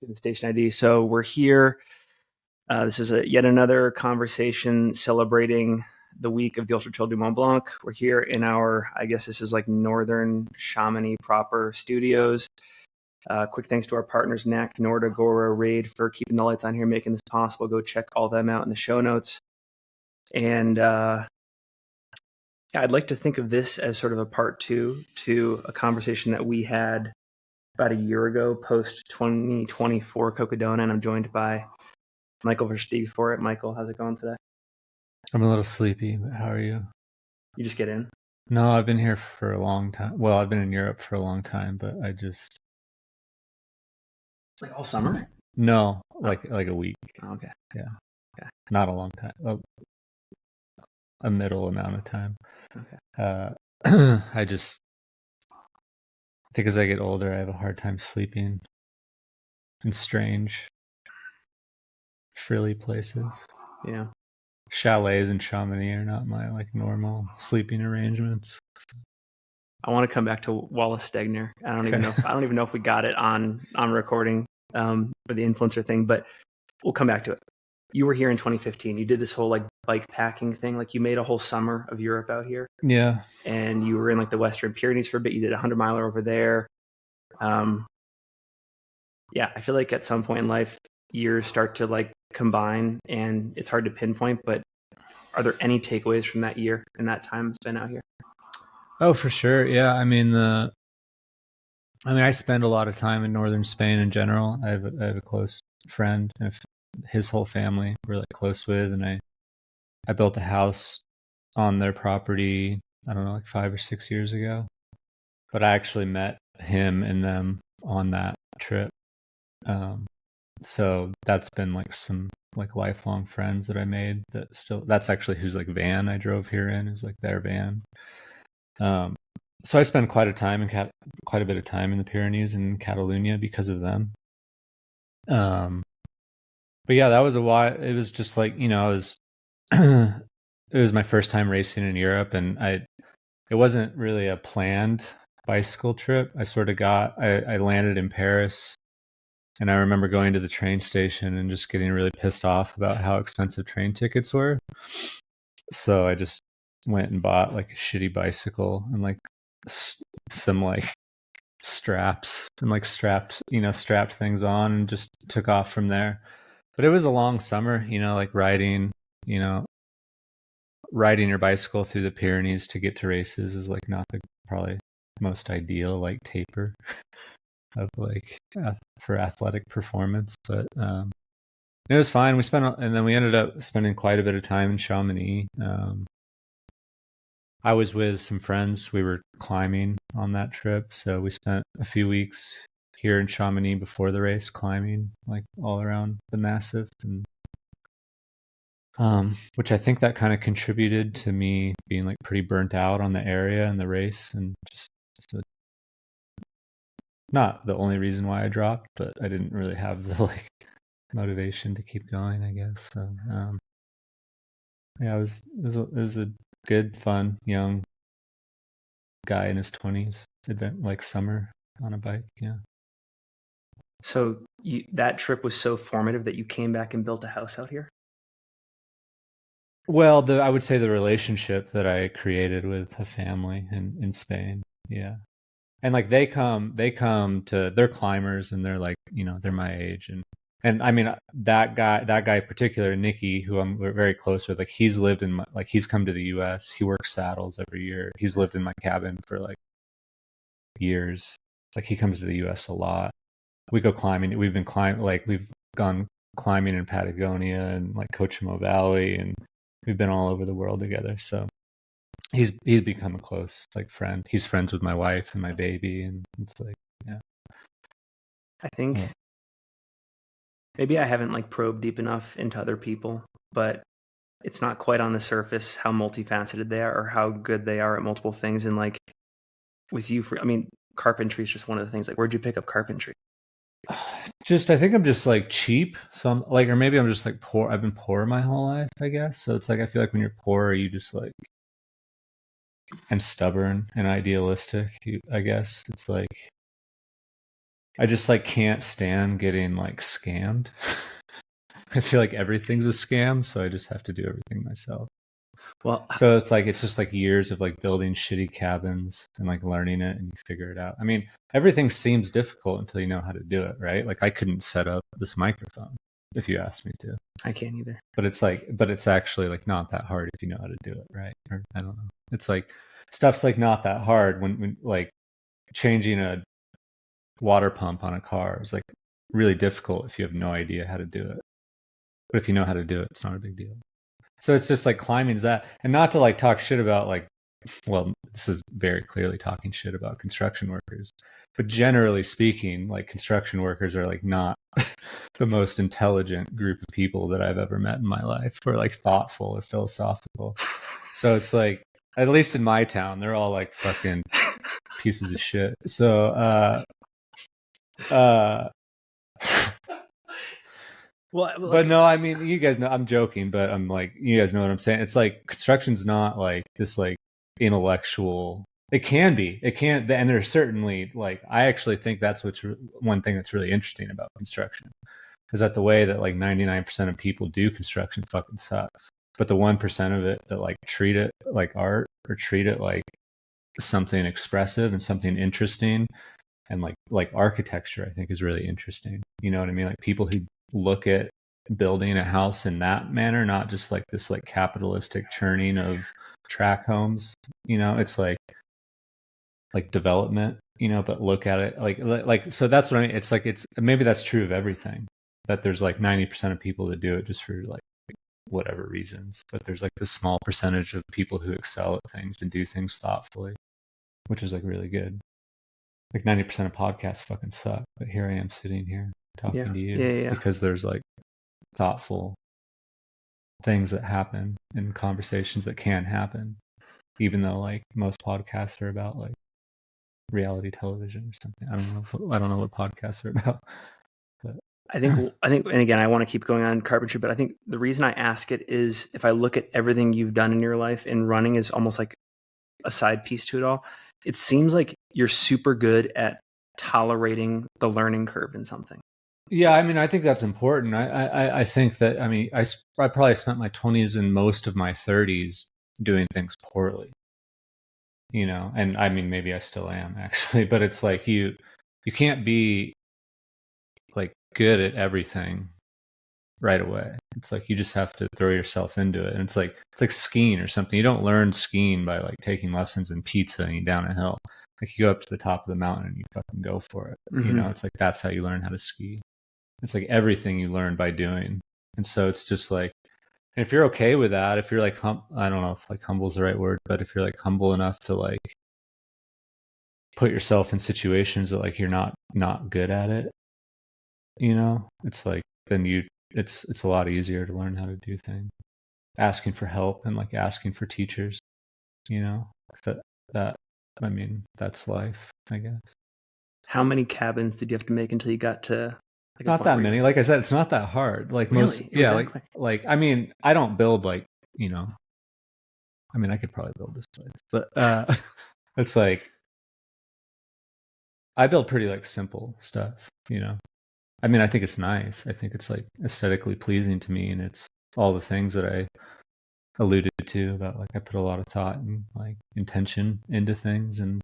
The station ID. So we're here. This is yet another conversation celebrating the week of the Ultra Trail du Mont Blanc. We're here in our, I guess this is like northern Chamonix proper studios. Quick thanks to our partners, NAC, Norda, Gora, Raid, for keeping the lights on here, making this possible. Go check all them out in the show notes. And I'd like to think of this as sort of a part two to a conversation that we had about a year ago, post 2024 Cocodona, and I'm joined by Michael Versteeg for it. Michael, how's it going today? I'm a little sleepy, but how are you? You just get in? No, I've been here for a long time. Well, I've been in Europe for a long time, but I just... Like all summer? No, like a week. Oh, okay. Yeah. Okay. Not a long time. A middle amount of time. Okay. I think as I get older, I have a hard time sleeping in strange, frilly places. Yeah. Chalets in Chamonix are not my normal sleeping arrangements. I want to come back to Wallace Stegner. I don't even know if we got it on recording for the influencer thing, but we'll come back to it. You were here in 2015. You did this whole bike packing thing. You made a whole summer of Europe out here. Yeah. And you were in the Western Pyrenees for a bit. You did a 100-miler over there. Yeah, I feel like at some point in life, years start to combine, and it's hard to pinpoint. But are there any takeaways from that year and that time spent out here? Oh, for sure. Yeah. I spend a lot of time in northern Spain in general. I have a close friend, and his whole family we're close with, and I built a house on their property, I don't know, 5 or 6 years ago. But I actually met him and them on that trip. So that's been some lifelong friends that I made that's actually whose van I drove here in is their van. So I spent quite a bit of time in the Pyrenees and Catalonia because of them. But yeah, that was a while. It was just it was my first time racing in Europe, and it wasn't really a planned bicycle trip. I landed in Paris, and I remember going to the train station and just getting really pissed off about how expensive train tickets were. So I just went and bought a shitty bicycle and some straps and strapped things on and just took off from there. But it was a long summer, riding your bicycle through the Pyrenees to get to races is not the probably most ideal taper of for athletic performance, but it was fine. And then we ended up spending quite a bit of time in Chamonix. I was with some friends. We were climbing on that trip, so we spent a few weeks here in Chamonix before the race climbing all around the massif, and which I think that kind of contributed to me being pretty burnt out on the area and the race, and just not the only reason why I dropped, but I didn't really have the motivation to keep going, I guess. So yeah, it was a good, fun, young guy in his 20s event, summer on a bike. Yeah. So that trip was so formative that you came back and built a house out here? Well, I would say the relationship that I created with a family in Spain. Yeah. And they come to, they're climbers, and they're they're my age. And I mean, that guy in particular, Nicky, who we're very close with, he's lived in he's come to the US. He works saddles every year. He's lived in my cabin for years. He comes to the US a lot. We go climbing. We've gone climbing in Patagonia and Cochimo Valley, and we've been all over the world together. So he's become a close friend. He's friends with my wife and my baby, and it's yeah. I think maybe I haven't probed deep enough into other people, but it's not quite on the surface how multifaceted they are or how good they are at multiple things. And with you, carpentry is just one of the things. Where'd you pick up carpentry? I think I'm just cheap. So I'm or maybe I'm just poor. I've been poor my whole life, I guess. So it's I feel when you're poor, you just and stubborn and idealistic. I guess it's I just like can't stand getting like scammed. I feel like everything's a scam, so I just have to do everything myself. Well, So it's just like years of like building shitty cabins and like learning it, and you figure it out. I mean, everything seems difficult until you know how to do it, right? Like I couldn't set up this microphone if you asked me to. I can't either. But it's actually like not that hard if you know how to do it, right? Or I don't know. It's like stuff's like not that hard when like changing a water pump on a car is like really difficult if you have no idea how to do it. But if you know how to do it, it's not a big deal. So it's just like climbing's that, and not to like talk shit about like, well, this is very clearly talking shit about construction workers, but generally speaking, like construction workers are like not the most intelligent group of people that I've ever met in my life, or like thoughtful or philosophical. So it's like, at least in my town, they're all like fucking pieces of shit. So, Well, but no, I mean, you guys know I'm joking, but I'm like, you guys know what I'm saying. It's like construction's not like this like intellectual. It can be, and there's certainly like I actually think that's what's one thing that's really interesting about construction is that the way that like 99% of people do construction fucking sucks, but the 1% of it that like treat it like art or treat it like something expressive and something interesting, and like architecture, I think is really interesting. You know what I mean? Like people who look at building a house in that manner, not just like this like capitalistic churning of track homes. You know, it's like development. You know, but look at it like so. That's what I mean. It's like it's maybe that's true of everything. That there's like 90% of people that do it just for like whatever reasons, but there's like this small percentage of people who excel at things and do things thoughtfully, which is like really good. Like 90% of podcasts fucking suck, but here I am sitting here talking to you because there's like thoughtful things that happen and conversations that can happen, even though like most podcasts are about like reality television or something. I don't know what podcasts are about. But I think, and again, I want to keep going on carpentry, but I think the reason I ask it is if I look at everything you've done in your life, and running is almost like a side piece to it all, it seems like you're super good at tolerating the learning curve in something. Yeah, I mean, I think that's important. I think that, I mean, I probably spent my 20s and most of my 30s doing things poorly, you know, and I mean, maybe I still am actually, but it's like you can't be like good at everything right away. It's like you just have to throw yourself into it. And it's like skiing or something. You don't learn skiing by like taking lessons in pizza and down a hill. Like you go up to the top of the mountain and you fucking go for it. Mm-hmm. You know, it's like that's how you learn how to ski. It's like everything you learn by doing. And so it's just like, and if you're okay with that, if you're like, I don't know if like humble is the right word, but if you're like humble enough to like put yourself in situations that like you're not good at it, you know, it's like, then it's a lot easier to learn how to do things. Asking for help and like asking for teachers, you know, that I mean, that's life, I guess. How many cabins did you have to make until you got to like not that many? Like I said, it's not that hard. Like really? Most, yeah, like I mean, I don't build like, you know, I mean, I could probably build this place, but it's like I build pretty like simple stuff, you know. I mean, I think it's nice. I think it's like aesthetically pleasing to me, and it's all the things that I alluded to about like I put a lot of thought and like intention into things and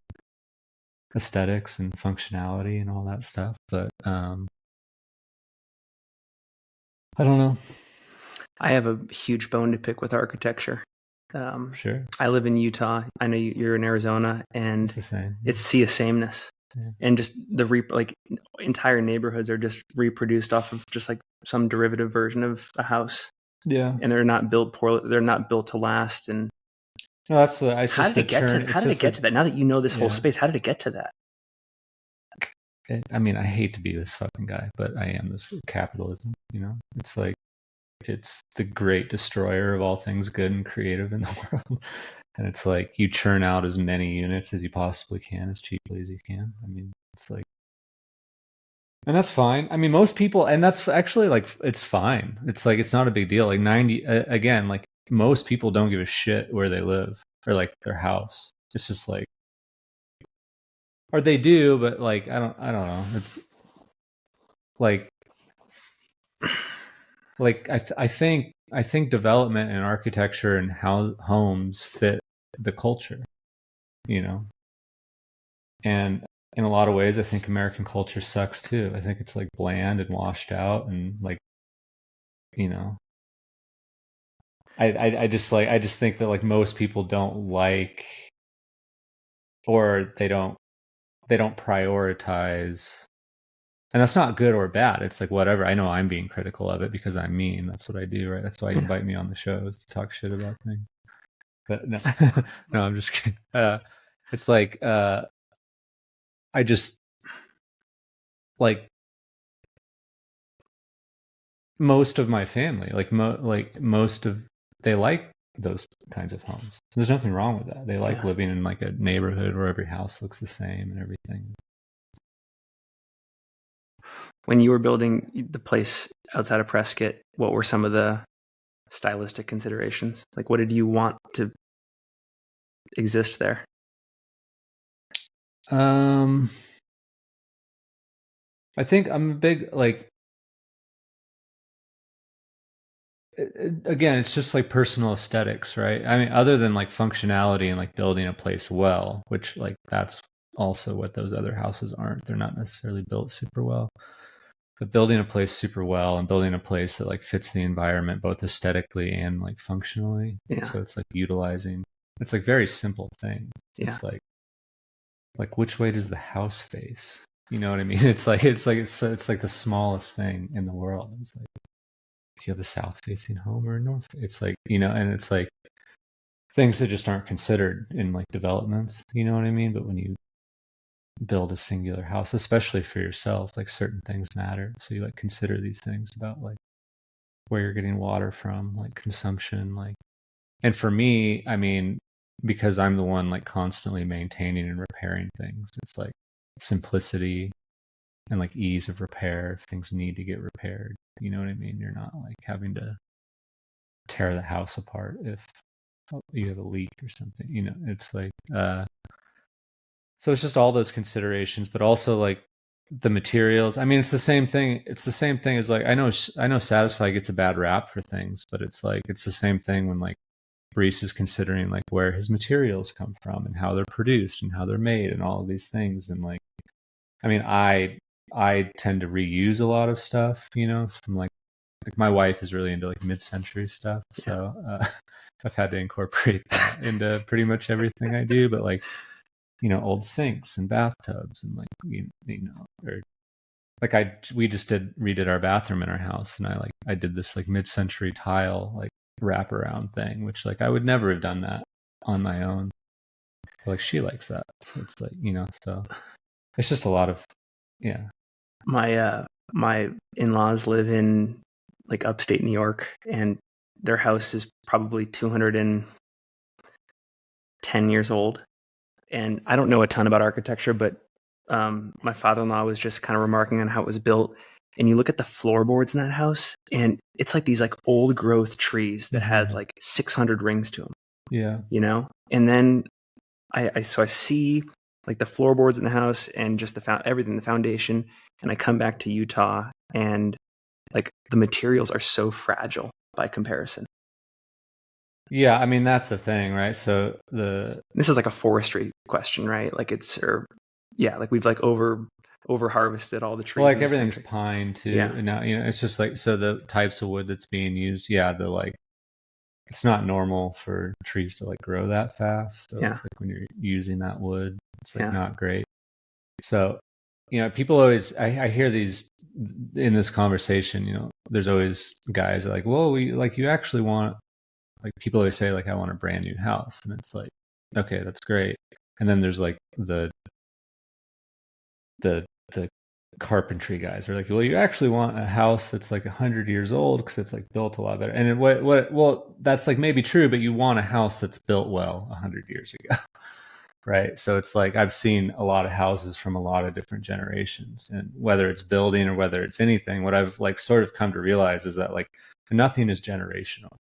aesthetics and functionality and all that stuff. But I don't know. I have a huge bone to pick with architecture. Sure. I live in Utah. I know you're in Arizona, and it's the same. It's sea of sameness. Yeah. And just like entire neighborhoods are just reproduced off of just like some derivative version of a house. Yeah. And they're not built poorly. They're not built to last. And no, that's what how did it get to that? Now that you know this whole space, how did it get to that? I mean, I hate to be this fucking guy, but I am. This capitalism, you know, it's like, it's the great destroyer of all things good and creative in the world. And it's like you churn out as many units as you possibly can, as cheaply as you can. I mean, it's like, and that's fine. I mean, most people, and that's actually like, it's fine. It's like, it's not a big deal. Like 90, again, like most people don't give a shit where they live or like their house. It's just like, or they do, but like, I don't know. like I think development and architecture and how homes fit the culture, you know. And in a lot of ways, I think American culture sucks too. I think it's like bland and washed out, and like, you know, I just think that like most people don't like, or they don't prioritize. And that's not good or bad. It's like whatever. I know I'm being critical of it because I'm mean. That's what I do, right? That's why you invite me on the shows to talk shit about things. But no, no, I'm just kidding. It's like I just like most of my family, like most of they like those kinds of homes. There's nothing wrong with that. They like living in like a neighborhood where every house looks the same and everything. When you were building the place outside of Prescott, what were some of the stylistic considerations? Like, what did you want to exist there? I think I'm a big like. Again, it's just like personal aesthetics, right? I mean, other than like functionality and like building a place well, which like that's also what those other houses aren't. They're not necessarily built super well. But building a place super well and building a place that like fits the environment both aesthetically and like functionally. Yeah. So it's like utilizing, it's like very simple thing. Yeah. It's like which way does the house face? You know what I mean? It's like the smallest thing in the world. It's like, do you have a south facing home or a north? It's like, you know, and it's like things that just aren't considered in like developments, you know what I mean? But when you build a singular house, especially for yourself, like certain things matter. So you like consider these things about like where you're getting water from, like consumption, like, and for me, I mean, because I'm the one like constantly maintaining and repairing things, it's like simplicity and like ease of repair if things need to get repaired. You know what I mean? You're not like having to tear the house apart if you have a leak or something, you know. It's like so it's just all those considerations, but also like the materials. I mean, it's the same thing as like I know Satisfy gets a bad rap for things, but it's like it's the same thing when like Reese is considering like where his materials come from and how they're produced and how they're made and all of these things. And like, I mean, I tend to reuse a lot of stuff, you know, from like my wife is really into like mid-century stuff, so I've had to incorporate that into pretty much everything I do. But like, you know, old sinks and bathtubs and like you know, or like we just redid our bathroom in our house, and I did this like mid-century tile like wraparound thing, which like I would never have done that on my own. But, like she likes that, so it's like, you know, so it's just a lot of My in-laws live in like upstate New York, and their house is probably 210 years old. And I don't know a ton about architecture, but my father-in-law was just kind of remarking on how it was built. And you look at the floorboards in that house, and it's like these like old growth trees that had like 600 rings to them. Yeah. You know? And then I see like the floorboards in the house and just everything, the foundation. And I come back to Utah, and like the materials are so fragile by comparison. Yeah, I mean that's the thing, right? So this is like a forestry question, right? Like like we've like over harvested all the trees. Well, like everything's pine too. Yeah. And now, you know, it's just like, so the types of wood that's being used, the like, it's not normal for trees to like grow that fast. So it's like when you're using that wood, it's like not great. So, you know, people always, I hear these in this conversation, you know, there's always guys that are like, well, you actually want, like people always say like, I want a brand new house. And it's like, okay, that's great. And then there's like the carpentry guys are like, well, you actually want a house that's like 100 years old because it's like built a lot better. And well, that's like maybe true, but you want a house that's built well 100 years ago. Right. So it's like I've seen a lot of houses from a lot of different generations, and whether it's building or whether it's anything, what I've like sort of come to realize is that like nothing is generational.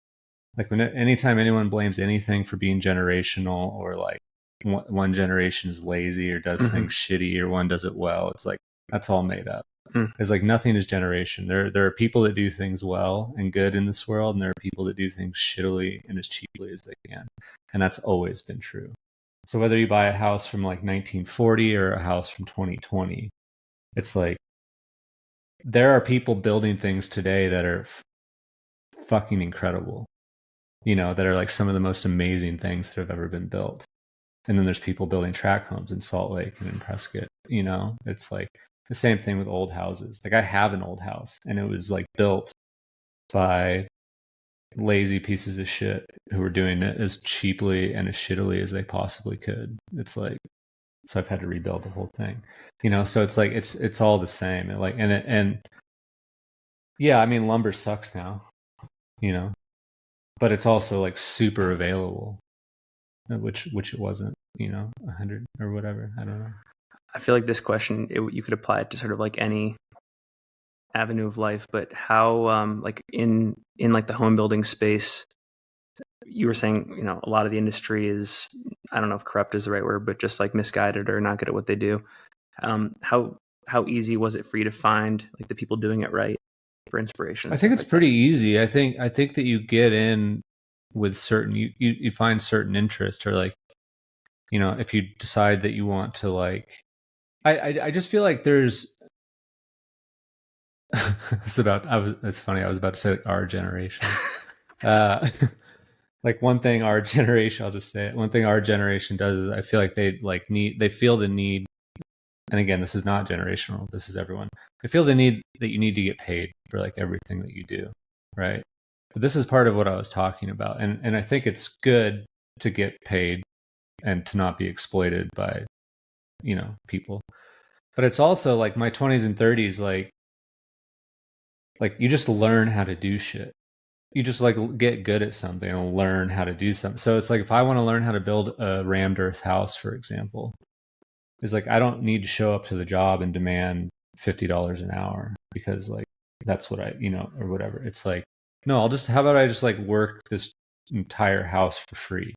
Like anytime anyone blames anything for being generational, or like one generation is lazy or does things shitty or one does it well, it's like that's all made up. Mm. It's like nothing is generation. There are people that do things well and good in this world, and there are people that do things shittily and as cheaply as they can. And that's always been true. So whether you buy a house from like 1940 or a house from 2020, it's like there are people building things today that are fucking incredible, that are like some of the most amazing things that have ever been built. And then there's people building tract homes in Salt Lake and in Prescott. It's like the same thing with old houses. Like I have an old house, and it was like built by lazy pieces of shit who were doing it as cheaply and as shittily as they possibly could. It's like, so I've had to rebuild the whole thing, so it's like it's all the same. And yeah, I mean, lumber sucks now, but it's also like super available, which it wasn't, 100 or whatever. I don't know. I feel like this question, you could apply it to sort of like any avenue of life, but how, like in like the home building space, you were saying, a lot of the industry is, I don't know if corrupt is the right word, but just like misguided or not good at what they do. How easy was it for you to find like the people doing it right for inspiration? I think it's pretty easy. I think that you get in with certain, you find certain interest, or like, if you decide that you want to like, I just feel like there's, it's funny. I was about to say like our generation, like one thing our generation, I'll just say it. One thing our generation does is I feel like they feel the need. And again, this is not generational. This is everyone. I feel the need that you need to get paid for like everything that you do. Right. But this is part of what I was talking about. And I think it's good to get paid and to not be exploited by, people. But it's also like my 20s and 30s, like you just learn how to do shit. You just like get good at something and learn how to do something. So it's like if I want to learn how to build a rammed earth house, for example, it's like I don't need to show up to the job and demand $50 an hour because like that's what I, or whatever. It's like, no, how about I just like work this entire house for free?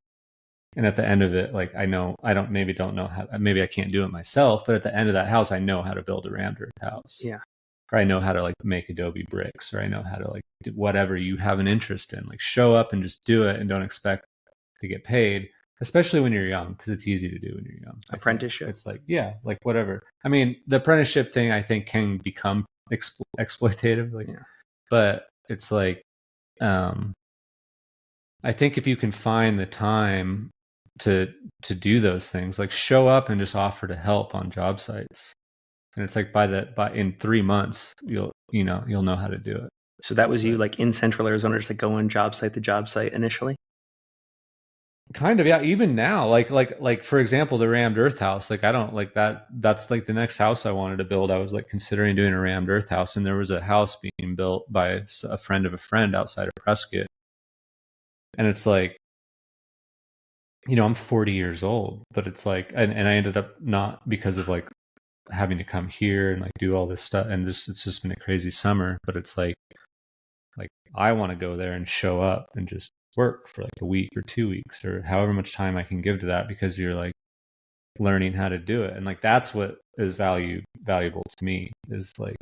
And at the end of it, like maybe I can't do it myself, but at the end of that house, I know how to build a rammed earth house. Yeah. Or I know how to like make Adobe bricks, or I know how to like do whatever you have an interest in. Like show up and just do it and don't expect to get paid, especially when you're young, because it's easy to do when you're young. Apprenticeship. It's like, yeah, like whatever. I mean, the apprenticeship thing I think can become exploitative, like, Yeah. but it's like, I think if you can find the time to do those things, like show up and just offer to help on job sites. And it's like in 3 months, you'll know how to do it. So that was you like in Central Arizona, just like going job site to job site initially? Kind of, yeah. Even now, like for example, the rammed earth house, like I don't like that. That's like the next house I wanted to build. I was like considering doing a rammed earth house, and there was a house being built by a friend of a friend outside of Prescott. And it's like, I'm 40 years old, but it's like, and I ended up not because of like having to come here and like do all this stuff, and it's just been a crazy summer. But it's like I want to go there and show up and just work for like a week or 2 weeks or however much time I can give to that, because you're like learning how to do it. And like that's what is valuable to me, is like,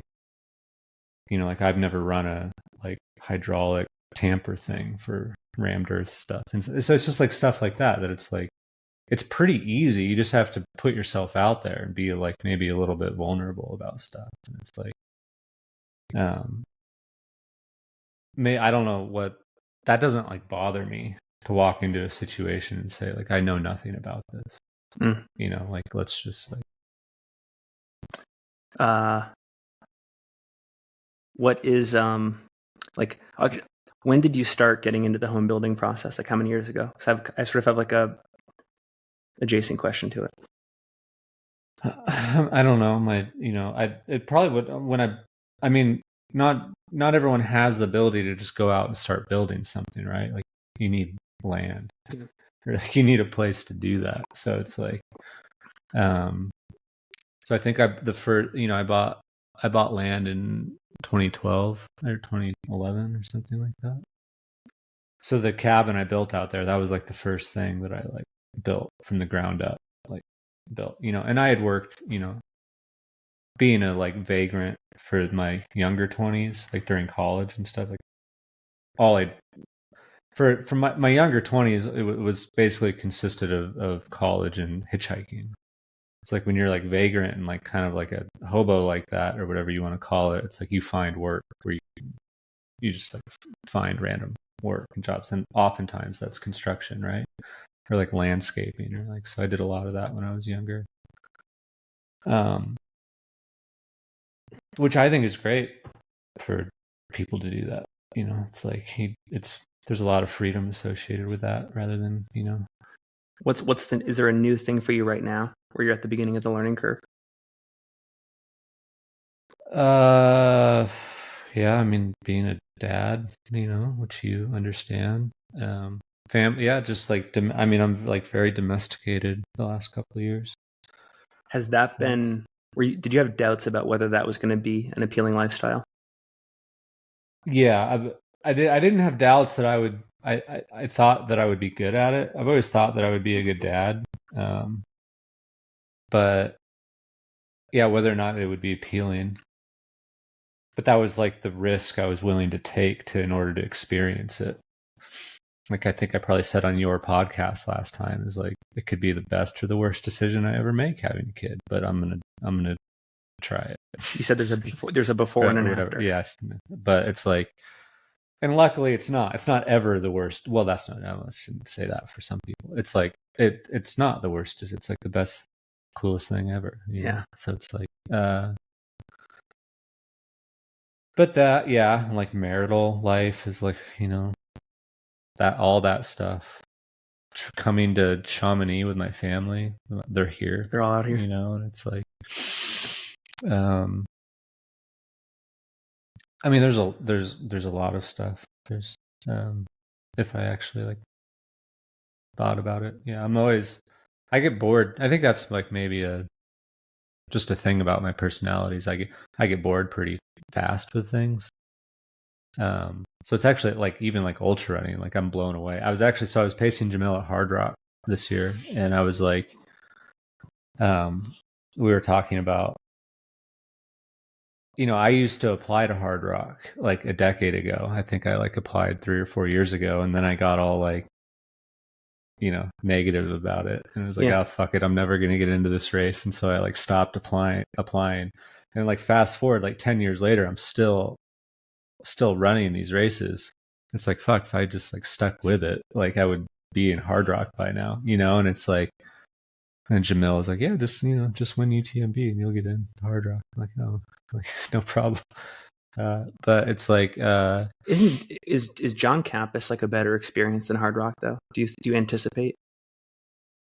like I've never run a like hydraulic tamper thing for rammed earth stuff. And so it's just like stuff like that it's like, it's pretty easy. You just have to put yourself out there and be like maybe a little bit vulnerable about stuff. And it's like, I don't know what, that doesn't like bother me to walk into a situation and say like, I know nothing about this. Like let's just like. What is like? When did you start getting into the home building process? Like how many years ago? Because I sort of have like a adjacent question to it. I don't know. It probably would I mean, not everyone has the ability to just go out and start building something, right? Like you need land, or like you need a place to do that. So it's like, so I think I bought land in 2012 or 2011 or something like that. So the cabin I built out there, that was like the first thing that I like built from the ground up, like built, and I had worked, being a like vagrant for my younger 20s, like during college and stuff, like all I for my younger 20s, it was basically consisted of college and hitchhiking. It's like when you're like vagrant and like kind of like a hobo like that or whatever you want to call it, it's like you find work where you just like find random work and jobs, and oftentimes that's construction, right? Or like landscaping, or like, so I did a lot of that when I was younger, which I think is great for people to do that. You know, it's like there's a lot of freedom associated with that, rather than, you know. Is there a new thing for you right now where you're at the beginning of the learning curve? Yeah, I mean, being a dad, you know, which you understand. Yeah, just like, I mean, I'm like very domesticated the last couple of years. Has that been, did you have doubts about whether that was going to be an appealing lifestyle? Yeah, I didn't have doubts that I thought that I would be good at it. I've always thought that I would be a good dad. But yeah, whether or not it would be appealing. But that was like the risk I was willing to take in order to experience it. Like I think I probably said on your podcast last time, is like it could be the best or the worst decision I ever make having a kid, but I'm gonna try it. You said there's a before and an after. Yes, but it's like, and luckily it's not ever the worst. Well, that's not, I shouldn't say that for some people. It's like it's not the worst. It's like the best, coolest thing ever. Yeah. Know? So it's like, but that, yeah, like marital life is like, you know, that all that stuff. Coming to Chamonix with my family, they're here. They're all out here. You know, and it's like, I mean, there's a lot of stuff. There's, if I actually like thought about it, yeah, I get bored. I think that's like maybe just a thing about my personality is I get bored pretty fast with things. So it's actually like, even like ultra running, like I'm blown away. I was pacing Jamil at Hard Rock this year, and I was like, we were talking about, you know, I used to apply to Hard Rock like a decade ago. I think I like applied 3 or 4 years ago, and then I got all like, you know, negative about it, and it was like, oh fuck it, I'm never gonna get into this race, and so I like stopped applying, and like fast forward like 10 years later, I'm still running these races. It's like, fuck, if I just like stuck with it, like I would be in Hard Rock by now, you know. And it's like, and Jamil is like, yeah, just, you know, just win UTMB and you'll get in Hard Rock. I'm like, no, like, no problem. But it's like, is John Campus like a better experience than Hard Rock though? Do you anticipate?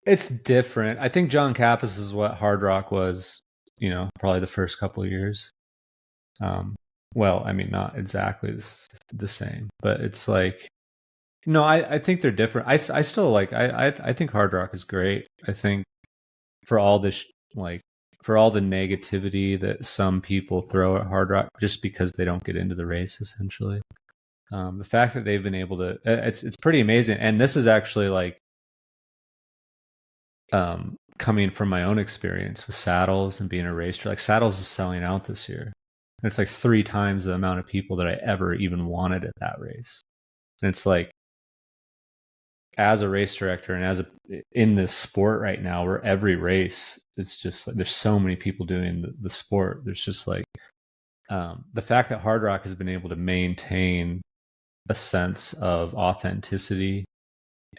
It's different. I think John Campus is what Hard Rock was, you know, probably the first couple of years. Well, I mean, not exactly the same, but it's like, no, I think they're different. I still like, I think Hard Rock is great. I think for all this, like, for all the negativity that some people throw at Hard Rock just because they don't get into the race, essentially. The fact that they've been able to, it's pretty amazing. And this is actually like, coming from my own experience with Saddles and being a racer. Like Saddles is selling out this year. And it's like 3 times the amount of people that I ever even wanted at that race. And it's like, as a race director and in this sport right now, where every race, it's just like there's so many people doing the sport. There's just like, the fact that Hard Rock has been able to maintain a sense of authenticity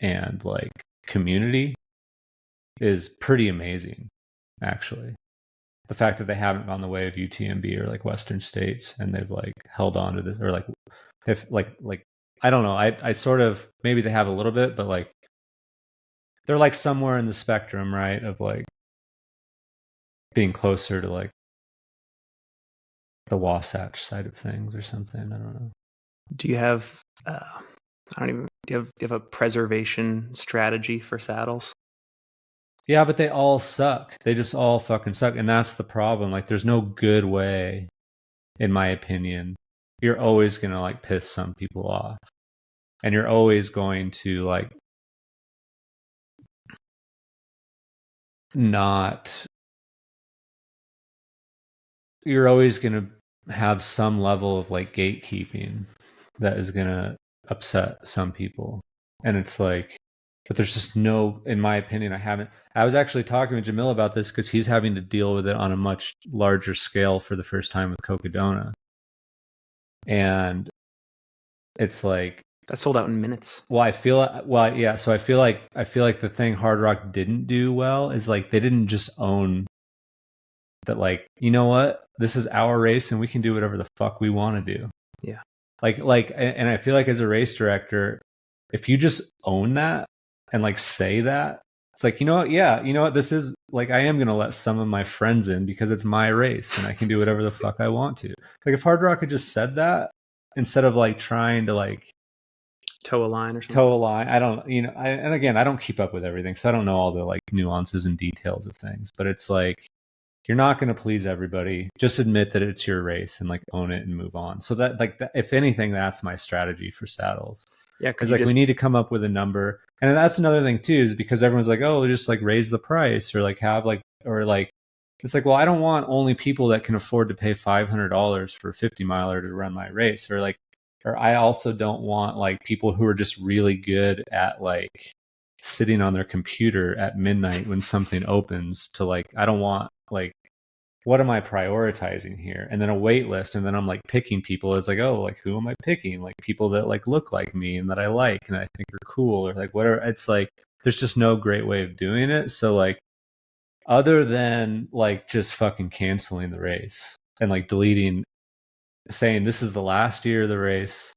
and like community is pretty amazing, actually. The fact that they haven't gone the way of UTMB or like Western States, and they've like held on to this, or like, if like I don't know, I sort of, maybe they have a little bit, but like they're like somewhere in the spectrum, right, of like being closer to like the Wasatch side of things or something. I don't know. Do you have do you have a preservation strategy for saddles? Yeah, but they all suck. They just all fucking suck, and that's the problem. Like, there's no good way, in my opinion. You're always gonna like piss some people off, and you're always going to like not you're always going to have some level of like gatekeeping that is going to upset some people. And it's like, but there's just no, in my opinion, I was actually talking with Jamil about this because he's having to deal with it on a much larger scale for the first time with Cocodona. And it's like, that sold out in minutes. So I feel like the thing Hard Rock didn't do well is like they didn't just own that, like, you know what, this is our race and we can do whatever the fuck we want to do. Yeah. And I feel like as a race director, if you just own that and like say that, it's like, you know what, yeah, you know what, this is like, I am going to let some of my friends in because it's my race and I can do whatever the fuck I want to. Like if Hard Rock had just said that instead of like trying to like toe a line or something. I don't, and again, I don't keep up with everything, so I don't know all the like nuances and details of things, but it's like, you're not going to please everybody. Just admit that it's your race and like own it and move on. So that, like, if anything, that's my strategy for saddles. Yeah. Cause like we need to come up with a number. And that's another thing too, is because everyone's like, oh, just like raise the price or like have like, or like, it's like, well, I don't want only people that can afford to pay $500 for a 50 miler to run my race. Or like, or I also don't want like people who are just really good at like sitting on their computer at midnight when something opens to like, I don't want like, what am I prioritizing here? And then a wait list. And then I'm like picking people. It's like, oh, like who am I picking? Like people that like look like me and that I like and I think are cool or like whatever. It's like, there's just no great way of doing it. So like, other than like just fucking canceling the race and like deleting, saying this is the last year of the race,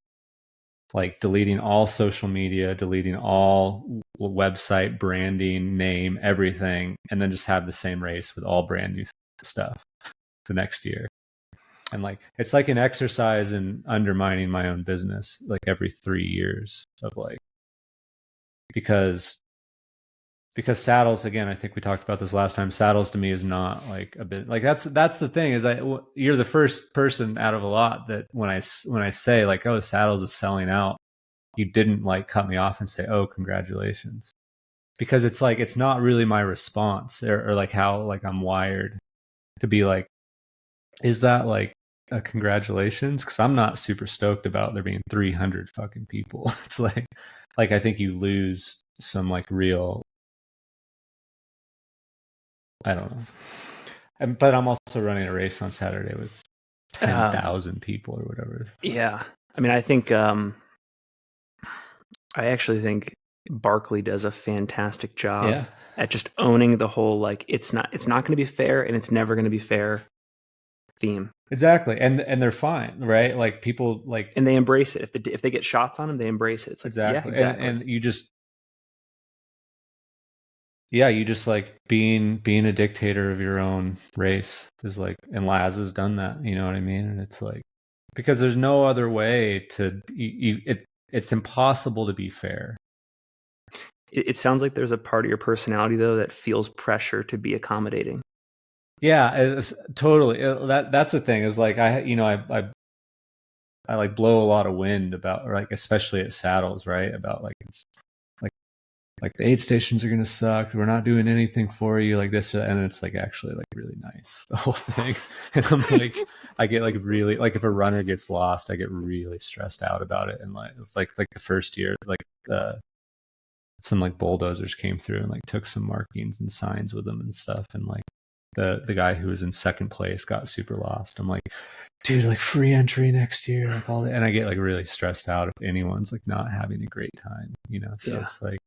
like deleting all social media, deleting all website, branding, name, everything, and then just have the same race with all brand new stuff the next year. And like, it's like an exercise in undermining my own business, like every 3 years of like, because saddles, again, I think we talked about this last time, saddles to me is not like a bit like, that's the thing is you're the first person out of a lot that when I say like, oh, saddles is selling out, you didn't like cut me off and say, oh, congratulations, because it's like, it's not really my response or like how like I'm wired to be like, is that like a congratulations? Because I'm not super stoked about there being 300 fucking people. It's like I think you lose some like real, I don't know. But I'm also running a race on Saturday with 10,000 people or whatever. Yeah. I mean, I think, I actually think Barkley does a fantastic job at just owning the whole, like, it's not going to be fair and it's never going to be fair theme. Exactly. And they're fine, right? Like people like, and they embrace it. If they get shots on them, they embrace it. It's like, exactly. Yeah, exactly. And you just like being a dictator of your own race is like, and Laz has done that, you know what I mean? And it's like, because there's no other way to, it's impossible to be fair. It sounds like there's a part of your personality though that feels pressure to be accommodating. Yeah, it's totally. That's the thing is like, I like blow a lot of wind about, or like, especially at saddles, right? About like, it's like the aid stations are going to suck. We're not doing anything for you like this. And it's like actually like really nice, the whole thing. And I'm like, I get like really, like if a runner gets lost, I get really stressed out about it. And like, it's like the first year, like some like bulldozers came through and like took some markings and signs with them and stuff. And like the guy who was in second place got super lost. I'm like, dude, like free entry next year, like all that. And I get like really stressed out if anyone's like not having a great time, you know? So it's like,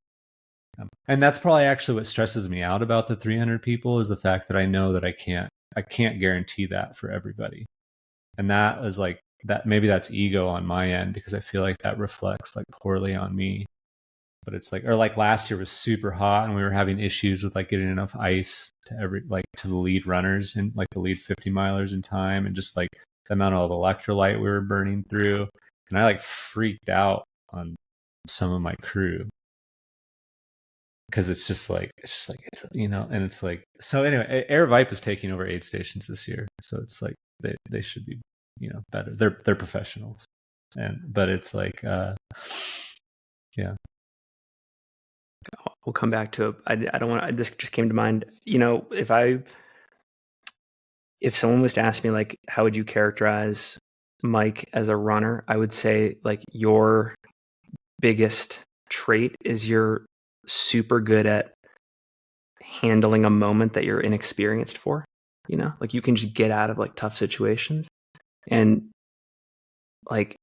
and that's probably actually what stresses me out about the 300 people is the fact that I know that I can't guarantee that for everybody. And that is like, that maybe that's ego on my end because I feel like that reflects like poorly on me. But it's like, or like last year was super hot and we were having issues with like getting enough ice to the lead runners and like the lead 50 milers in time, and just like the amount of electrolyte we were burning through. And I like freaked out on some of my crew because it's just like, it's you know, and it's like, so anyway, Air Vipe is taking over aid stations this year, so it's like they should be, you know, better. They're professionals, but it's like yeah. We'll come back to it. I don't want to, this just came to mind, you know, if I if someone was to ask me, like, how would you characterize Mike as a runner, I would say, like, your biggest trait is you're super good at handling a moment that you're inexperienced for. You know, like, you can just get out of like tough situations. And like,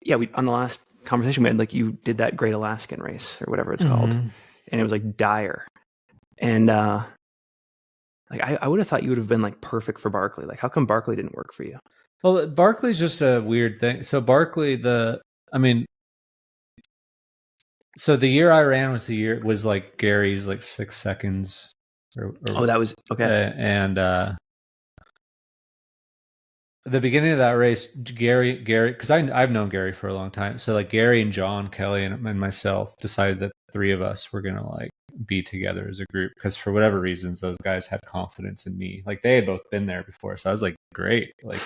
yeah, we on the last conversation we had, like, you did that Great Alaskan Race or whatever it's called, and it was like dire. And like, I would have thought you would have been like perfect for Barkley. Like, how come Barkley didn't work for you? Well, Barkley's just a weird thing. So Barkley, so the year I ran was like Gary's like 6 seconds. Oh, that was okay. And the beginning of that race, Gary, because I've known Gary for a long time. So like Gary and John Kelly and myself decided that the three of us were gonna like be together as a group, because for whatever reasons those guys had confidence in me. Like they had both been there before, so I was like, great, like,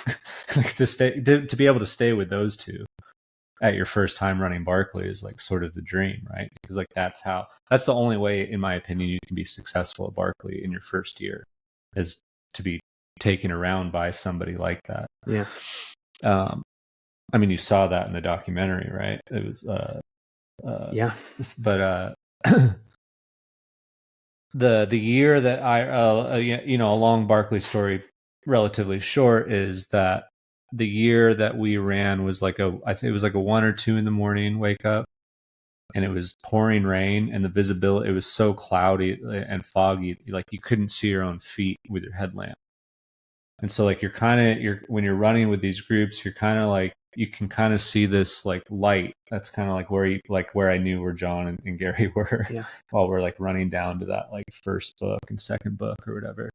like to be able to stay with those two at your first time running Barkley is like sort of the dream, right? Because like that's the only way, in my opinion, you can be successful at Barkley in your first year, is to be taken around by somebody like that. Yeah. I mean, you saw that in the documentary, right? It was yeah. But the year that a long Barkley story, relatively short, is that the year that we ran was like I think it was like a 1 or 2 in the morning wake up, and it was pouring rain, and the visibility, it was so cloudy and foggy, like you couldn't see your own feet with your headlamp. And so like when you're running with these groups, you're kind of like, you can kind of see this like light. That's kind of like where I knew where John and Gary were, while we're like running down to that like first book and second book or whatever.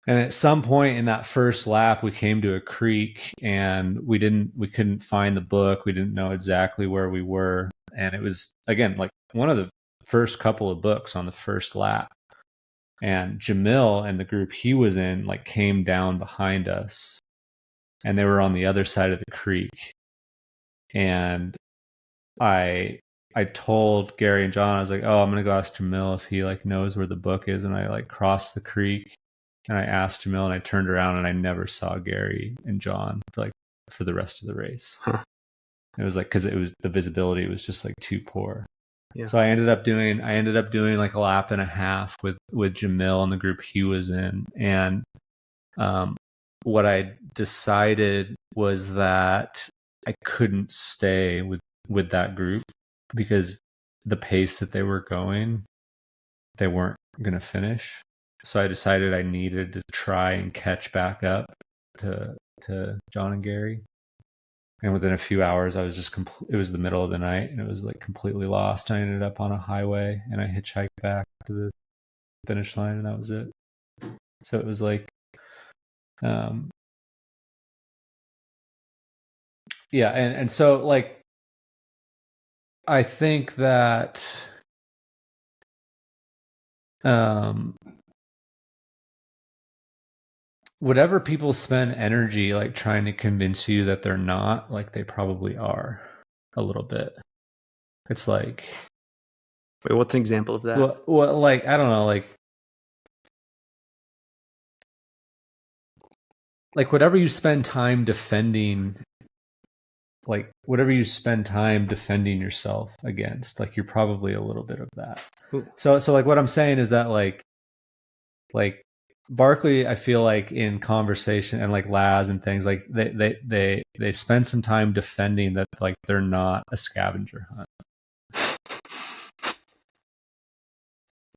And at some point in that first lap, we came to a creek, and we couldn't find the book. We didn't know exactly where we were. And it was, again, like one of the first couple of books on the first lap. And Jamil and the group he was in like came down behind us, and they were on the other side of the creek. And I told Gary and John, I was like, oh, I'm gonna go ask Jamil if he like knows where the book is. And I like crossed the creek, and I asked Jamil, and I turned around, and I never saw Gary and John for the rest of the race. Huh. It was like, because the visibility was just like too poor. Yeah. So I ended up doing like a lap and a half with Jamil and the group he was in. And what I decided was that I couldn't stay with that group, because the pace that they were going, they weren't going to finish. So I decided I needed to try and catch back up to John and Gary. And within a few hours, I was just it was the middle of the night, and it was like completely lost. I ended up on a highway, and I hitchhiked back to the finish line, and that was it. So it was like, yeah. And so like, I think that, whatever people spend energy like trying to convince you that they're not, like they probably are a little bit. It's like, wait, what's an example of that? Well, like, I don't know, like whatever you spend time defending, like whatever you spend time defending yourself against, like you're probably a little bit of that. Ooh. So like what I'm saying is that like Barkley, I feel like in conversation and like Laz and things, like they spend some time defending that like they're not a scavenger hunt,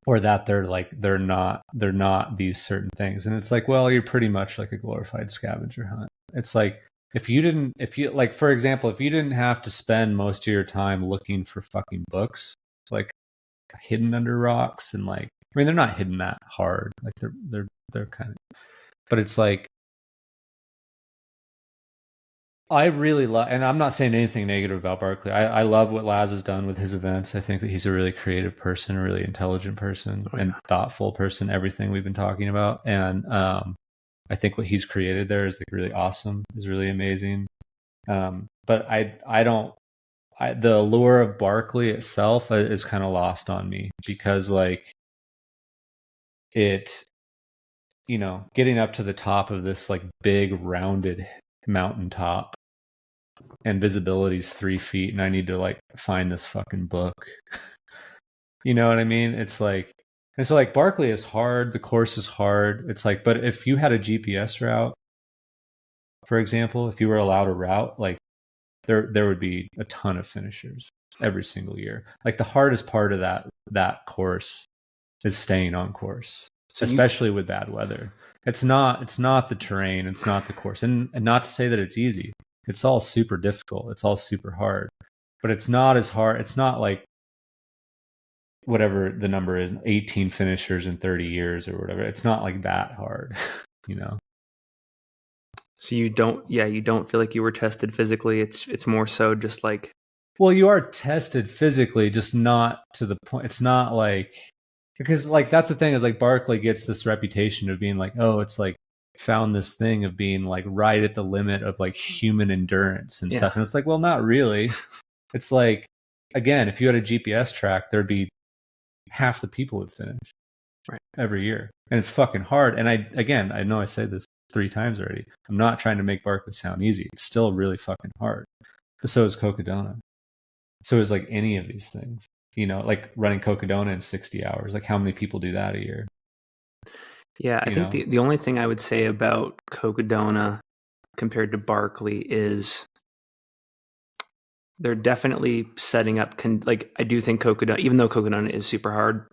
or that they're not these certain things. And it's like, well, you're pretty much like a glorified scavenger hunt. It's like, if you like, for example, if you didn't have to spend most of your time looking for fucking books, like hidden under rocks, and like, I mean, they're not hidden that hard. Like they're kind of, but it's like, I really love, and I'm not saying anything negative about Barkley. I love what Laz has done with his events. I think that he's a really creative person, a really intelligent person, and thoughtful person, everything we've been talking about. And I think what he's created there is like really awesome, is really amazing. But the allure of Barkley itself is kind of lost on me, because like getting up to the top of this like big rounded mountaintop, and visibility is 3 feet, and I need to like find this fucking book. You know what I mean? It's like, and so like Barkley is hard, the course is hard. It's like, but if you had a GPS route, for example, if you were allowed a route, like there would be a ton of finishers every single year. Like the hardest part of that course is staying on course, especially with bad weather. It's not the terrain, it's not the course, and not to say that it's easy. It's all super difficult. It's all super hard, but it's not as hard. It's not like whatever the number is, 18 finishers in 30 years or whatever. It's not like that hard, you know. So you don't feel like you were tested physically. It's more so just like, well, you are tested physically, just not to the point. It's not like, because like that's the thing, is like Barkley gets this reputation of being like, oh, it's like found this thing of being like right at the limit of like human endurance and stuff. And it's like, well, not really. It's like, again, if you had a GPS track, there'd be half the people would finish every year. And it's fucking hard. And I know I said this 3 times already. I'm not trying to make Barkley sound easy. It's still really fucking hard. But so is Cocodona. So is like any of these things, like running Cocodona in 60 hours. Like how many people do that a year? Yeah, I think the only thing I would say about Cocodona compared to Barkley is they're definitely setting up, like I do think Cocodona, even though Cocodona is super hard,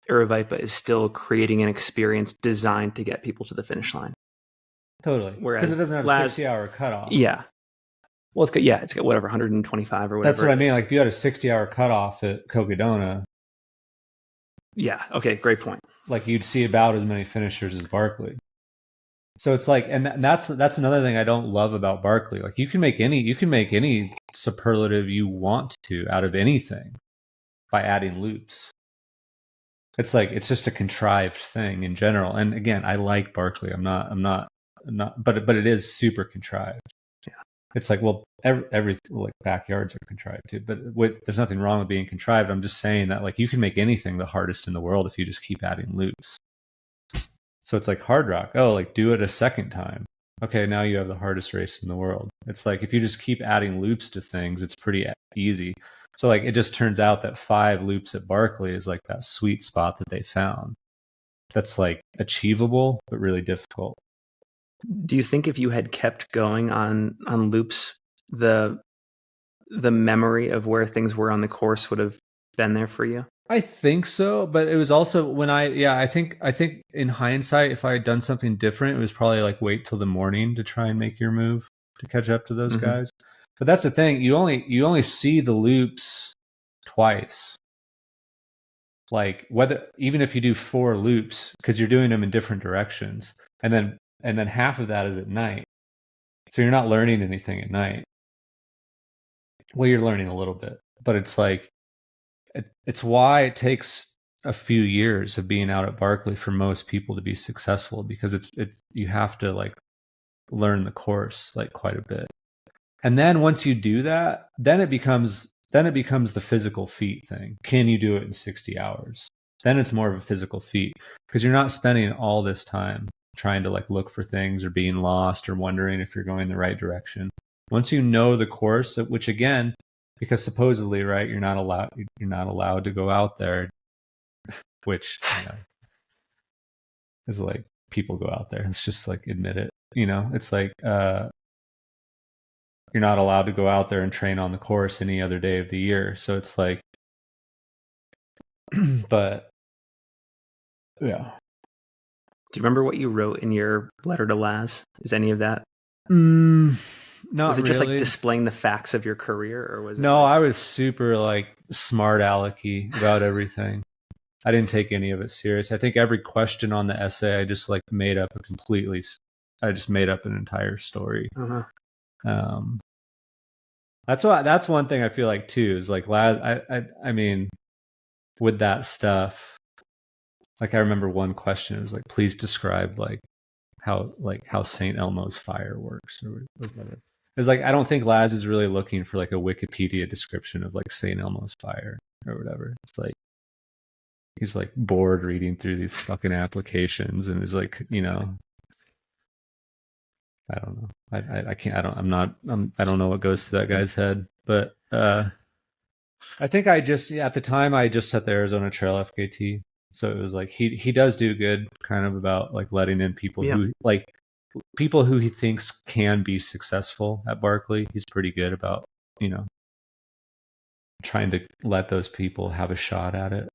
Aravaipa is still creating an experience designed to get people to the finish line. Totally. Because it doesn't have a 60-hour cutoff. Yeah. Well, it's got whatever, 125 or whatever. That's what I mean. Like if you had a 60-hour cutoff at Cocodona. Yeah. Okay. Great point. Like you'd see about as many finishers as Barkley. So it's like, and that's another thing I don't love about Barkley. Like you can make any superlative you want to out of anything by adding loops. It's like, it's just a contrived thing in general. And again, I like Barkley. I'm not, but it is super contrived. Yeah. It's like, well, every like backyards are contrived too, but there's nothing wrong with being contrived. I'm just saying that like you can make anything the hardest in the world if you just keep adding loops. So it's like hard rock. Oh, like do it a second time. Okay, now you have the hardest race in the world. It's like if you just keep adding loops to things, it's pretty easy. So like it just turns out that 5 loops at Barkley is like that sweet spot that they found. That's like achievable, but really difficult. Do you think if you had kept going on loops, the memory of where things were on the course would have been there for you? I think so, but it was also when I think in hindsight, if I had done something different, it was probably like wait till the morning to try and make your move to catch up to those guys. But that's the thing, you only see the loops twice. Like even if you do 4 loops, because you're doing them in different directions, and then half of that is at night. So you're not learning anything at night. Well, you're learning a little bit, but it's like, it's why it takes a few years of being out at Barkley for most people to be successful, because it's you have to like learn the course like quite a bit. And then once you do that, then it becomes the physical feat thing. Can you do it in 60 hours? Then it's more of a physical feat, because you're not spending all this time trying to like look for things or being lost or wondering if you're going the right direction. Once you know the course, which again, because supposedly, right, you're not allowed to go out there, which is like people go out there. It's just like admit it. It's like you're not allowed to go out there and train on the course any other day of the year. So it's like, but yeah. Do you remember what you wrote in your letter to Laz? Is any of that? Not was it just really. like displaying the facts of your career, or was it? No, I was super like smart alecky about everything. I didn't take any of it serious. I think every question on the essay, I just like made up an entire story. That's one thing I feel like too, is like, I mean, with that stuff, like I remember one question, it was like, please describe how St. Elmo's fire works, or whatever. It's like, I don't think Laz is really looking for like a Wikipedia description of like St. Elmo's fire or whatever. It's like, he's like bored reading through these fucking applications, and is like, you know, I don't know. I can't. I don't know what goes through that guy's head. But I think at the time I just set the Arizona Trail FKT, so it was like he does do good, kind of about like letting in people who like people who he thinks can be successful at Barkley. He's pretty good about, you know, trying to let those people have a shot at it.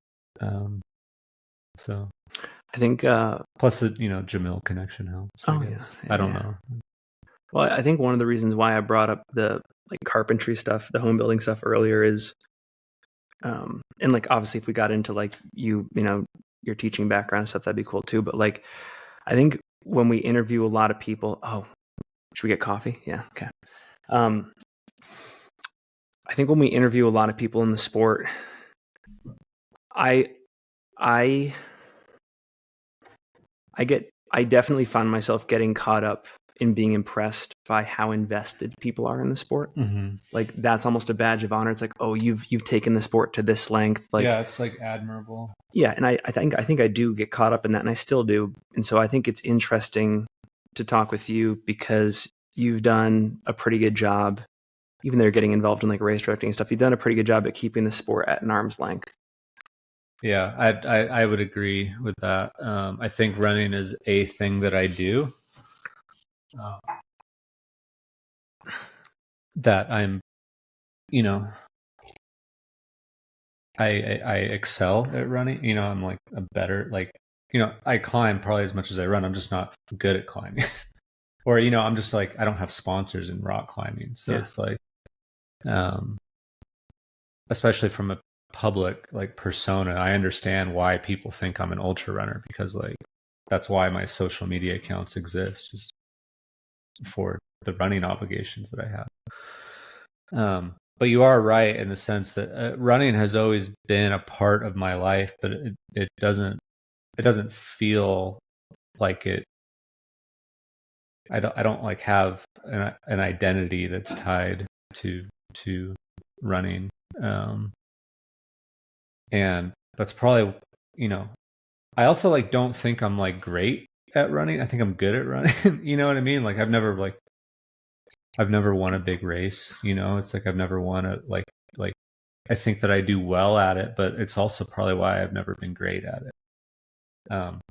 So I think plus the, you know, Jamil connection helps. I guess. Yeah, I don't know. Well, I think one of the reasons why I brought up the like carpentry stuff, the home building stuff earlier is, and like obviously if we got into like you know, your teaching background and stuff, that'd be cool too. But like, I think when we interview a lot of people, should we get coffee? Yeah, okay. I think when we interview a lot of people in the sport, I definitely find myself getting caught up in being impressed by how invested people are in the sport. Mm-hmm. Like that's almost a badge of honor. It's like, oh, you've taken the sport to this length. Like, yeah, it's like admirable. Yeah, and I think I do get caught up in that, and I still do. And so I think it's interesting to talk with you because you've done a pretty good job, even though you're getting involved in like race directing and stuff. You've done a pretty good job at keeping the sport at an arm's length. Yeah, I would agree with that. I think running is a thing that I do. That I'm, you know, I excel at running. You know, I'm like a better, like, you know, I climb probably as much as I run. I'm just not good at climbing. Or, you know, I'm just like, I don't have sponsors in rock climbing. So it's like, especially from a public like persona, I understand why people think I'm an ultra runner, because like that's why my social media accounts exist, is for the running obligations that I have. But you are right in the sense that running has always been a part of my life, but it doesn't feel like it. I don't like have an identity that's tied to running. And that's probably, you know, I also like don't think I'm like great at running. I think I'm good at running. You know what I mean? Like I've never won a big race, you know. It's like I've never won a like I think that I do well at it, but it's also probably why I've never been great at it.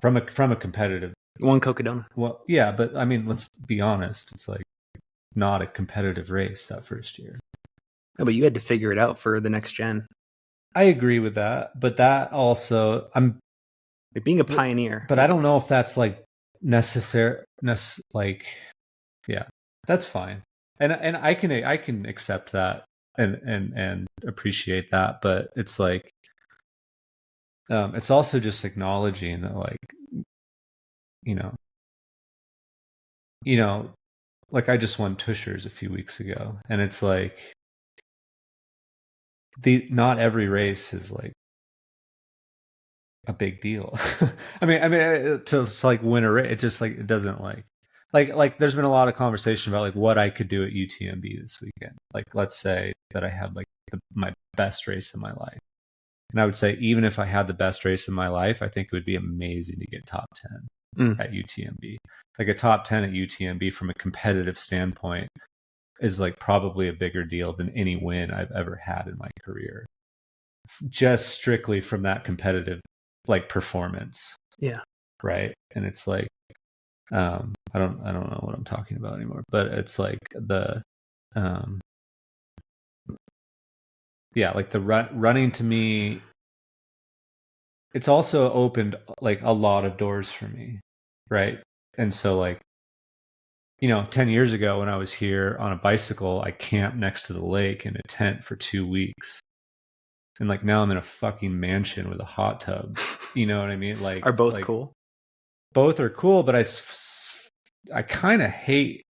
From a competitive. You won Cocodona. Well, yeah, but I mean, let's be honest. It's like not a competitive race that first year. No, but you had to figure it out for the next gen. I agree with that, but that also like being a pioneer. But I don't know if that's like necessary. Like, yeah, that's fine, and I can accept that and appreciate that, but it's like, it's also just acknowledging that, like, you know, like I just won Tushers a few weeks ago, and it's like not every race is like a big deal. I mean, to like win a race, it just like it doesn't like there's been a lot of conversation about like what I could do at UTMB this weekend. Like, let's say that I had like my best race in my life, and I would say even if I had the best race in my life, I think it would be amazing to get top 10 at UTMB. Like a top 10 at UTMB from a competitive standpoint is like probably a bigger deal than any win I've ever had in my career, just strictly from that competitive like performance. Yeah. Right. And it's like, I don't know what I'm talking about anymore, but it's like yeah, like the running to me, it's also opened like a lot of doors for me. Right. And so like, you know, 10 years ago when I was here on a bicycle, I camped next to the lake in a tent for 2 weeks. And like now I'm in a fucking mansion with a hot tub. You know what I mean? Like, are both cool? Both are cool, but I kind of hate.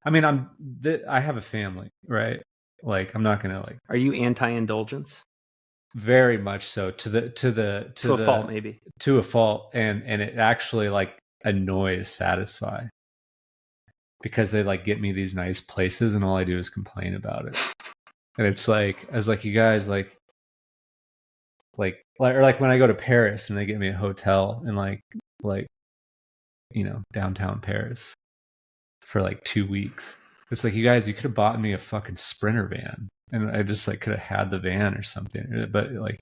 I mean, I have a family, right? Like, I'm not gonna like. Are you anti-indulgence? Very much so, to a fault, maybe. To a fault, and it actually like annoys Satisfy, because they like get me these nice places, and all I do is complain about it. And it's like, I was like, you guys, like, or like when I go to Paris and they get me a hotel in like downtown Paris for like 2 weeks. It's like, you guys, you could have bought me a fucking Sprinter van, and I just like could have had the van or something. But like,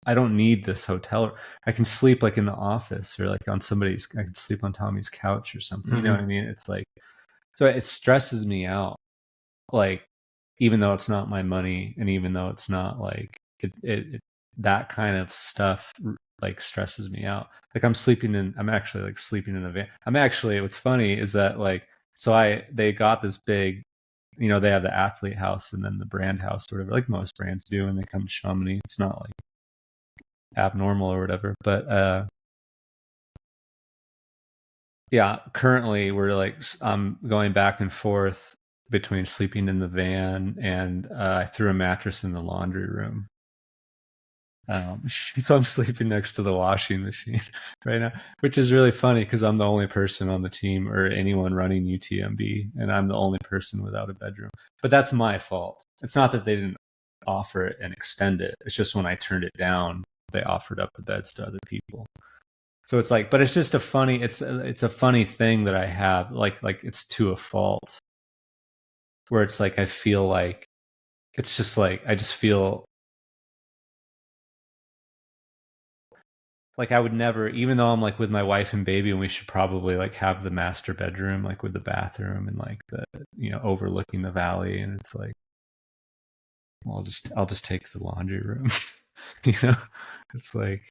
I don't need this hotel. I can sleep like in the office, or like I can sleep on Tommy's couch or something. Mm-hmm. You know what I mean? It's like, so it stresses me out. Like, even though it's not my money, and even though it's not like it that kind of stuff like stresses me out. Like I'm actually like sleeping in a van. What's funny is that like, they got this big, they have the athlete house and then the brand house or whatever, like most brands do, and they come to Chamonix. It's not like abnormal or whatever, but yeah, currently we're like, I'm going back and forth between sleeping in the van and I threw a mattress in the laundry room. So I'm sleeping next to the washing machine right now, which is really funny because I'm the only person on the team or anyone running UTMB, and I'm the only person without a bedroom. But that's my fault. It's not that they didn't offer it and extend it. It's just when I turned it down, they offered up the beds to other people. So it's like, but it's just it's a funny thing that I have, like it's to a fault, where it's like, I feel like, it's just like, I just feel like I would never, even though I'm like with my wife and baby, and we should probably like have the master bedroom, like with the bathroom and like the, overlooking the valley. And it's like, well, I'll just take the laundry room. It's like,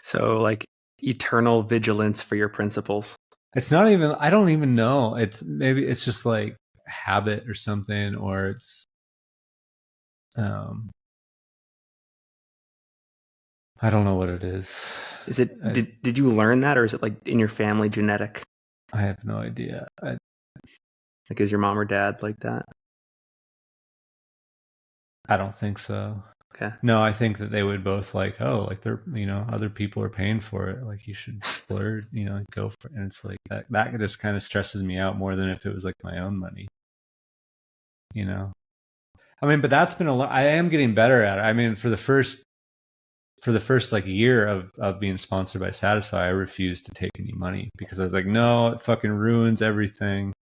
so like eternal vigilance for your principles. It's not even, I don't even know. Maybe it's just like habit or something, or it's, I don't know what it is. Is it, did you learn that, or is it like in your family genetic? I have no idea. Like, is your mom or dad like that? I don't think so. Okay. No, I think that they would both like, oh, like they're, other people are paying for it. Like you should splurge, go for it. And it's like that just kind of stresses me out more than if it was like my own money, I mean, but that's been I am getting better at it. I mean, for the first like year of being sponsored by Satisfy, I refused to take any money because I was like, no, it fucking ruins everything.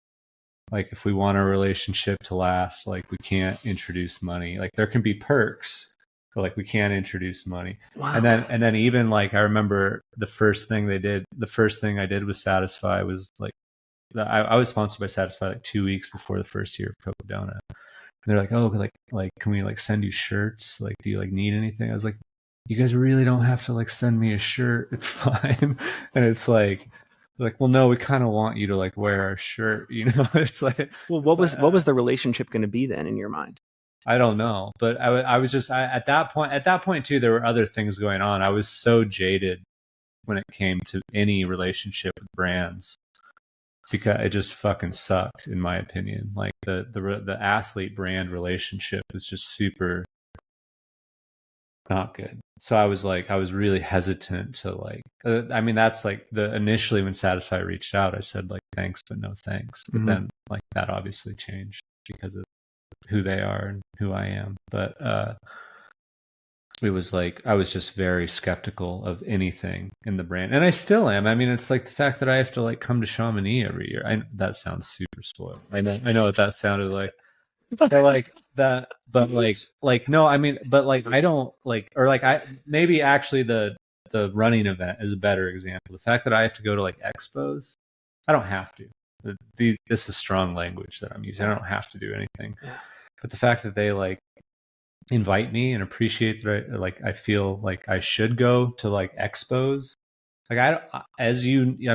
Like, if we want our relationship to last, like, we can't introduce money. Like, there can be perks, but like, we can't introduce money. Wow. And then even like, I remember the first thing I did with Satisfy was like, I was sponsored by Satisfy like 2 weeks before the first year of Cocodona. And they're like, oh, like, can we like send you shirts? Like, do you like need anything? I was like, you guys really don't have to like send me a shirt. It's fine. And it's like, well, no, we kind of want you to like wear our shirt, It's like, well, what was the relationship going to be then in your mind? I don't know, but I was just at that point too, there were other things going on. I was so jaded when it came to any relationship with brands, because it just fucking sucked, in my opinion. Like the athlete brand relationship was just super not good. So I was really hesitant to like, I mean, that's like initially when Satisfy reached out, I said like, thanks, but no thanks. But then like that obviously changed because of who they are and who I am. But it was like, I was just very skeptical of anything in the brand. And I still am. I mean, it's like the fact that I have to like come to Chamonix every year. That sounds super spoiled. I know what that sounded like. But like that, but like no, I mean, but like I don't like, or like maybe actually the running event is a better example. The fact that I have to go to like expos, I don't have to. This is strong language that I'm using. I don't have to do anything. But the fact that they like invite me and appreciate that, like I feel like I should go to like expos. Like I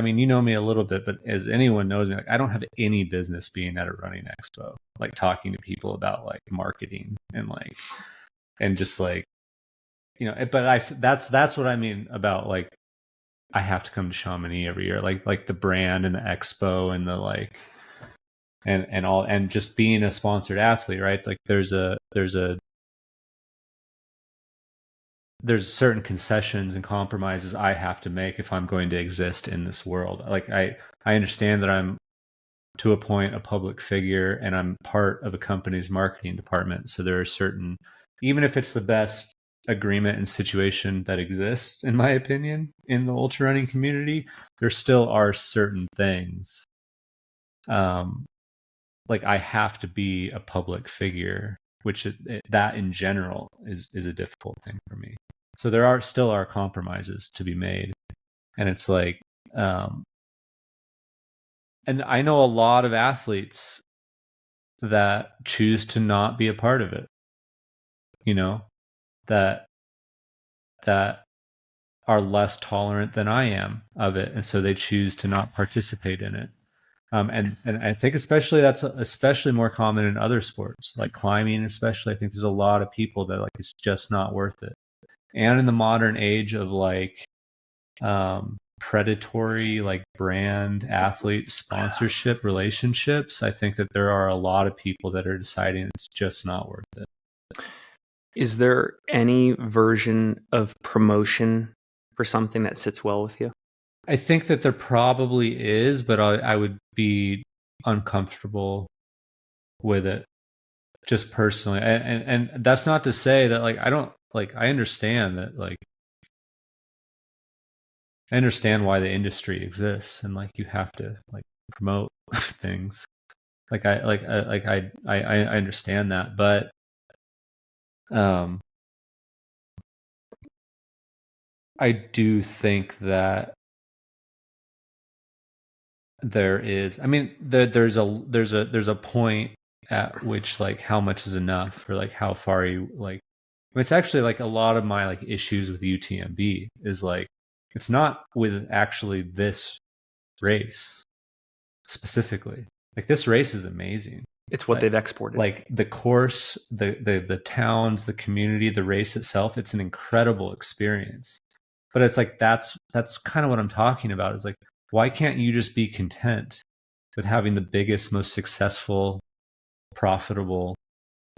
mean, you know me a little bit, but as anyone knows me, like I don't have any business being at a running expo, like talking to people about like marketing and just like, but that's what I mean about like, I have to come to Chamonix every year, like the brand and the expo and the like, and all, and just being a sponsored athlete, right? Like there's certain concessions and compromises I have to make if I'm going to exist in this world. Like I understand that I'm to a point a public figure and I'm part of a company's marketing department. So there are certain even if it's the best agreement and situation that exists, in my opinion, in the ultra running community, there still are certain things. Like I have to be a public figure, which that in general is a difficult thing for me. So there are still compromises to be made, and it's like, and I know a lot of athletes that choose to not be a part of it. You know, that are less tolerant than I am of it, and so they choose to not participate in it. And I think that's especially more common in other sports like climbing, especially. I think there's a lot of people that like it's just not worth it. And in the modern age of like predatory like brand athlete sponsorship relationships, I think that there are a lot of people that are deciding it's just not worth it. Is there any version of promotion for something that sits well with you? I think that there probably is, but I would be uncomfortable with it just personally. And that's not to say that like I don't like I understand that like I understand why the industry exists and like you have to like promote things. Like I understand that, but I do think that there is, I mean, there's a point at which like how much is enough, or like how far you like. It's actually like a lot of my like issues with UTMB is like it's not with actually this race specifically. Like this race is amazing. It's what they've exported. Like the course, the towns, the community, the race itself, it's an incredible experience. But it's like that's kind of what I'm talking about, is like, why can't you just be content with having the biggest, most successful, profitable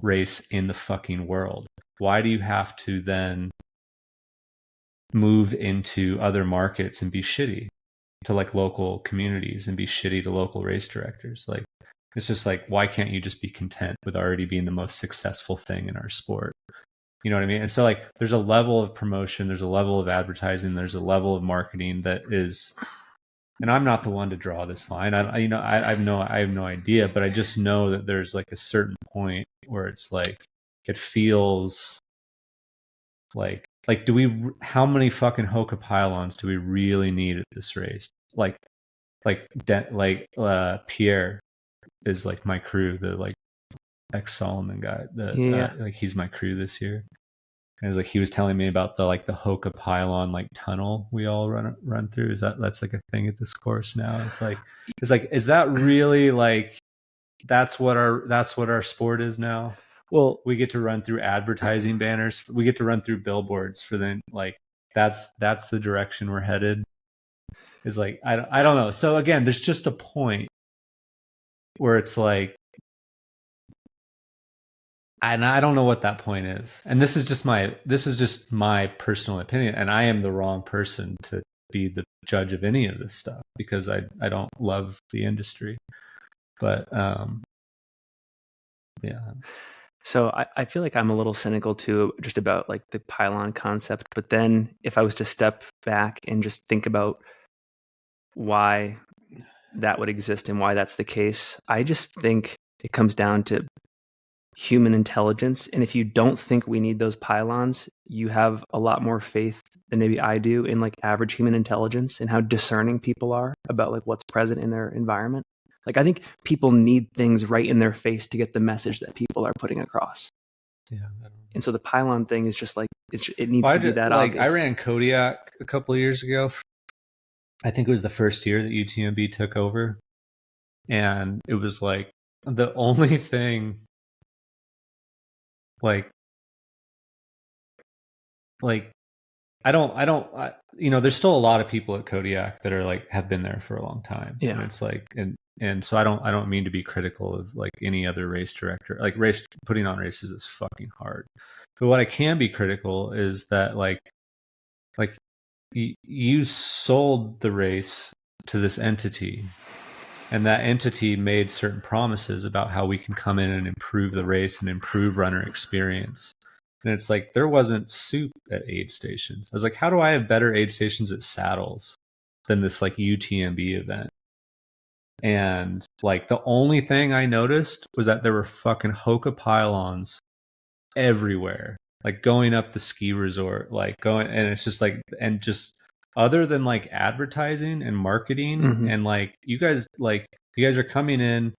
race in the fucking world? Why do you have to then move into other markets and be shitty to like local communities and be shitty to local race directors? Like, it's just like, why can't you just be content with already being the most successful thing in our sport? You know what I mean? And so like there's a level of promotion, there's a level of advertising, there's a level of marketing that is, and I'm not the one to draw this line. I have no idea, but I just know that there's like a certain point where it's like it feels like how many fucking Hoka pylons do we really need at this race? Pierre is like my crew, the like ex Solomon guy. Like he's my crew this year. And it's like he was telling me about the Hoka pylon like tunnel we all run through. That's like a thing at this course now? It's like is that really like that's what our sport is now? Well, we get to run through advertising banners. We get to run through billboards for them. Like that's the direction we're headed. Is like I don't know. So again, there's just a point where it's like, and I don't know what that point is. And this is just my personal opinion. And I am the wrong person to be the judge of any of this stuff because I don't love the industry. But yeah. So I feel like I'm a little cynical too, just about like the pylon concept. But then if I was to step back and just think about why that would exist and why that's the case, I just think it comes down to human intelligence. And if you don't think we need those pylons, you have a lot more faith than maybe I do in like average human intelligence and how discerning people are about like what's present in their environment. Like I think people need things right in their face to get the message that people are putting across. Yeah. And so the pylon thing is just like it needs to be that obvious. I ran Kodiak a couple of years ago. I think it was the first year that UTMB took over, and it was like the only thing like there's still a lot of people at Kodiak that are like have been there for a long time. Yeah. And it's like, and so I don't mean to be critical of like any other race director. Like putting on races is fucking hard. But what I can be critical is that like you sold the race to this entity, and that entity made certain promises about how we can come in and improve the race and improve runner experience. And it's like, there wasn't soup at aid stations. I was like, how do I have better aid stations at Saddles than this like UTMB event? And like the only thing I noticed was that there were fucking Hoka pylons everywhere, like going up the ski resort, like going, and it's just like, and just other than like advertising and marketing, and like you guys are coming in,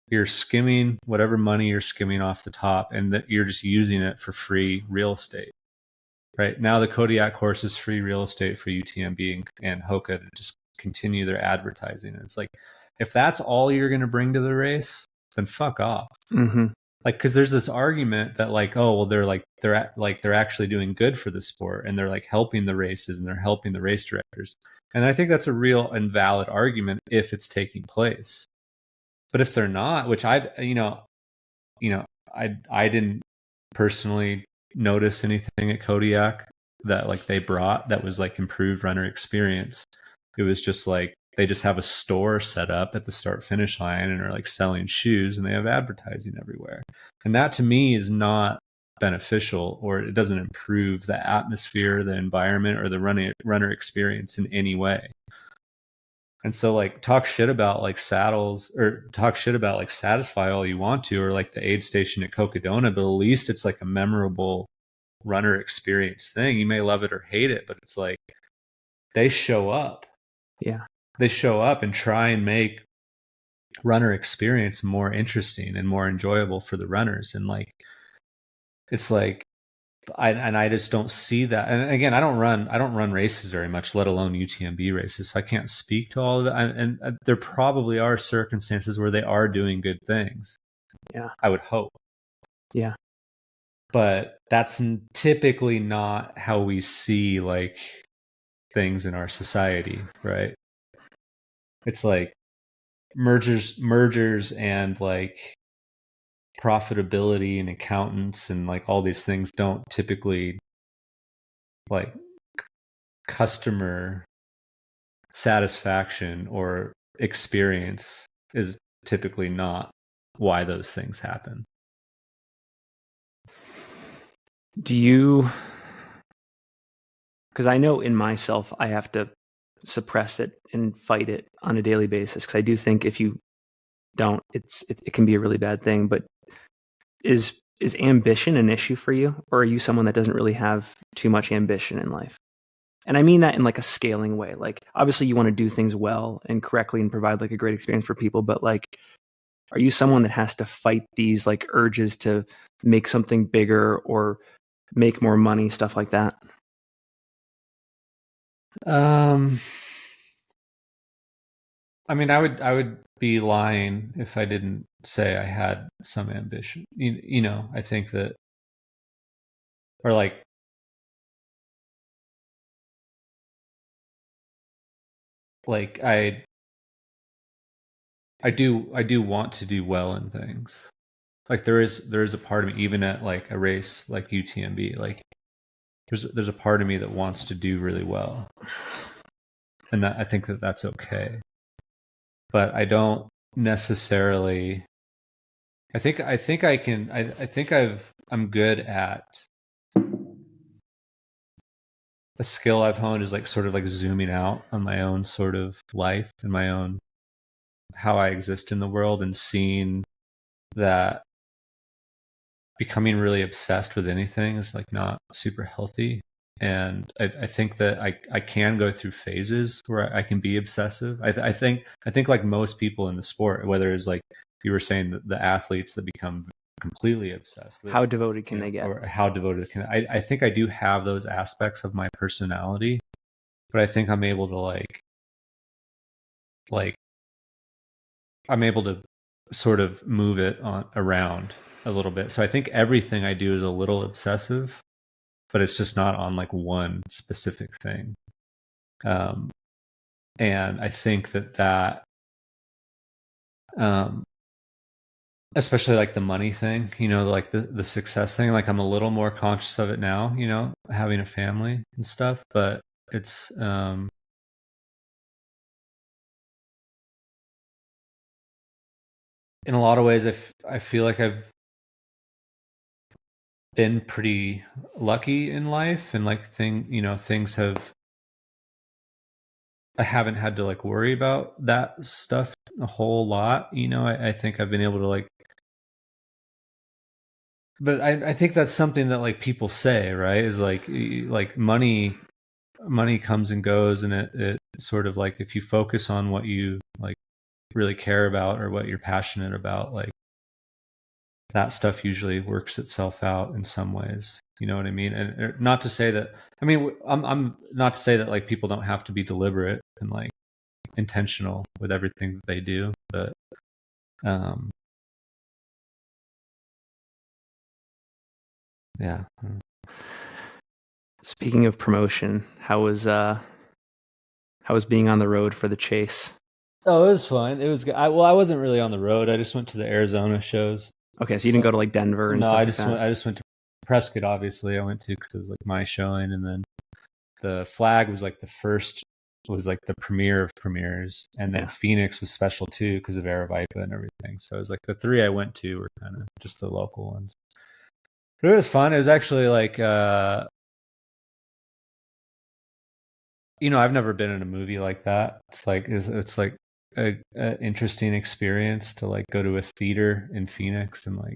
you're skimming whatever money you're skimming off the top, and that you're just using it for free real estate. Right now, the Kodiak course is free real estate for UTMB and Hoka to just continue their advertising. And it's like, if that's all you're going to bring to the race, then fuck off. Like, because there's this argument that like, oh well, they're actually doing good for the sport, and they're like helping the races, and they're helping the race directors. And I think that's a real and valid argument if it's taking place. But if they're not, which I didn't personally notice anything at Kodiak that like they brought that was like improved runner experience. It was just like they just have a store set up at the start finish line and are like selling shoes, and they have advertising everywhere. And that to me is not beneficial, or it doesn't improve the atmosphere, the environment, or the runner experience in any way. And so like talk shit about like Saddles, or talk shit about like Satisfy all you want to, or like the aid station at Cocodona, but at least it's like a memorable runner experience thing. You may love it or hate it, but it's like they show up. Yeah. They show up and try and make runner experience more interesting and more enjoyable for the runners. And like, it's like, I just don't see that. And again, I don't run races very much, let alone UTMB races. So I can't speak to all of it. And there probably are circumstances where they are doing good things. Yeah. I would hope. Yeah. But that's typically not how we see like things in our society, right? It's like mergers and like profitability and accountants and like all these things don't typically, like customer satisfaction or experience is typically not why those things happen. Do you, because I know in myself I have to suppress it and fight it on a daily basis, because I do think if you don't, it can be a really bad thing. But is ambition an issue for you, or are you someone that doesn't really have too much ambition in life? And I mean that in like a scaling way. Like obviously you want to do things well and correctly and provide like a great experience for people, but like, are you someone that has to fight these like urges to make something bigger or make more money, stuff like that? I mean, I would be lying if I didn't say I had some ambition. You know, I think that, or like, I do want to do well in things. Like there is a part of me, even at like a race like UTMB, like there's a part of me that wants to do really well, and that I think that that's okay. But I don't necessarily. I think I can. I think I'm good at a skill I've honed is like sort of like zooming out on my own sort of life and my own how I exist in the world, and seeing that becoming really obsessed with anything is like not super healthy. And I think that I can go through phases where I can be obsessive. I think like most people in the sport, whether it's like you were saying, the athletes that become completely obsessed with, How devoted can they get? or how devoted can I think I do have those aspects of my personality, but I think I'm able to like I'm able to sort of move it around a little bit. So I think everything I do is a little obsessive, but it's just not on like one specific thing. And I think that especially like the money thing, you know, like the success thing, like I'm a little more conscious of it now, you know, having a family and stuff, but it's in a lot of ways I feel like I've been pretty lucky in life, and like things have, I haven't had to like worry about that stuff a whole lot. I think I've been able to like, but I think that's something that like people say, right? Is like money comes and goes, and it sort of like, if you focus on what you like really care about or what you're passionate about, like that stuff usually works itself out in some ways. You know what I mean? And not to say that, I mean, I'm not to say that like people don't have to be deliberate and like intentional with everything that they do, but um yeah. Speaking of promotion, how was being on the road for the chase? Oh, it was fun. It was good. I wasn't really on the road. I just went to the Arizona shows. Okay, so you didn't go to like Denver and No, stuff like that? I just went to Prescott. Obviously, I went to because it was like my showing, and then the flag was like the first, was like the premiere of premieres, and then Yeah. Phoenix was special too because of Aravaipa and everything. So it was like the three I went to were kind of just the local ones. But it was fun. It was actually like I've never been in a movie like that. It's like a interesting experience to like go to a theater in Phoenix and like,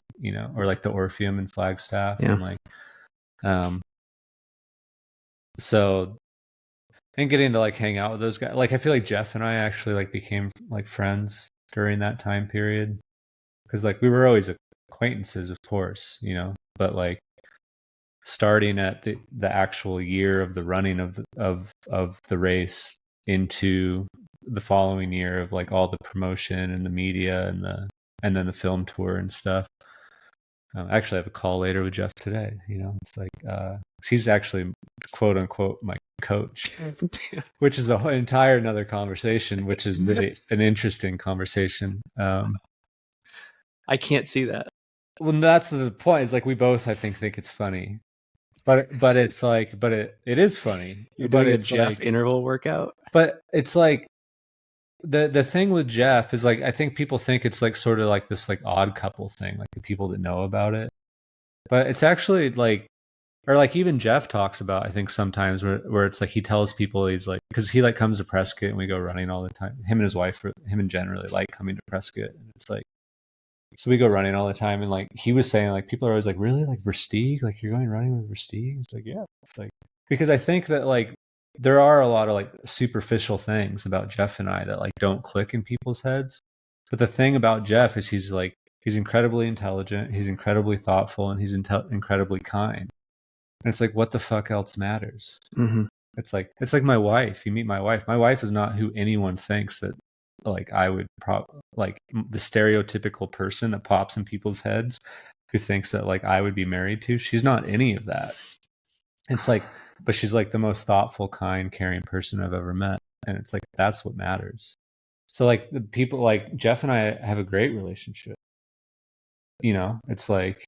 or like the Orpheum in Flagstaff, Yeah. and like um so, and getting to like hang out with those guys. Like I feel like Jeff and I actually like became like friends during that time period, because like we were always acquaintances, of course, but like starting at the actual year of the running of the race into the following year of like all the promotion and the media and then the film tour and stuff. Actually, I have a call later with Jeff today. It's like he's actually quote unquote my coach, which is an entire another conversation, which is really an interesting conversation. I can't see that. Well, that's the point. Is like we both, I think it's funny, but it's like, but it is funny. You're But doing a it's Jeff like, interval workout? but it's like the thing with Jeff is like, I think people think it's like sort of like this like odd couple thing, like the people that know about it. But it's actually like, or like even Jeff talks about, I think sometimes where it's like he tells people, he's like, because he like comes to Prescott and we go running all the time. Him and his wife, him and Jen really like coming to Prescott. And it's like, so we go running all the time. And like he was saying, like people are always like, really, like Versteeg? Like you're going running with Versteeg? It's like, yeah. It's like, because I think that like there are a lot of like superficial things about Jeff and I that like don't click in people's heads. But the thing about Jeff is he's incredibly intelligent, he's incredibly thoughtful, and he's incredibly kind. And it's like, what the fuck else matters? Mm-hmm. It's like my wife. You meet my wife. My wife is not who anyone thinks that like I would like the stereotypical person that pops in people's heads who thinks that like I would be married to. She's not any of that. It's like, but she's like the most thoughtful, kind, caring person I've ever met. And it's like, that's what matters. So like the people like Jeff and I have a great relationship. It's like,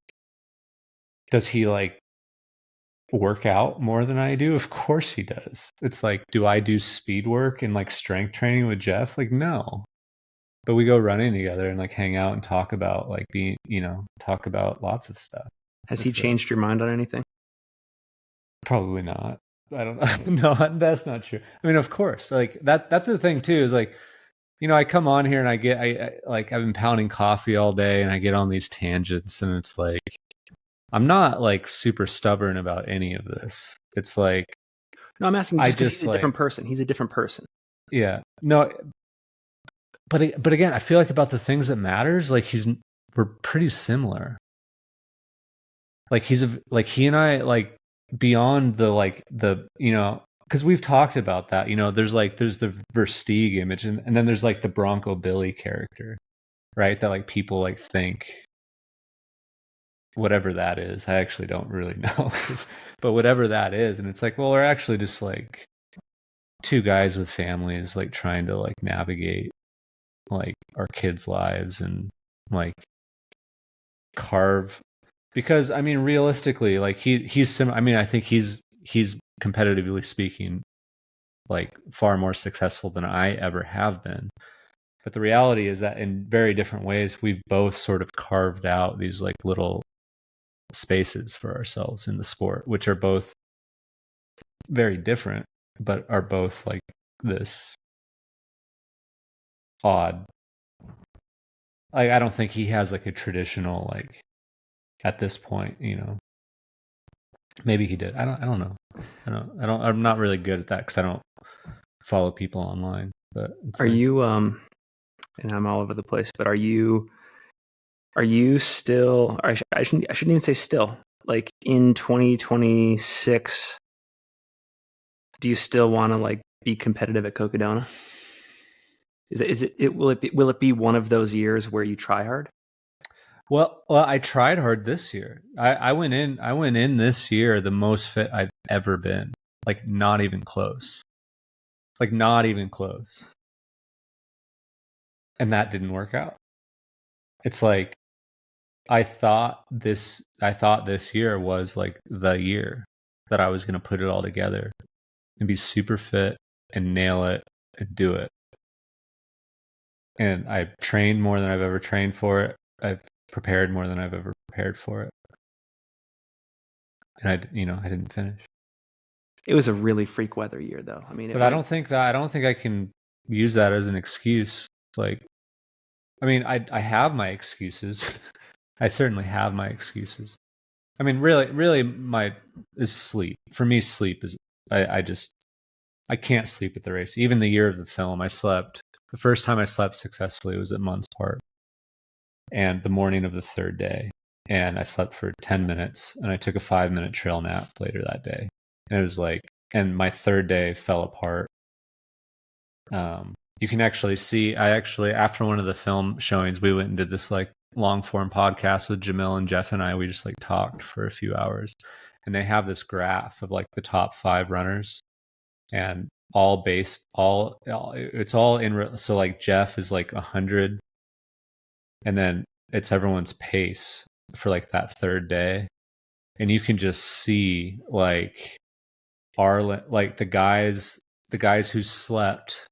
does he like work out more than I do? Of course he does. It's like, do I do speed work and like strength training with Jeff? Like, no. But we go running together and like hang out and talk about like being, talk about lots of stuff. Has he changed your mind on anything? Probably not. I don't know. No, that's not true. I mean, of course, like that's the thing too, is like, I come on here and I like, I've been pounding coffee all day and I get on these tangents, and it's like, I'm not like super stubborn about any of this. It's like, No, I'm asking just because he's a different person. He's a different person. Yeah. No, but again, I feel like about the things that matters, like we're pretty similar. Like like he and I, like beyond the like the, because we've talked about that, there's the Versteeg image, and then there's like the Bronco Billy character, right? That like people like think whatever that is. I actually don't really know, but whatever that is. And it's like, well, we're actually just like two guys with families, like trying to like navigate like our kids' lives and like carve, because I mean realistically, like I mean, I think he's competitively speaking like far more successful than I ever have been. But the reality is that in very different ways, we've both sort of carved out these like little spaces for ourselves in the sport, which are both very different, but are both like this odd. Like, I don't think he has like a traditional, like, at this point, you know, maybe he did. I don't know. I'm not really good at that because I don't follow people online. But are you and I'm all over the place, but are you still, or I shouldn't even say still, like in 2026, do you still want to like be competitive at Cocodona? Will it be one of those years where you try hard? Well, I tried hard this year. I went in this year the most fit I've ever been. Like, not even close. Like, not even close. And that didn't work out. It's like, I thought this year was like the year that I was going to put it all together and be super fit and nail it and do it. And I've trained more than I've ever trained for it. I've prepared more than I've ever prepared for it. And I didn't finish. It was a really freak weather year, though. I mean, but I don't think I can use that as an excuse. Like, I mean, I have my excuses. I certainly have my excuses. I mean, really, is sleep. For me, sleep is, I can't sleep at the race. Even the year of the film, the first time I slept successfully was at Munz Park, and the morning of the third day. And I slept for 10 minutes, and I took a 5-minute trail nap later that day. And it was like, and my third day fell apart. You can actually see, after one of the film showings, we went and did this like long form podcast with Jamil and Jeff and I. We just like talked for a few hours, and they have this graph of like the top 5 runners, and it's all in. So like Jeff is like 100, and then it's everyone's pace for like that third day. And you can just see like like the guys who slept,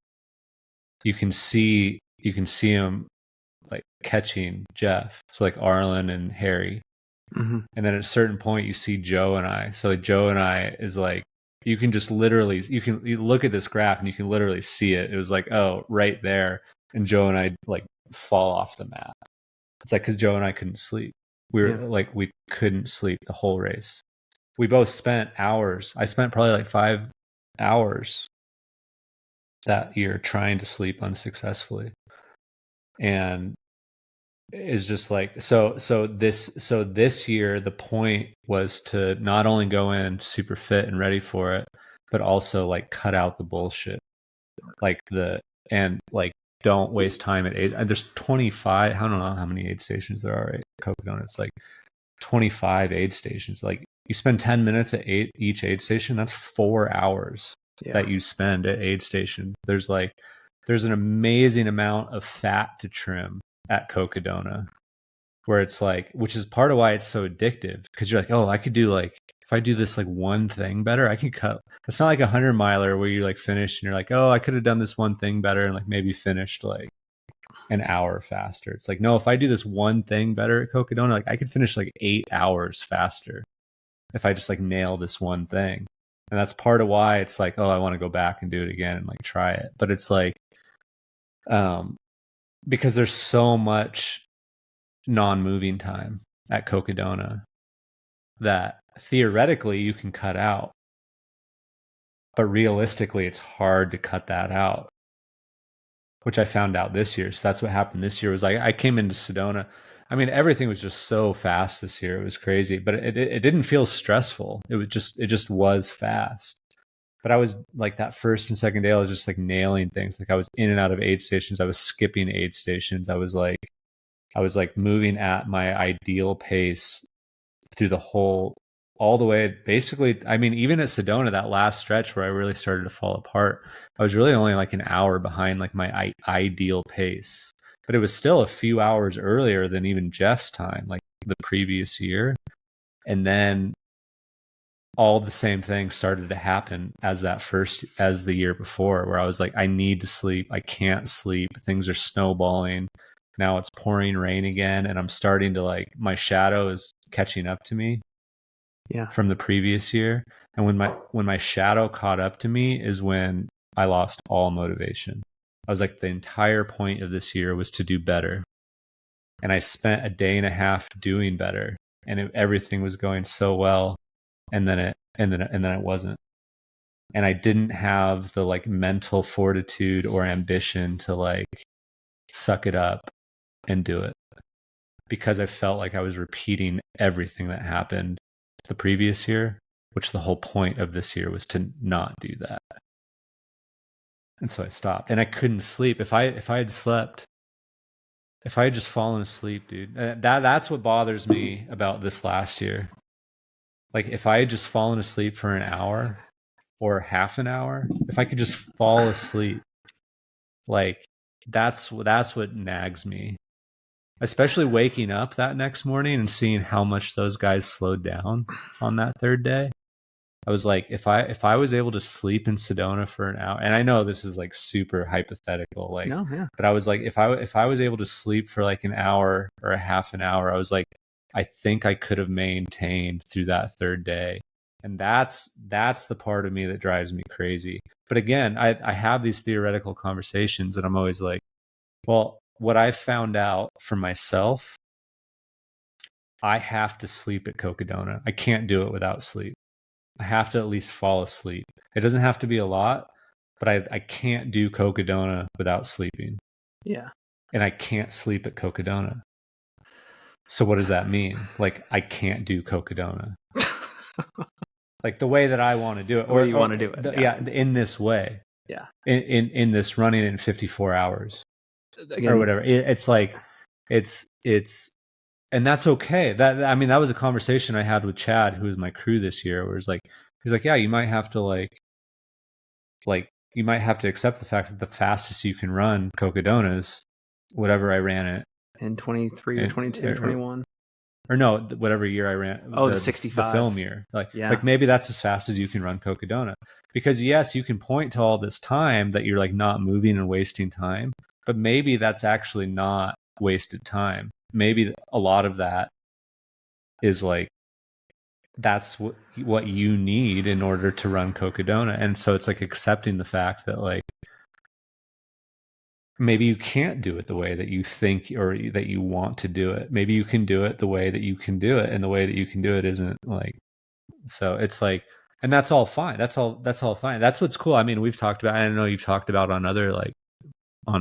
you can see them like catching Jeff. So like Arlen and Harry. Mm-hmm. And then at a certain point you see Joe and I. So like Joe and I is like, you can just literally, you look at this graph and you can literally see it. It was like, oh, right there. And Joe and I like fall off the map. It's like, because Joe and I couldn't sleep. We couldn't sleep the whole race. We both spent hours. I spent probably like 5 hours that year trying to sleep unsuccessfully. And it's just like, so this year, the point was to not only go in super fit and ready for it, but also like cut out the bullshit. Don't waste time at aid. There's 25, I don't know how many aid stations there are at Cocodona. It's like 25 aid stations. Like, you spend 10 minutes at each aid station, that's 4 hours that you spend at aid station. There's an amazing amount of fat to trim at Cocodona, where it's like, which is part of why it's so addictive, because you're like, oh, I could do like, if I do this like one thing better, I can cut. It's not like a 100-miler where you like finish and you're like, oh, I could have done this one thing better and like maybe finished like an hour faster. It's like, no, if I do this one thing better at Cocodona, like I could finish like 8 hours faster if I just like nail this one thing. And that's part of why it's like, oh, I want to go back and do it again and like try it. But it's like, because there's so much non-moving time at Cocodona that theoretically you can cut out, but realistically it's hard to cut that out, which I found out this year. So that's what happened this year. Was I came into Sedona. I mean, everything was just so fast this year. It was crazy, but it didn't feel stressful. It just was fast. But I was like, that first and second day, I was just like nailing things. Like, I was in and out of aid stations. I was skipping aid stations. I was like moving at my ideal pace through all the way. Basically, I mean, even at Sedona, that last stretch where I really started to fall apart, I was really only like an hour behind like my ideal pace. But it was still a few hours earlier than even Jeff's time, like the previous year. And then all the same things started to happen as the year before, where I was like, I need to sleep. I can't sleep. Things are snowballing. Now it's pouring rain again. And I'm starting to like, my shadow is catching up to me Yeah. from the previous year. And when my shadow caught up to me is when I lost all motivation. I was like, the entire point of this year was to do better. And I spent a day and a half doing better, and everything was going so well. And then it wasn't. And I didn't have the like mental fortitude or ambition to like suck it up and do it, because I felt like I was repeating everything that happened the previous year, which the whole point of this year was to not do that. And so I stopped, and I couldn't sleep. If I had slept, if I had just fallen asleep, dude, that's what bothers me about this last year. Like if I had just fallen asleep for an hour or half an hour, if I could just fall asleep, like that's what nags me. Especially waking up that next morning and seeing how much those guys slowed down on that third day. I was like, if I was able to sleep in Sedona for an hour, and I know this is like super hypothetical, like, No, yeah. but I was like, if I was able to sleep for like an hour or a half an hour, I was like, I think I could have maintained through that third day. And that's the part of me that drives me crazy. But again, I have these theoretical conversations, and I'm always like, well, what I found out for myself, I have to sleep at Cocodona. I can't do it without sleep. I have to at least fall asleep. It doesn't have to be a lot, but I can't do Cocodona without sleeping. Yeah. And I can't sleep at Cocodona. So what does that mean? Like I can't do Cocodona. Like the way that I want to do it. The way you want to do it. Yeah, in this way. Yeah. In this running in 54 hours. Again, or whatever. It's like it's and that's okay. That was a conversation I had with Chad, who was my crew this year, where he's like, yeah, you might have to like you might have to accept the fact that the fastest you can run Cocodonas, whatever I ran it in 23 or 22 or 21. Or no, whatever year I ran. The 65. The film year. Like maybe that's as fast as you can run Cocodona. Because yes, you can point to all this time that you're like not moving and wasting time, but maybe that's actually not wasted time. Maybe a lot of that is like, that's what you need in order to run Cocodona. And so it's like accepting the fact that like, maybe you can't do it the way that you think or that you want to do it. Maybe you can do it the way that you can do it, and the way that you can do it isn't like. So it's like, and that's all fine. That's all fine. That's what's cool. I mean, we've talked about. I know you've talked about on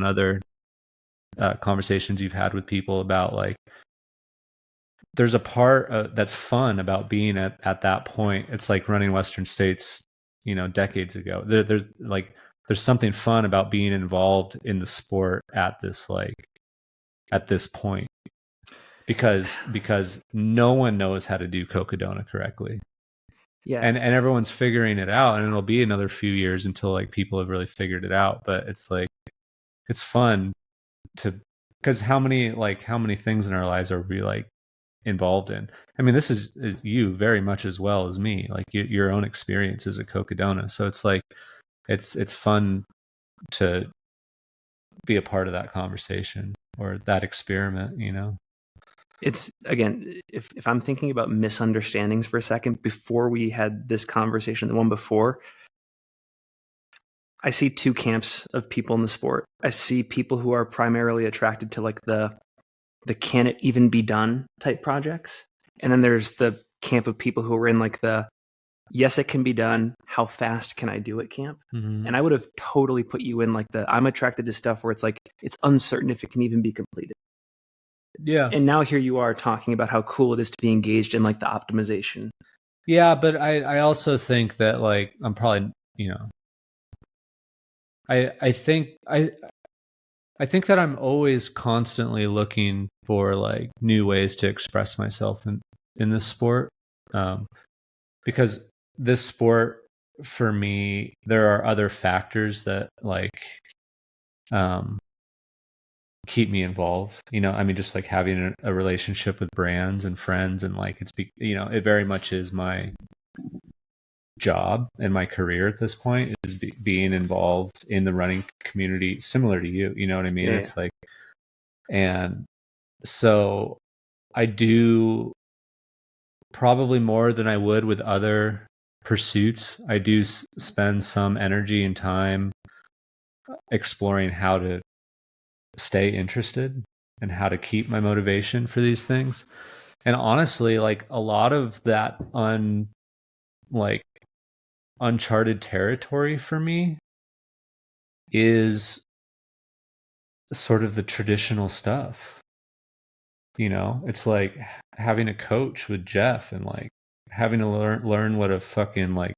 other conversations you've had with people about like. There's a part that's fun about being at that point. It's like running Western States, decades ago. There's something fun about being involved in the sport at this point, because no one knows how to do Cocodona correctly. Yeah. And everyone's figuring it out, and it'll be another few years until like people have really figured it out. But it's like, it's fun because how many things in our lives are we like involved in? I mean, this is you very much as well as me, like your own experiences at Cocodona. So it's like, it's fun to be a part of that conversation or that experiment, It's, again, if I'm thinking about misunderstandings for a second, before we had this conversation, the one before, I see two camps of people in the sport. I see people who are primarily attracted to like the can it even be done type projects. And then there's the camp of people who are in like the yes, it can be done, how fast can I do it camp? Mm-hmm. And I would have totally put you in like I'm attracted to stuff where it's like, it's uncertain if it can even be completed. Yeah. And now here you are talking about how cool it is to be engaged in like the optimization. Yeah, but I also think that like, I'm probably, I think that I'm always constantly looking for like new ways to express myself in this sport. Because this sport, for me, there are other factors that like keep me involved. I mean, just like having a relationship with brands and friends, and like it very much is my job and my career at this point, is being involved in the running community, similar to you. You know what I mean? Yeah. It's like, and so I do probably more than I would with other pursuits, I do spend some energy and time exploring how to stay interested and how to keep my motivation for these things. And honestly, like a lot of that uncharted territory for me is sort of the traditional stuff. You know, it's like having a coach with Jeff and like having to learn what a fucking like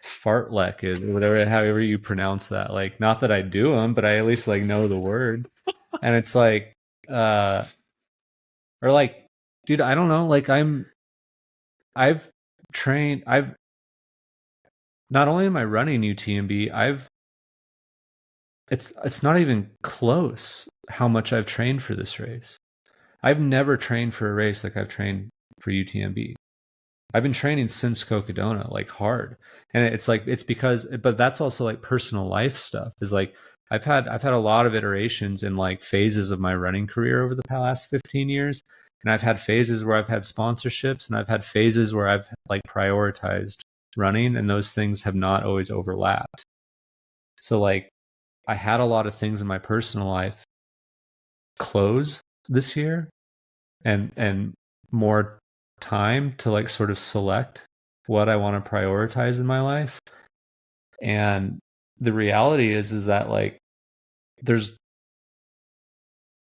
fartlek is, or whatever, however you pronounce that. Like, not that I do them, but I at least like know the word. And it's like, or like, dude, I don't know. Like, I've trained. I've not only am I running UTMB, it's not even close how much I've trained for this race. I've never trained for a race like I've trained for UTMB. I've been training since Cocodona, like hard. And it's like, it's because, but that's also like personal life stuff is like, I've had a lot of iterations in like phases of my running career over the past 15 years. And I've had phases where I've had sponsorships, and I've had phases where I've like prioritized running, and those things have not always overlapped. So like, I had a lot of things in my personal life close this year, and more time to like sort of select what I want to prioritize in my life. And the reality is that like there's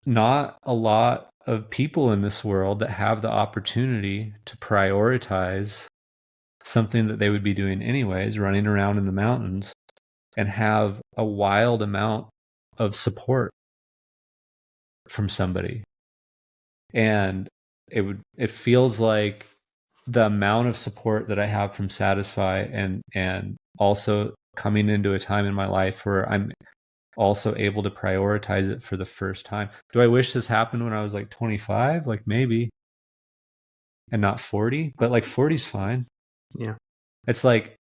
not a lot of people in this world that have the opportunity to prioritize something that they would be doing anyways, running around in the mountains, and have a wild amount of support from somebody. And it feels like the amount of support that I have from Satisfy, and also coming into a time in my life where I'm also able to prioritize it for the first time. Do I wish this happened when I was like 25? Like maybe, and not 40, but like 40's fine. Yeah. It's like,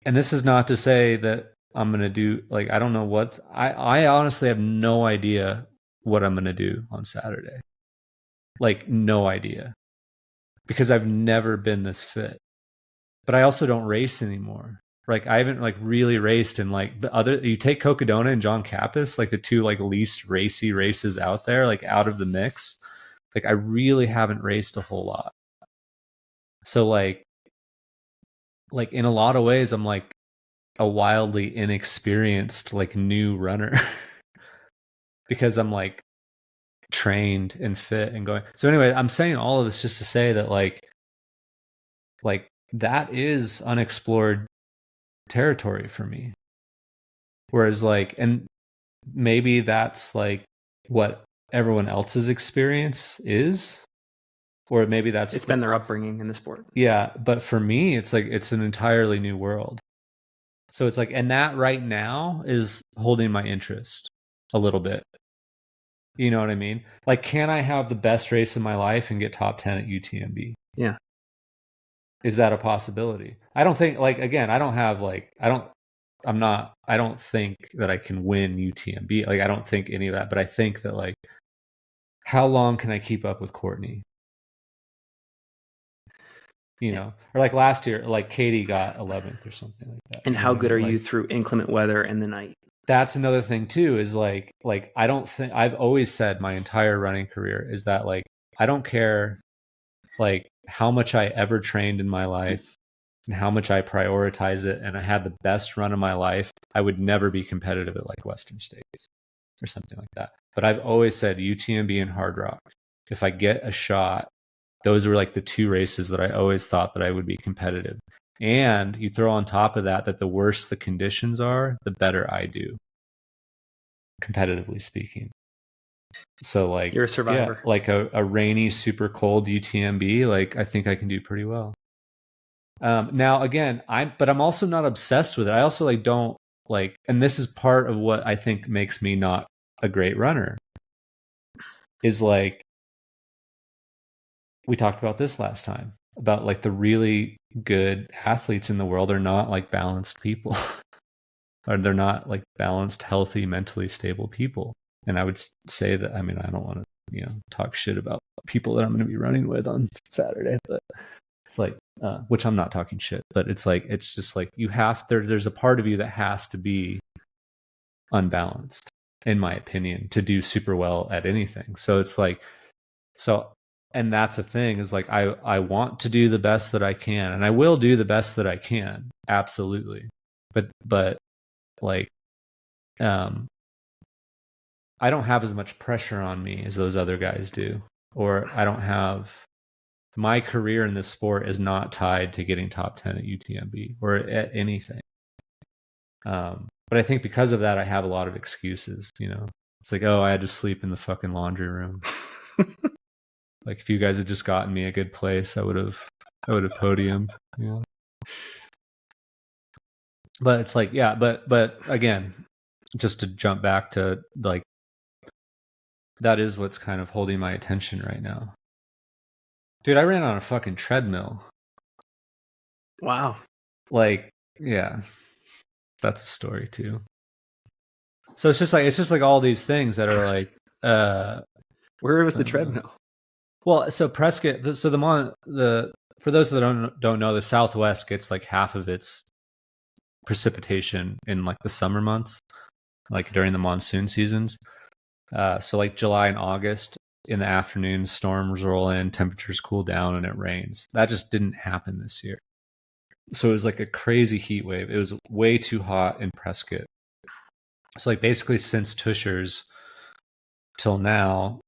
and this is not to say that I'm going to do, like, I don't know what, I honestly have no idea what I'm going to do on Saturday. Like, no idea. Because I've never been this fit. But I also don't race anymore. Like, I haven't like really raced in like the other, you take Cocodona and John Kappas, like the two like least racy races out there, like out of the mix. Like, I really haven't raced a whole lot. So like in a lot of ways, I'm like a wildly inexperienced, like new runner because I'm like trained and fit and going. So anyway, I'm saying all of this just to say that like that is unexplored territory for me. Whereas like, and maybe that's like what everyone else's experience is, or maybe that's, it's been their upbringing in the sport. Yeah. But for me, it's like, it's an entirely new world. So it's like, and that right now is holding my interest a little bit. You know what I mean? Like, can I have the best race of my life and get top 10 at UTMB? Yeah. Is that a possibility? I don't think, like, again, I don't have like, I don't think that I can win UTMB. Like, I don't think any of that, but I think that like, how long can I keep up with Courtney? You know, or like last year, like Katie got 11th or something like that. And how good are you through inclement weather and the night? That's another thing too, is like I don't think, I've always said my entire running career is that like, I don't care like how much I ever trained in my life and how much I prioritize it, and I had the best run of my life, I would never be competitive at like Western States or something like that. But I've always said UTMB and Hard Rock, if I get a shot, those were like the two races that I always thought that I would be competitive. And you throw on top of that the worse the conditions are, the better I do, competitively speaking. So like, you're a survivor. Yeah, like a rainy, super cold UTMB, like I think I can do pretty well. Now again, I'm also not obsessed with it. I also like don't like, and this is part of what I think makes me not a great runner, is like, we talked about this last time about like the really good athletes in the world are not like balanced people or they're not like balanced, healthy, mentally stable people. And I would say that, I mean, I don't want to talk shit about people that I'm going to be running with on Saturday, but it's like, which I'm not talking shit, but it's like, it's just like there's a part of you that has to be unbalanced, in my opinion, to do super well at anything. So it's like, and that's the thing, is like, I want to do the best that I can, and I will do the best that I can. Absolutely. But like, I don't have as much pressure on me as those other guys do, or I don't have, my career in this sport is not tied to getting top 10 at UTMB or at anything. But I think because of that, I have a lot of excuses, It's like, oh, I had to sleep in the fucking laundry room. Like, if you guys had just gotten me a good place, I would have podiumed, But it's like, yeah, but again, just to jump back to, like, that is what's kind of holding my attention right now. Dude, I ran on a fucking treadmill. Wow. Like, yeah, that's a story too. So it's just like all these things that are like, where was the treadmill? Well, so Prescott, so for those that don't know, the Southwest gets like half of its precipitation in like the summer months, like during the monsoon seasons. So like July and August, in the afternoon, storms roll in, temperatures cool down, and it rains. That just didn't happen this year. So it was like a crazy heat wave. It was way too hot in Prescott. So like basically since Tushers till now,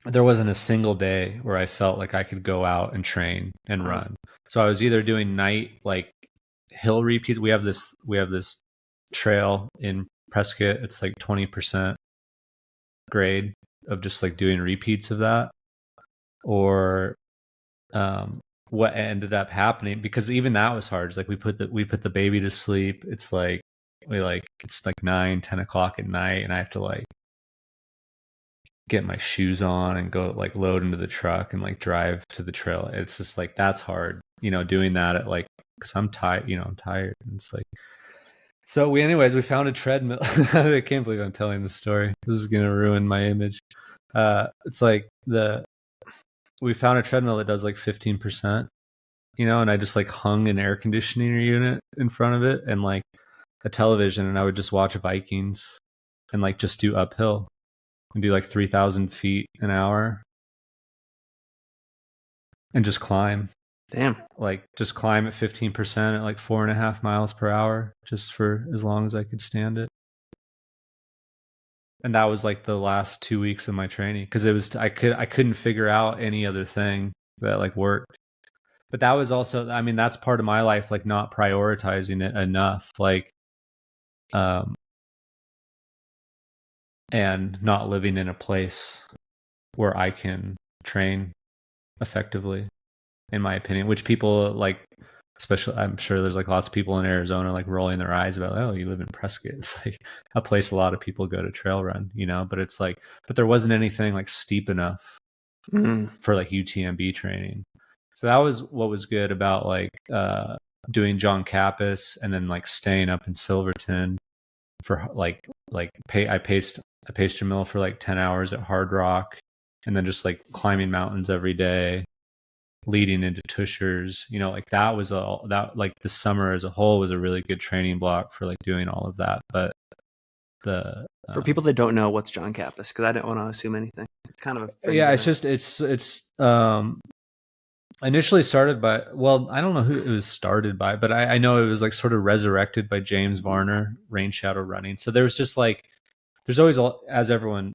there wasn't a single day where I felt like I could go out and train and run. So I was either doing night, like, hill repeats. We have this trail in Prescott. It's like 20% grade of just like doing repeats of that. Or what ended up happening, because even that was hard. It's like we put the baby to sleep. It's like it's like 9-10 o'clock at night, and I have to like get my shoes on and go like load into the truck and like drive to the trail. It's just like, that's hard, doing that at like, because I'm tired, I'm tired. And it's like, so we found a treadmill. I can't believe I'm telling this story. This is gonna ruin my image. It's like we found a treadmill that does like 15%, and I just like hung an air conditioning unit in front of it and like a television, and I would just watch Vikings and like just do uphill and do like 3,000 feet an hour and just climb. Damn. Like just climb at 15% at like 4.5 miles per hour, just for as long as I could stand it. And that was like the last 2 weeks of my training, because it was, I couldn't figure out any other thing that like worked. But that was also, I mean, that's part of my life, like not prioritizing it enough, like, and not living in a place where I can train effectively, in my opinion, which people like, especially, I'm sure there's like lots of people in Arizona like rolling their eyes about, oh, you live in Prescott. It's like a place a lot of people go to trail run, but it's like, but there wasn't anything like steep enough for like UTMB training. So that was what was good about like doing John Kappas, and then like staying up in Silverton for I paced Jamil for like 10 hours at Hard Rock, and then just like climbing mountains every day leading into Tushers. Like that was like the summer as a whole was a really good training block for like doing all of that. But for people that don't know, what's John Kappas, because I didn't want to assume anything. It's kind of a it's just it's initially started by, well, I don't know who it was started by, but I know it was like sort of resurrected by James Varner, Rain Shadow Running. So there was just like, there's always, as everyone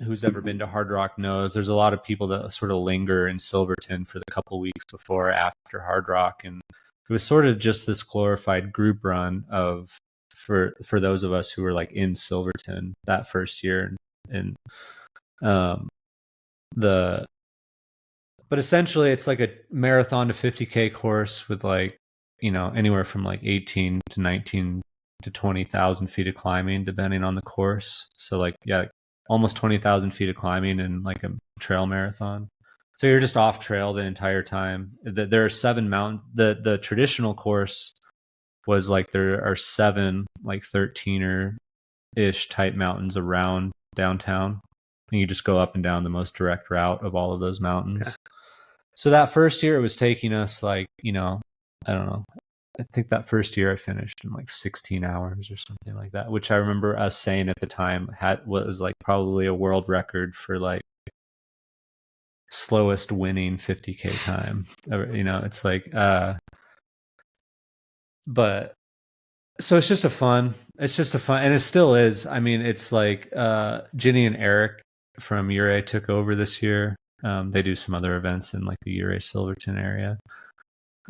who's ever been to Hard Rock knows, there's a lot of people that sort of linger in Silverton for the couple weeks before or after Hard Rock. And it was sort of just this glorified group run for those of us who were like in Silverton that first year. And but essentially it's like a marathon to 50K course with like, anywhere from like 18 to 19 to 20,000 feet of climbing, depending on the course. So like, yeah, almost 20,000 feet of climbing in like a trail marathon. So you're just off trail the entire time. There are 7 mountains. The traditional course was like, there are 7 like 13er ish type mountains around downtown. and you just go up and down the most direct route of all of those mountains. Okay. So that first year, it was taking us like, I don't know. I think that first year I finished in like 16 hours or something like that, which I remember us saying at the time was like probably a world record for like slowest winning 50K time. It's like, but so it's just a fun, and it still is. I mean, it's like Ginny and Eric from Ure took over this year. They do some other events in like the Ure Silverton area.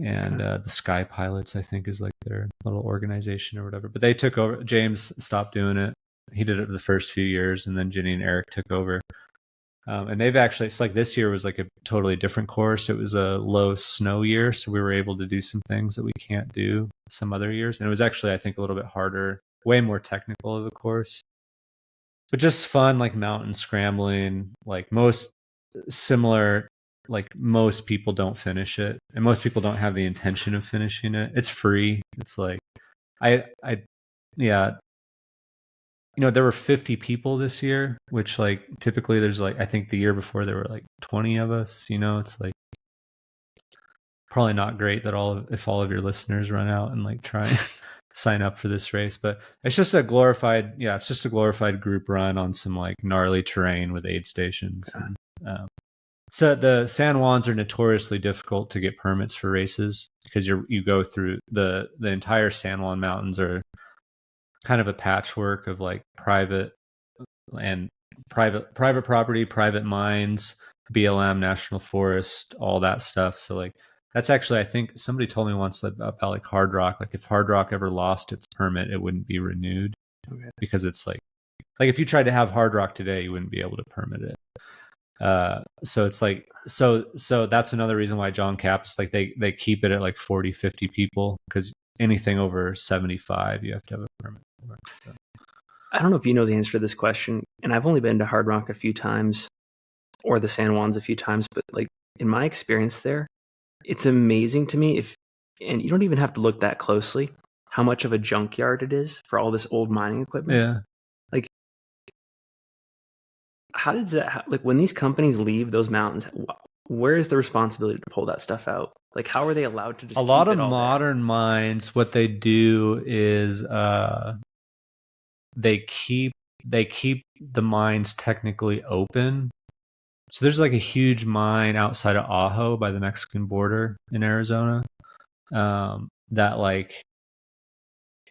And the Sky Pilots, I think, is like their little organization or whatever. But they took over. James stopped doing it. He did it the first few years, and then Ginny and Eric took over. And they've actually, it's like this year was like a totally different course. It was a low snow year, so we were able to do some things that we can't do some other years. And it was actually, I think, a little bit harder, way more technical of a course. But just fun, like mountain scrambling, like most similar. Like most people don't finish it, and most people don't have the intention of finishing it. It's free. It's like yeah. There were 50 people this year, which like typically there's like, I think the year before there were like 20 of us. It's like probably not great that if all of your listeners run out and like try and sign up for this race, but it's just a glorified group run on some like gnarly terrain with aid stations. And, so the San Juans are notoriously difficult to get permits for races because you go through the entire San Juan Mountains are kind of a patchwork of like private property, private mines, BLM, National Forest, all that stuff. So like that's actually, I think somebody told me once about like Hard Rock. Like if Hard Rock ever lost its permit, it wouldn't be renewed because it's like if you tried to have Hard Rock today, you wouldn't be able to permit it. So it's like so that's another reason why John Caps, like they keep it at like 40-50 people, because anything over 75 you have to have a permit for. So. I don't know if you know the answer to this question, and I've only been to Hard Rock a few times or the San Juans a few times, but like in my experience there, it's amazing to me and you don't even have to look that closely, how much of a junkyard it is for all this old mining equipment. Yeah. Like how does that, like when these companies leave those mountains, where is the responsibility to pull that stuff out? Like how are they allowed to just a lot of modern mines, what they do is they keep the mines technically open. So there's like a huge mine outside of Ajo by the Mexican border in Arizona that like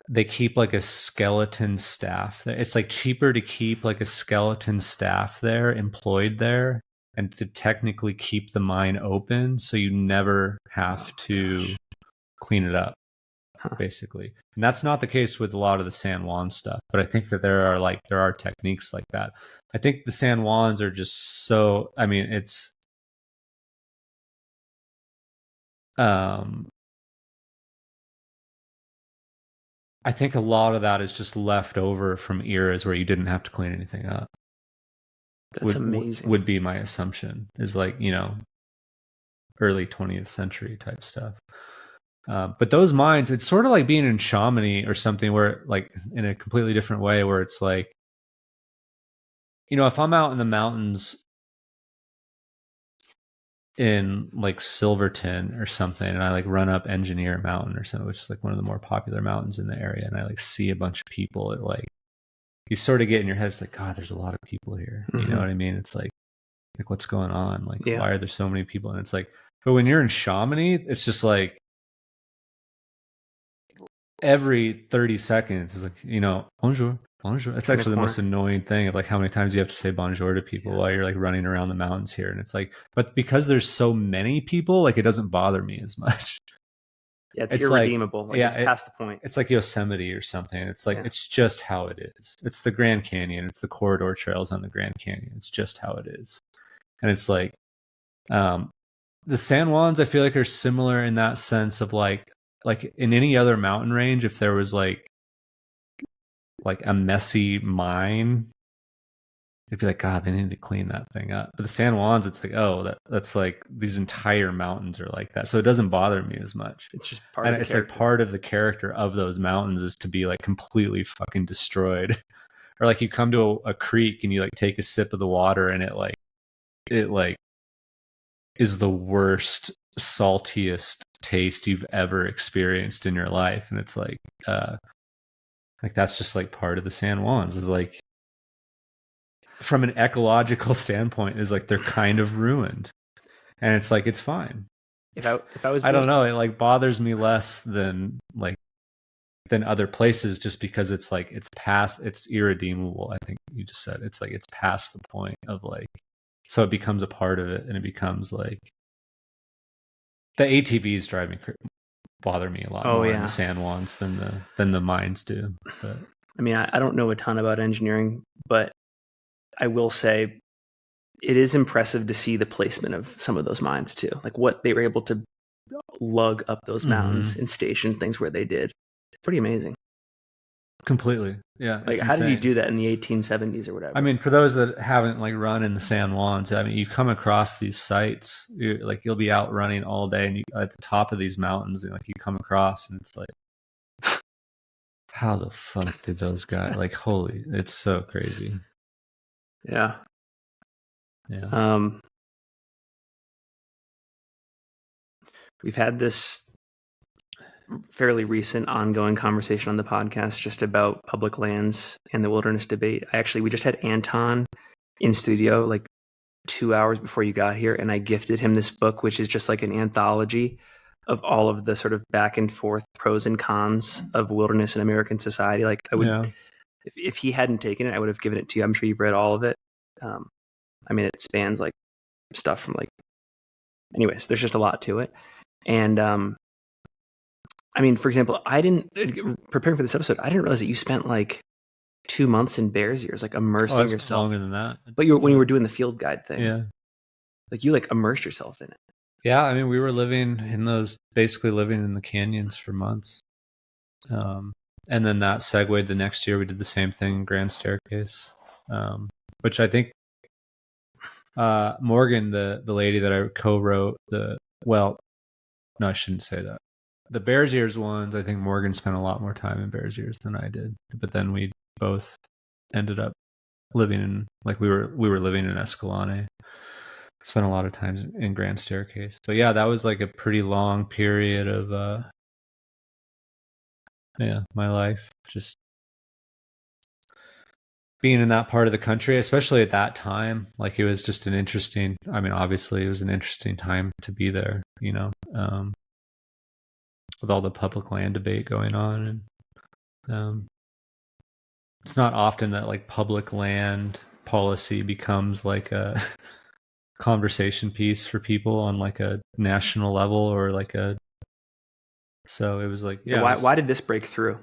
they keep like a skeleton staff there. It's like cheaper to keep like a skeleton staff there, employed there, and to technically keep the mine open so you never have to clean it up, basically. And that's not the case with a lot of the San Juan stuff, but I think that there are techniques like that. I think the San Juans are just so, I mean, it's I think a lot of that is just left over from eras where you didn't have to clean anything up. That's amazing. Would be my assumption, is like, early 20th century type stuff. But those mines, it's sort of like being in Chamonix or something, where like in a completely different way, where it's like, if I'm out in the mountains in like Silverton or something, and I like run up Engineer Mountain or something, which is like one of the more popular mountains in the area, and I like see a bunch of people, it like, you sort of get in your head, it's like, God, there's a lot of people here. Mm-hmm. You know what I mean? It's like what's going on? Like, why are there so many people? And it's like, but when you're in Chamonix, it's just like every 30 seconds is like, bonjour. It's actually the most annoying thing of like how many times you have to say bonjour to people while you're like running around the mountains here. And it's like, but because there's so many people, like it doesn't bother me as much. Yeah, it's irredeemable. Like it's past the point. It's like Yosemite or something. It's like, it's just how it is. It's the Grand Canyon. It's the corridor trails on the Grand Canyon. It's just how it is. And it's like, the San Juans, I feel like, are similar in that sense of like in any other mountain range, if there was like a messy mine, it'd be like, God, they need to clean that thing up. But the San Juans, it's like, oh, that's like these entire mountains are like that. So it doesn't bother me as much. It's just part of the character. Like part of the character of those mountains is to be like completely fucking destroyed or like you come to a creek and you like take a sip of the water and it like is the worst, saltiest taste you've ever experienced in your life. And it's like that's just like part of the San Juans, is like, from an ecological standpoint, is like they're kind of ruined, and it's like, it's fine. If I was, I don't know, it like bothers me less than other places, just because it's like it's irredeemable. I think you just said it's like it's past the point of like, so it becomes a part of it, and it becomes like the ATVs bother me a lot more in the San Juans than the mines do. But I mean, I don't know a ton about engineering, but I will say it is impressive to see the placement of some of those mines too, like what they were able to lug up those mountains and station things where they did. Pretty amazing. Completely. Yeah. Like, how did you do that in the 1870s or whatever? I mean, for those that haven't like run in the San Juans, I mean, you come across these sites, you'll be out running all day, and at the top of these mountains, and like you come across, and it's like, how the fuck did those guys, like, holy, it's so crazy. Yeah. Yeah. We've had this fairly recent ongoing conversation on the podcast just about public lands and the wilderness debate. We just had Anton in studio like 2 hours before you got here, and I gifted him this book, which is just like an anthology of all of the sort of back and forth pros and cons of wilderness in American society. Like, I would, if he hadn't taken it, I would have given it to you. I'm sure you've read all of it. I mean, it spans like stuff from like, anyways, there's just a lot to it. And I mean, for example, preparing for this episode, I didn't realize that you spent like 2 months in Bears Ears, like immersing yourself. Longer than that. But when you were doing the field guide thing, yeah, like you like immersed yourself in it. Yeah, I mean, we were basically living in the canyons for months. And then that segued the next year. We did the same thing in Grand Staircase, which I think Morgan, the lady that I co-wrote no, I shouldn't say that. The Bears Ears ones, I think Morgan spent a lot more time in Bears Ears than I did. But then we both ended up living in, like, we were living in Escalante. Spent a lot of time in Grand Staircase. But yeah, that was like a pretty long period of my life, just being in that part of the country, especially at that time. Like, it was just obviously it was an interesting time to be there, with all the public land debate going on. And it's not often that like public land policy becomes like a conversation piece for people on like a national level, or like so it was like, why did this break through?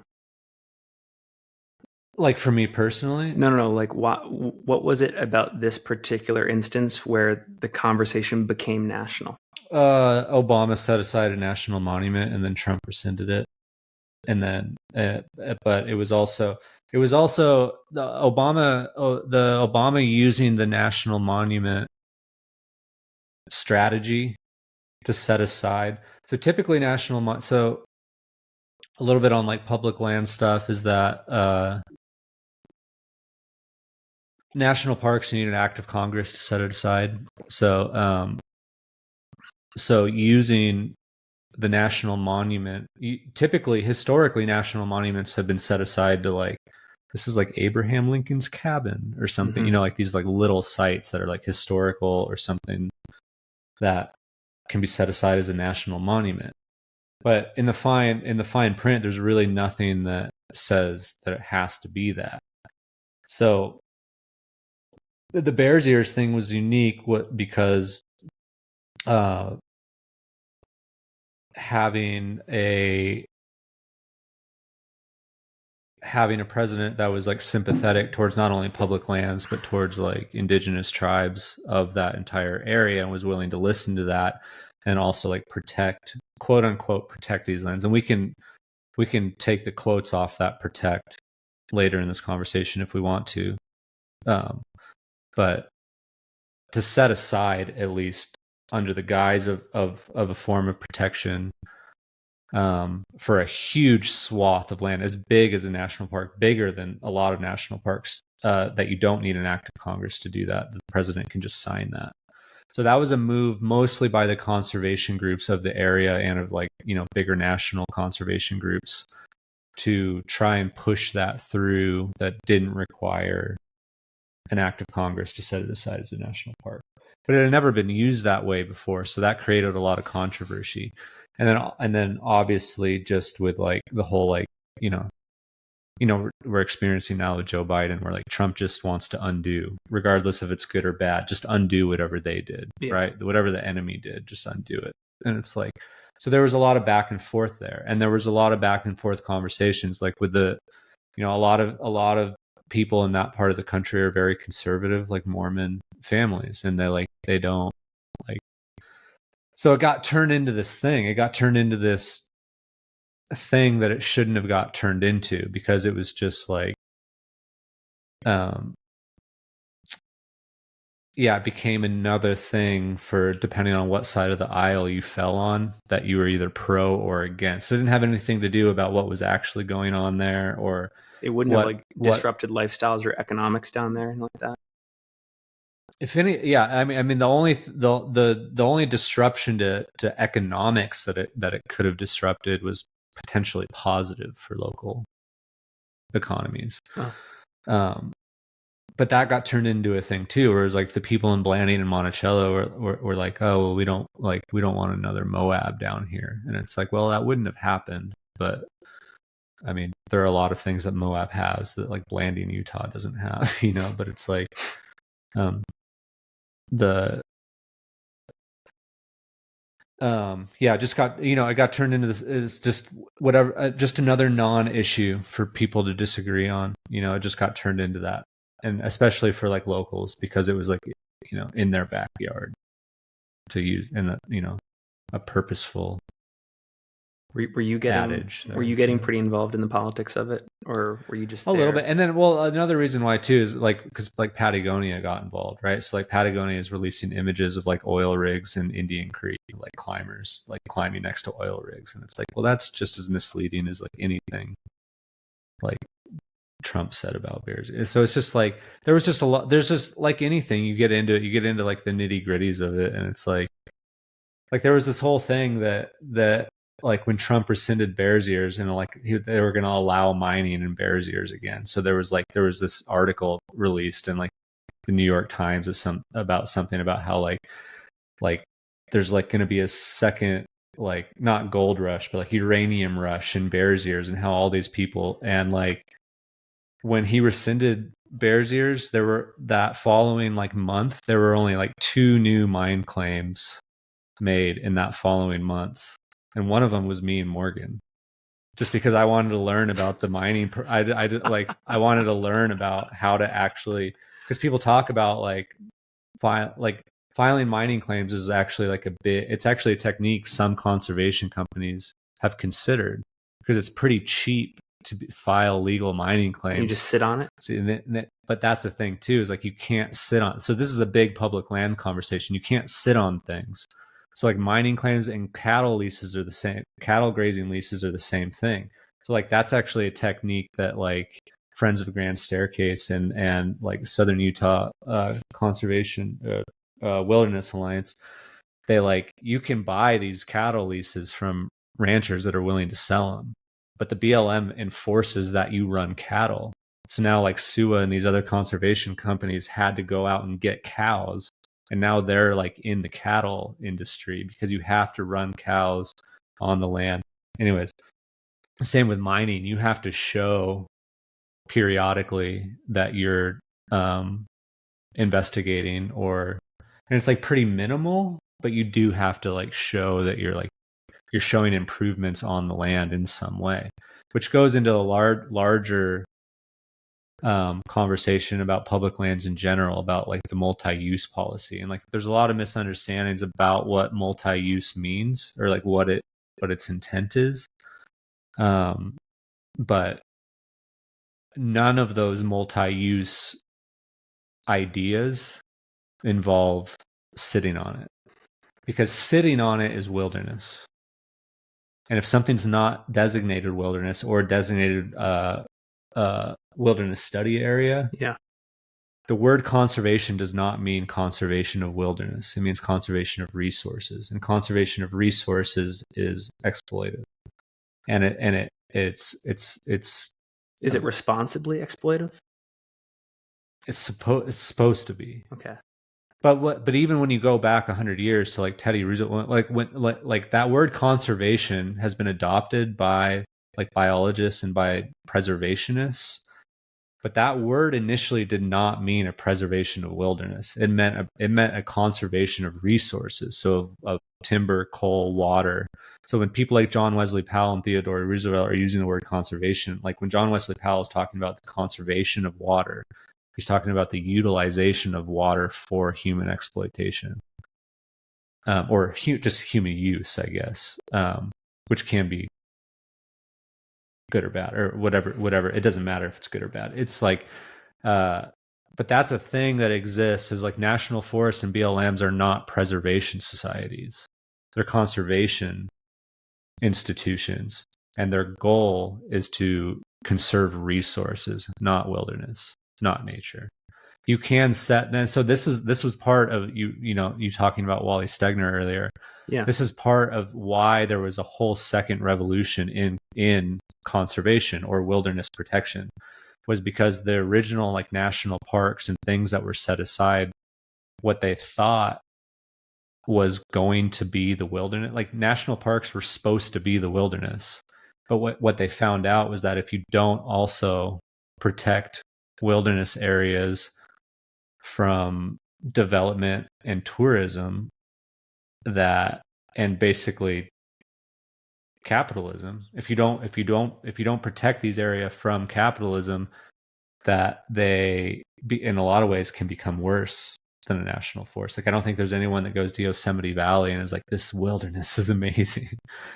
Like, for me personally? No. Like, what was it about this particular instance where the conversation became national? Obama set aside a national monument, and then Trump rescinded it. And then, but it was also the Obama using the national monument strategy to set aside. So typically so a little bit on like public land stuff is that national parks need an act of Congress to set it aside. So using the national monument, historically, national monuments have been set aside to, like, this is like Abraham Lincoln's cabin or something, like these like little sites that are like historical or something that can be set aside as a national monument. But in the fine print, there's really nothing that says that it has to be that. So the Bears Ears thing was unique because having a president that was like sympathetic towards not only public lands but towards like indigenous tribes of that entire area, and was willing to listen to that, and also like quote unquote protect these lands. And we can take the quotes off that protect later in this conversation if we want to, but to set aside, at least under the guise of a form of protection, for a huge swath of land, as big as a national park, bigger than a lot of national parks, that you don't need an act of Congress to do that. The president can just sign that. So that was a move mostly by the conservation groups of the area and of like, bigger national conservation groups to try and push that through, that didn't require an act of Congress to set it aside as a national park. But it had never been used that way before, so that created a lot of controversy. And then obviously just with like the whole like, we're experiencing now with Joe Biden, where like Trump just wants to undo, regardless if it's good or bad, just undo whatever they did, right? Whatever the enemy did, just undo it. And it's like, so there was a lot of back and forth there, and there was a lot of back and forth conversations, like with the, a lot of people in that part of the country are very conservative, like Mormon families, and they don't like. So it got turned into this thing. It got turned into this thing that it shouldn't have got turned into, because it was just like, it became another thing for, depending on what side of the aisle you fell on, that you were either pro or against. It didn't have anything to do about what was actually going on there, or it wouldn't have like disrupted lifestyles or economics down there and like that. If any, I mean, the only disruption to economics that it could have disrupted was potentially positive for local economies. But that got turned into a thing too, where it was like the people in Blanding and Monticello were like, oh, well, we don't want another Moab down here. And it's like, well, that wouldn't have happened. But I mean, there are a lot of things that Moab has that like Blanding, Utah doesn't have, but it's like, just got, it got turned into this, is just whatever, just another non-issue for people to disagree on. It just got turned into that. And especially for like locals, because it was like, in their backyard to use in a purposeful. Were you getting pretty involved in the politics of it, or were you just a little bit? And then, well, another reason why too is like, because like Patagonia got involved, right? So like Patagonia is releasing images of like oil rigs in Indian Creek, like climbers like climbing next to oil rigs, and it's like, well, that's just as misleading as like anything like Trump said about bears. So it's just like, there was just a lot. There's just like anything, you get into like the nitty gritties of it, and it's like there was this whole thing that like when Trump rescinded Bears Ears, and like they were going to allow mining in Bears Ears again. So there was this article released in like the New York Times about something about how like there's like going to be a second, like not gold rush, but like uranium rush in Bears Ears, and how all these people, and like when he rescinded Bears Ears, there were that following like month, there were only like 2 new mine claims made in that following months. And one of them was me and Morgan, just because I wanted to learn about the mining. I wanted to learn about how to actually, because people talk about like filing mining claims is actually like it's actually a technique some conservation companies have considered, because it's pretty cheap to file legal mining claims. You just sit on it. See, but that's the thing too, is like you can't sit on. So this is a big public land conversation. You can't sit on things. So like mining claims and cattle leases are the same. Cattle grazing leases are the same thing. So like that's actually a technique that like Friends of the Grand Staircase and like Southern Utah Conservation Wilderness Alliance, they like, you can buy these cattle leases from ranchers that are willing to sell them, but the BLM enforces that you run cattle. So now like SUA and these other conservation companies had to go out and get cows, and now they're like in the cattle industry because you have to run cows on the land. Anyways, same with mining. You have to show periodically that you're investigating, and it's like pretty minimal, but you do have to like show that you're showing improvements on the land in some way, which goes into a larger conversation about public lands in general, about like the multi-use policy. And like there's a lot of misunderstandings about what multi-use means, or like what its intent is, but none of those multi-use ideas involve sitting on it, because sitting on it is wilderness. And if something's not designated wilderness or designated wilderness study area, Yeah. the word conservation does not mean conservation of wilderness. It means conservation of resources, and conservation of resources is exploitive. And it's Is it responsibly exploitive? it's supposed to be. Okay. But even when you go back 100 years to like Teddy Roosevelt, like that word conservation has been adopted by like biologists and by preservationists. But that word initially did not mean a preservation of wilderness. It meant a conservation of resources, so of timber, coal, water. So when people like John Wesley Powell and Theodore Roosevelt are using the word conservation, like when John Wesley Powell is talking about the conservation of water, he's talking about the utilization of water for human exploitation, or just human use, I guess, which can be good or bad or whatever. It doesn't matter if it's good or bad. It's like, but that's a thing that exists, is like national forests and BLMs are not preservation societies. They're conservation institutions, and their goal is to conserve resources, not wilderness, not nature. You can set then. So this was part of you talking about Wally Stegner earlier. Yeah. This is part of why there was a whole second revolution in conservation or wilderness protection, was because the original like national parks and things that were set aside, what they thought was going to be the wilderness, like national parks were supposed to be the wilderness. But what they found out was that if you don't also protect wilderness areas from development and tourism, and basically capitalism, if you don't protect these areas from capitalism, that they in a lot of ways can become worse than a national forest. Like I don't think there's anyone that goes to Yosemite Valley and is like, this wilderness is amazing.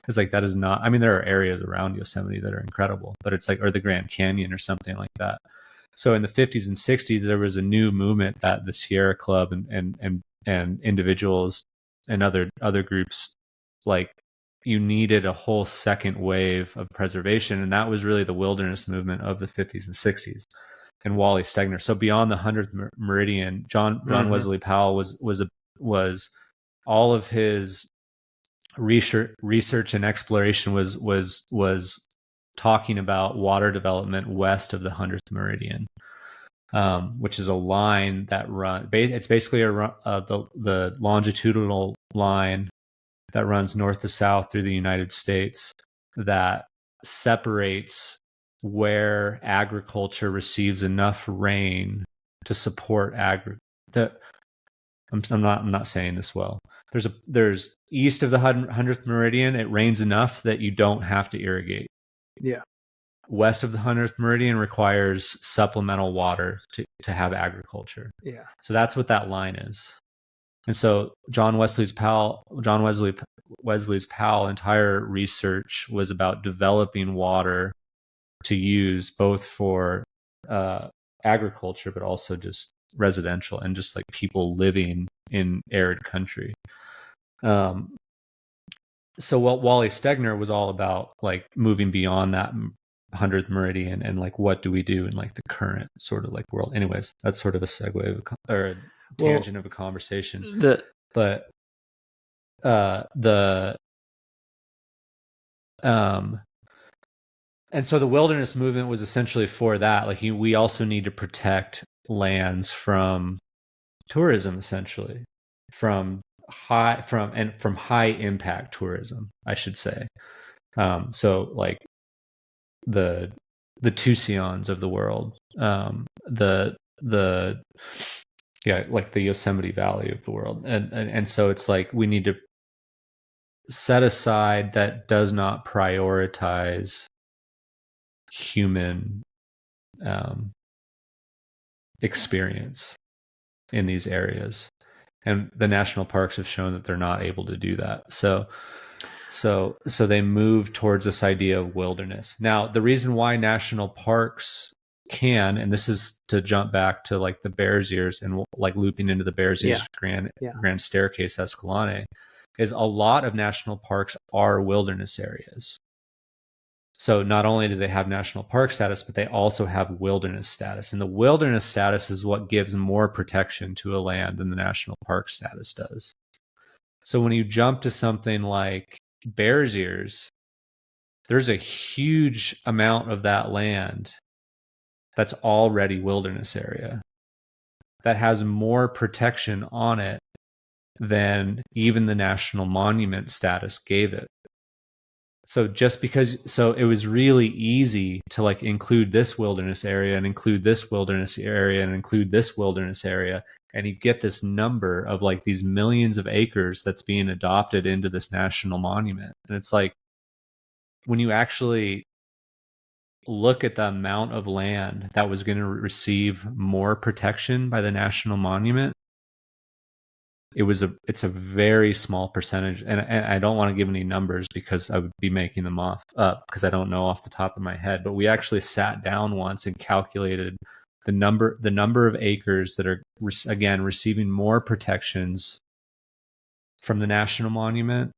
It's like, that is not, I mean, there are areas around Yosemite that are incredible, but it's like, or the Grand Canyon or something like that. So in the 50s and 60s, there was a new movement that the Sierra Club and individuals and other groups, like, you needed a whole second wave of preservation, and that was really the wilderness movement of the 50s and 60s. And Wally Stegner. So beyond the 100th meridian, John Wesley Powell was all of his research and exploration was talking about water development west of the 100th meridian, which is a line that it's basically the longitudinal line that runs north to south through the United States that separates where agriculture receives enough rain to support I'm not saying this well. There's east of the 100th meridian, it rains enough that you don't have to irrigate. Yeah. West of the 100th meridian requires supplemental water to have agriculture. Yeah. So that's what that line is. And so John Wesley's Powell entire research was about developing water to use both for agriculture, but also just residential and just like people living in arid country. So what Wally Stegner was all about, like moving beyond that 100th meridian and like, what do we do in like the current sort of like world? Anyways, that's sort of a segue or a tangent of a conversation. And so the wilderness movement was essentially for that. Like we also need to protect lands from tourism, essentially, from high impact tourism, I should say. So like the Tucson's of the world, like the Yosemite Valley of the world, and so it's like we need to set aside that does not prioritize human experience in these areas, and the national parks have shown that they're not able to do that. So they move towards this idea of wilderness. Now, the reason why national parks can, and this is to jump back to like the Bears Ears and like looping into the Bears Ears Grand Staircase Escalante, is a lot of national parks are wilderness areas. So not only do they have national park status, but they also have wilderness status. And the wilderness status is what gives more protection to a land than the national park status does. So when you jump to something like Bears Ears, there's a huge amount of that land that's already wilderness area that has more protection on it than even the national monument status gave it. So it was really easy to like include this wilderness area and include this wilderness area and include this wilderness area. And you get this number of like these millions of acres that's being adopted into this national monument. And it's like, when you actually look at the amount of land that was going to receive more protection by the national monument, it's a very small percentage. And I don't want to give any numbers because I would be making them up because I don't know off the top of my head. But we actually sat down once and calculated the number of acres that are, again, receiving more protections from the national monument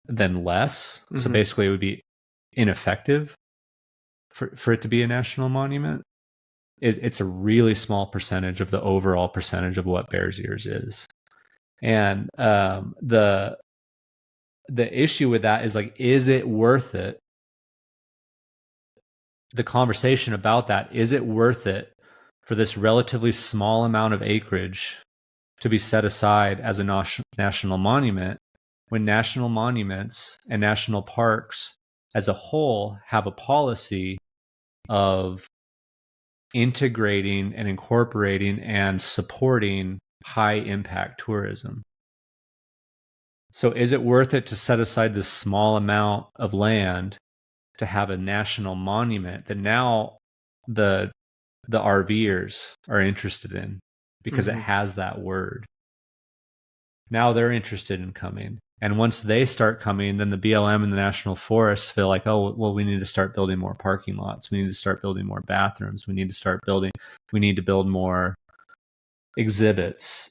than less. Mm-hmm. So basically it would be ineffective for it to be a national monument. It's a really small percentage of the overall percentage of what Bears Ears is. And the issue with that is like, is it worth it? The conversation about that, is it worth it for this relatively small amount of acreage to be set aside as a national monument, when national monuments and national parks as a whole have a policy of integrating and incorporating and supporting high impact tourism? So is it worth it to set aside this small amount of land to have a national monument that now the RVers are interested in because it has that word? Now they're interested in coming. And once they start coming, then the BLM and the national forests feel like, oh, well, we need to start building more parking lots. We need to start building more bathrooms. We need to build more exhibits.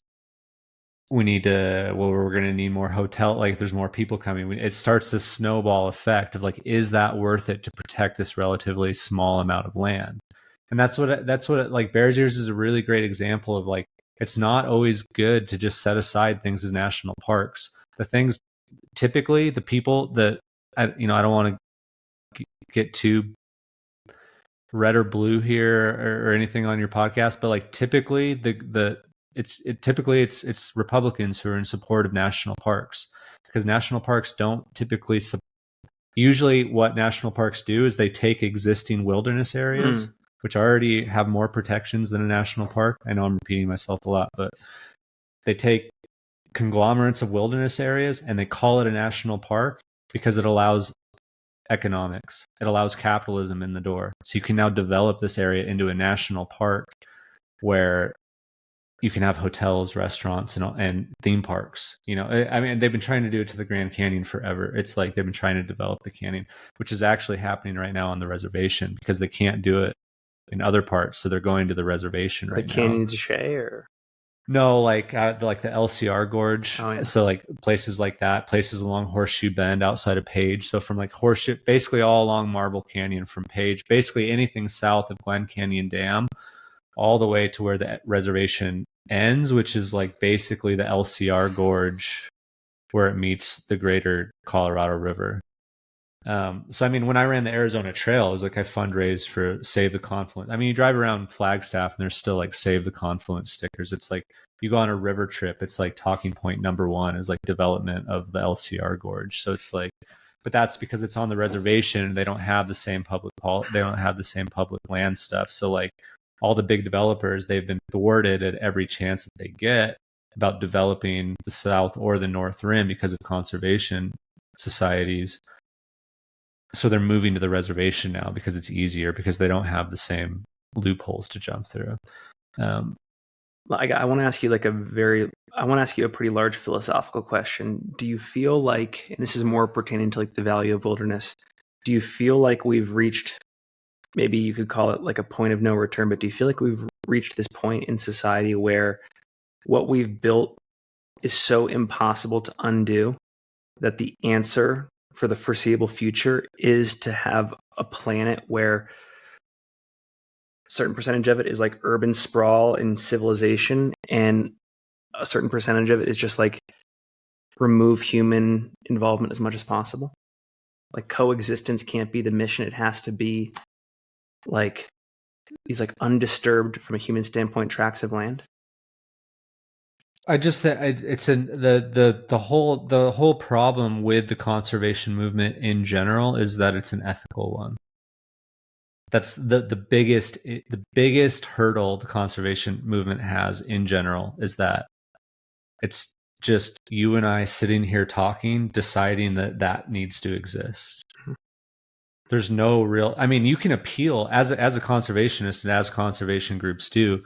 We're going to need more hotel. Like there's more people coming. It starts this snowball effect of like, is that worth it to protect this relatively small amount of land? And that's what like Bears Ears is a really great example of like, it's not always good to just set aside things as national parks. The things, typically the people that, I don't want to get too red or blue here or anything on your podcast, but like typically it's Republicans who are in support of national parks, because national parks don't typically usually what national parks do is they take existing wilderness areas which already have more protections than a national park. I know I'm repeating myself a lot, but they take conglomerates of wilderness areas and they call it a national park because it allows economics. It allows capitalism in the door. So you can now develop this area into a national park where you can have hotels, restaurants, and theme parks. I mean, they've been trying to do it to the Grand Canyon forever. It's like they've been trying to develop the canyon, which is actually happening right now on the reservation because they can't do it in other parts. So they're going to the reservation right now. Canyon de Chelly or? No, like the LCR Gorge. Oh, yeah. So like places like that, places along Horseshoe Bend outside of Page. So from like Horseshoe, basically all along Marble Canyon from Page, basically anything south of Glen Canyon Dam, all the way to where the reservation ends, which is like basically the LCR Gorge where it meets the greater Colorado River. So I mean, when I ran the Arizona Trail, it was like I fundraised for Save the Confluence. I mean, you drive around Flagstaff and there's still like Save the Confluence stickers. It's like you go on a river trip, it's like talking point number one is like development of the LCR Gorge. So it's like, but that's because it's on the reservation and they don't have the same public land stuff. So like all the big developers, they've been thwarted at every chance that they get about developing the South or the North Rim because of conservation societies. So they're moving to the reservation now because it's easier, because they don't have the same loopholes to jump through. I want to ask you a pretty large philosophical question. Do you feel like, and this is more pertaining to like the value of wilderness, do you feel like we've reached, maybe you could call it like a point of no return, but do you feel like we've reached this point in society where what we've built is so impossible to undo that the answer for the foreseeable future is to have a planet where a certain percentage of it is like urban sprawl and civilization, and a certain percentage of it is just like remove human involvement as much as possible. Like coexistence can't be the mission. It has to be like these like undisturbed from a human standpoint tracts of land. I just it's the whole problem with the conservation movement in general is that it's an ethical one. That's the biggest hurdle the conservation movement has in general, is that it's just you and I sitting here talking, deciding that needs to exist. There's no real, I mean, you can appeal as a conservationist and as conservation groups do,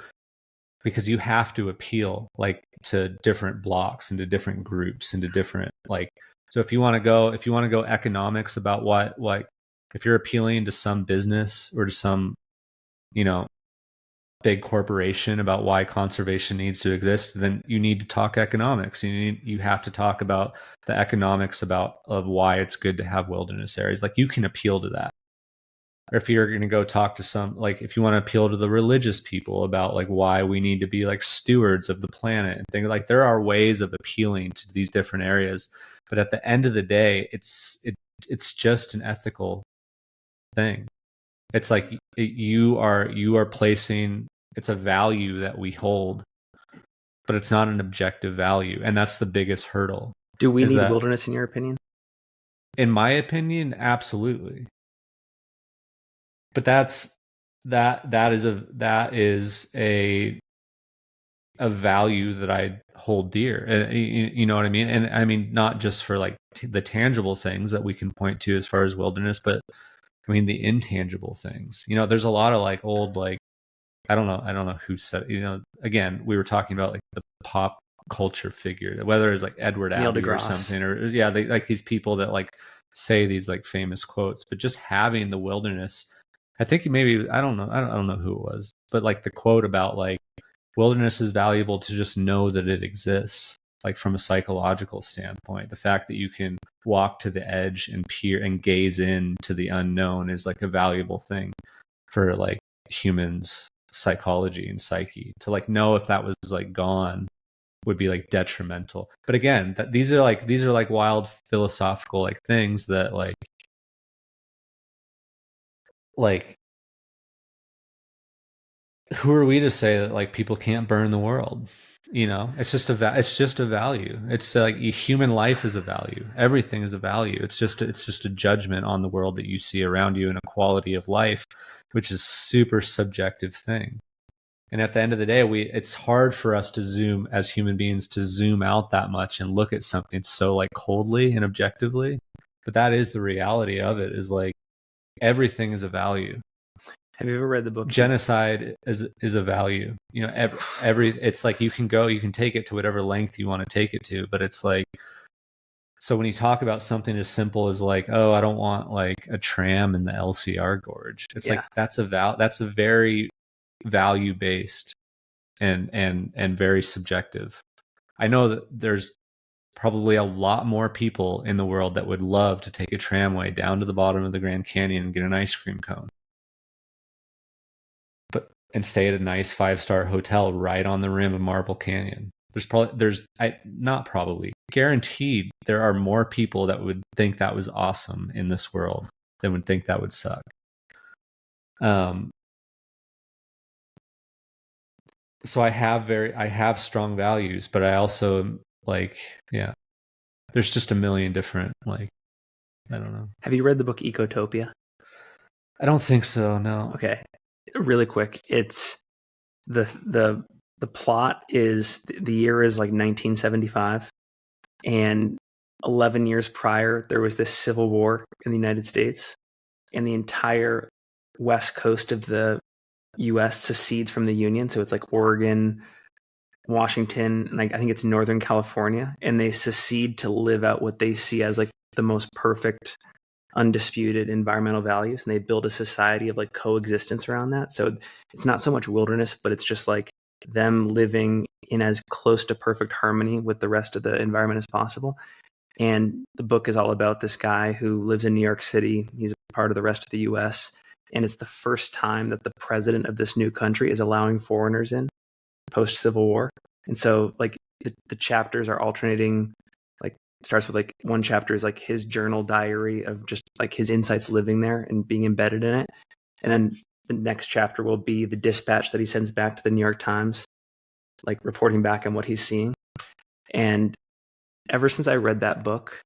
because you have to appeal like to different blocks and to different groups and to different, like, so if you want to go economics about what, like, if you're appealing to some business or to some, you know, big corporation about why conservation needs to exist, then you need to talk economics. You have to talk about the economics of why it's good to have wilderness areas. Like, you can appeal to that. Or if you're going to go talk to some, like, if you want to appeal to the religious people about like why we need to be like stewards of the planet and things, like, there are ways of appealing to these different areas. But at the end of the day, it's just an ethical thing. It's like you are placing, it's a value that we hold, but it's not an objective value, and that's the biggest hurdle. Do we need wilderness in your opinion? In my opinion, absolutely. But that is a value that I hold dear. You know what I mean? And I mean, not just for like the tangible things that we can point to as far as wilderness, but I mean the intangible things. You know, there's a lot of like old, like, I don't know who said, you know, again, we were talking about like the pop culture figure, whether it's like Edward Abbey or something, or yeah, they like these people that like say these like famous quotes, but just having the wilderness, I think maybe, I don't know who it was, but like the quote about like wilderness is valuable to just know that it exists, like from a psychological standpoint. The fact that you can walk to the edge and peer and gaze into the unknown is like a valuable thing for like humans' psychology and psyche. To like know if that was like gone would be like detrimental. But again, these are like wild philosophical like things that like who are we to say that like people can't burn the world? You know, it's just a value. It's like human life is a value. Everything is a value. It's just a judgment on the world that you see around you and a quality of life, which is super subjective thing. And at the end of the day, it's hard for us to zoom as human beings, to zoom out that much and look at something so like coldly and objectively. But that is the reality of it, is like everything is a value. Have you ever read the book Genocide is a value? You know, every it's like you can take it to whatever length you want to take it to, but it's like, so when you talk about something as simple as like, oh, I don't want like a tram in the LCR gorge, it's like that's a very value based and very subjective. I know that there's probably a lot more people in the world that would love to take a tramway down to the bottom of the Grand Canyon and get an ice cream cone, and stay at a nice 5-star hotel right on the rim of Marble Canyon. Guaranteed there are more people that would think that was awesome in this world than would think that would suck. So I have strong values, but I also like, yeah, there's just a million different, like, I don't know. Have you read the book Ecotopia? I don't think so, no. Okay. Really quick. It's the plot is, the year is like 1975, and 11 years prior there was this civil war in the United States, and the entire west coast of the US secedes from the Union. So it's like Oregon, Washington, and I think it's Northern California, and they secede to live out what they see as like the most perfect, undisputed environmental values, and they build a society of like coexistence around that. So it's not so much wilderness, but it's just like them living in as close to perfect harmony with the rest of the environment as possible. And the book is all about this guy who lives in New York City. He's a part of the rest of the US. And it's the first time that the president of this new country is allowing foreigners in post Civil War. And so like the chapters are alternating, like starts with like one chapter is like his journal diary of just like his insights living there and being embedded in it. And then the next chapter will be the dispatch that he sends back to the New York Times, like reporting back on what he's seeing. And ever since I read that book,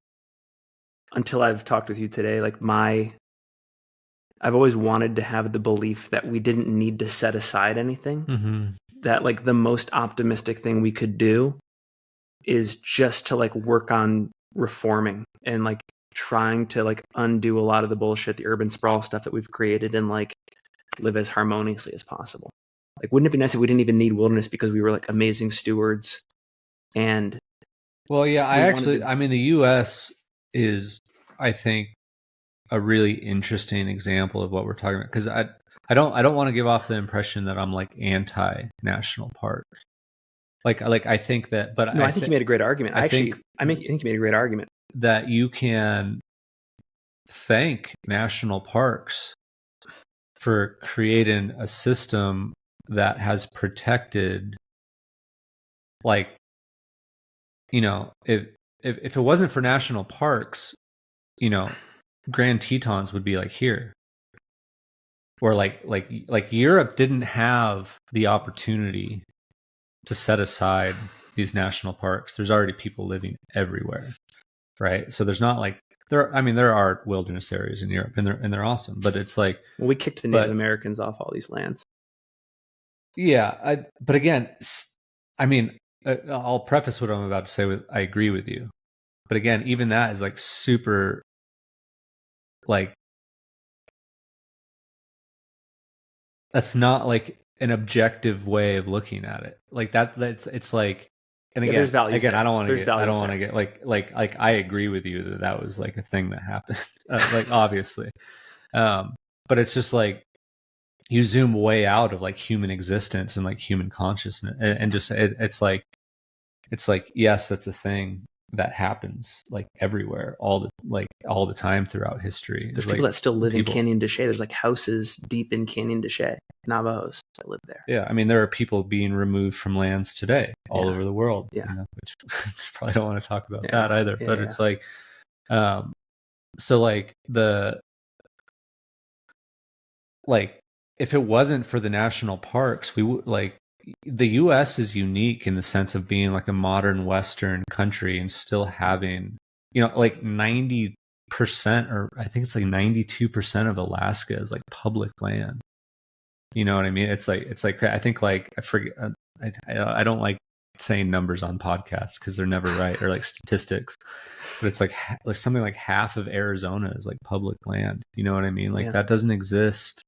until I've talked with you today, like I've always wanted to have the belief that we didn't need to set aside anything. Mm-hmm. That like the most optimistic thing we could do is just to like work on reforming and like trying to like undo a lot of the bullshit, the urban sprawl stuff that we've created, and like live as harmoniously as possible. Like, wouldn't it be nice if we didn't even need wilderness because we were like amazing stewards? And well, yeah, I mean, the U.S. is, I think, a really interesting example of what we're talking about, because I don't want to give off the impression that I'm like anti-national park. Like I think that, but no, I think you made a great argument. I think you made a great argument that you can thank national parks for creating a system that has protected, like, you know, if it wasn't for national parks, you know, Grand Tetons would be like here. Or like Europe didn't have the opportunity to set aside these national parks. There's already people living everywhere, right? So there's not like there are wilderness areas in Europe, and they're awesome, but it's like, well, we kicked the Native Americans off all these lands. Yeah, but again, I mean, I'll preface what I'm about to say with I agree with you, but again, even that is like super, like, that's not like an objective way of looking at it. Like it's like, and again, there's values again, there. I don't want to get like I agree with you that was like a thing that happened, like obviously, but it's just like you zoom way out of like human existence and like human consciousness, and just it's like yes, that's a thing that happens like everywhere, all the time throughout history. There's people that still live in Canyon de Chelly. There's like houses deep in Canyon de Chelly, Navajos that live there. Yeah, I mean, there are people being removed from lands today all over the world. Yeah, you know, which probably don't want to talk about that either. But it's like, so like if it wasn't for the national parks, we would like. The U.S. is unique in the sense of being like a modern Western country and still having, you know, like 90%, or I think it's like 92% of Alaska is like public land. You know what I mean? It's like I think like I forget. I don't like saying numbers on podcasts because they're never right, or like statistics. But it's like something like half of Arizona is like public land. You know what I mean? Like that doesn't exist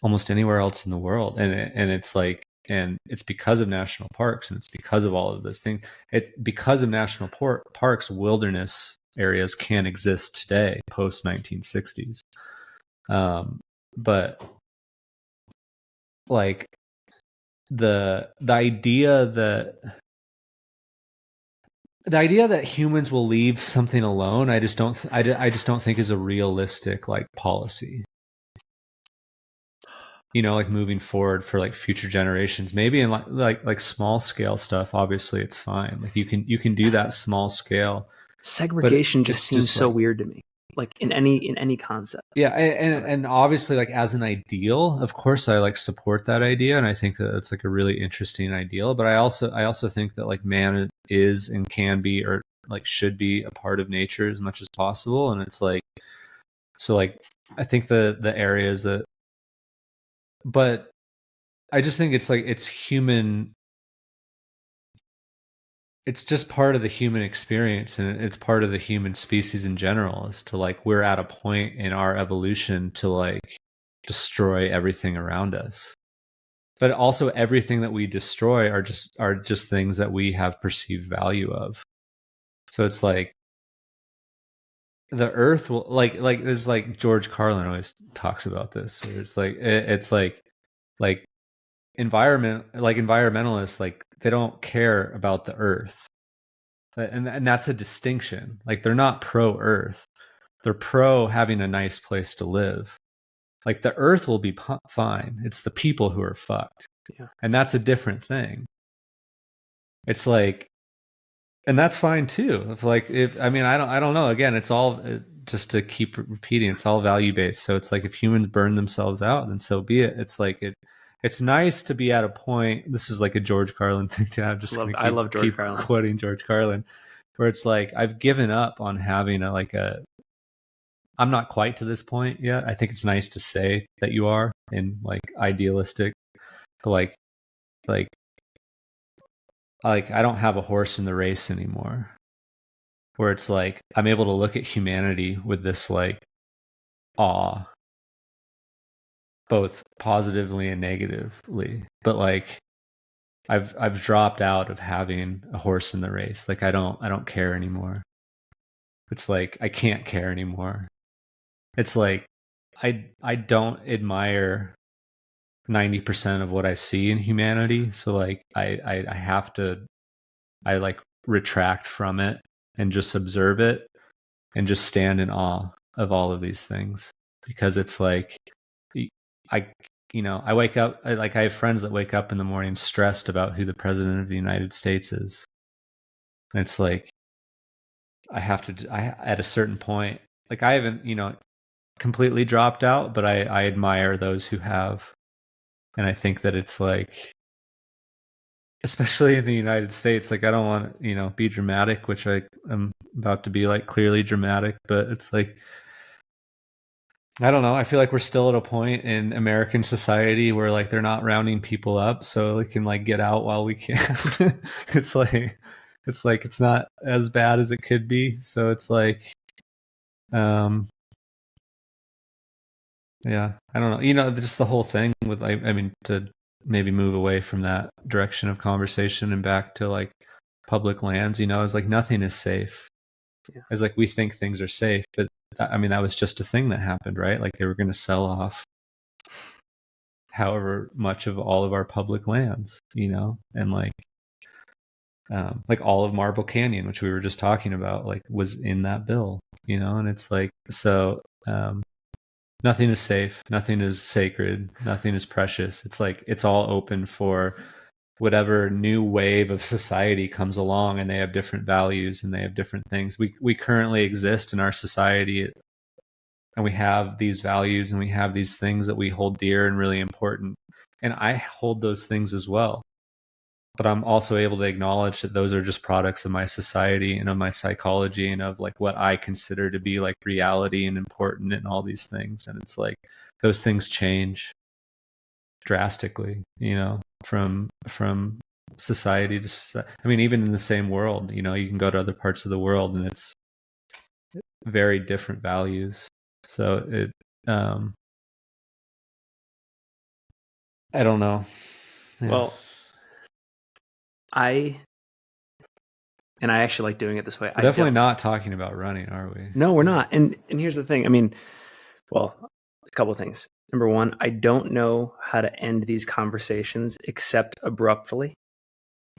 almost anywhere else in the world, and it's like. And it's because of national parks, and it's because of all of those things. Because of national parks, wilderness areas can exist today, post 1960s. But like the idea that humans will leave something alone, I just don't think is a realistic like policy. You know, like moving forward for like future generations, maybe in like small scale stuff, obviously it's fine. Like you can do that small scale. Segregation just seems so weird to me. Like in any concept. Yeah, and obviously like as an ideal, of course I like support that idea, and I think that it's like a really interesting ideal. But I also think that like man is and can be, or like should be, a part of nature as much as possible. And it's like, so like I think the areas that, but I just think it's like it's human. It's just part of the human experience, and it's part of the human species in general, is to like, we're at a point in our evolution to like destroy everything around us. But also everything that we destroy are just things that we have perceived value of. So it's like the earth will like there's like George Carlin always talks about this, where it's like environmentalists, like they don't care about the earth. And that's a distinction. Like they're not pro Earth. They're pro having a nice place to live. Like the Earth will be fine. It's the people who are fucked. Yeah. And that's a different thing. It's like, and that's fine too. I mean, I don't know. Again, it's all just to keep repeating. It's all value based. So it's like if humans burn themselves out, then so be it. It's like it's nice to be at a point. This is like a George Carlin thing to have. I love George Carlin. Quoting George Carlin, where it's like I've given up on having I'm not quite to this point yet. I think it's nice to say that you are in like idealistic, but like I don't have a horse in the race anymore. Where it's like I'm able to look at humanity with this like awe, both positively and negatively. But like I've dropped out of having a horse in the race. Like I don't care anymore. It's like I can't care anymore. It's like I don't admire 90% of what I see in humanity. So like I have to like retract from it and just observe it and just stand in awe of all of these things, because it's like I I wake up I have friends that wake up in the morning stressed about who the president of the United States is. And it's like I at a certain point, like I haven't completely dropped out, but I admire those who have. And I think that it's like, especially in the United States, like I don't want to, be dramatic, which I am about to be like clearly dramatic, but it's like, I don't know. I feel like we're still at a point in American society where like they're not rounding people up so we can like get out while we can. it's like it's not as bad as it could be. So it's like, yeah, I don't know. Just the whole thing with I mean, to maybe move away from that direction of conversation and back to like public lands, is like nothing is safe. Yeah. It's like we think things are safe, but I mean, that was just a thing that happened, right? Like they were going to sell off however much of all of our public lands, and like all of Marble Canyon, which we were just talking about, like was in that bill, and it's like, so, nothing is safe, nothing is sacred, nothing is precious. It's like it's all open for whatever new wave of society comes along, and they have different values and they have different things. We currently exist in our society, and we have these values and we have these things that we hold dear and really important. And I hold those things as well. But I'm also able to acknowledge that those are just products of my society and of my psychology and of like what I consider to be like reality and important and all these things. And it's like those things change drastically, from society to society. I mean, even in the same world, you can go to other parts of the world and it's very different values. So it, I don't know. Yeah. Well, I actually like doing it this way. We're definitely not talking about running, are we? No, we're not. And here's the thing. I mean, well, a couple of things. Number one, I don't know how to end these conversations except abruptly.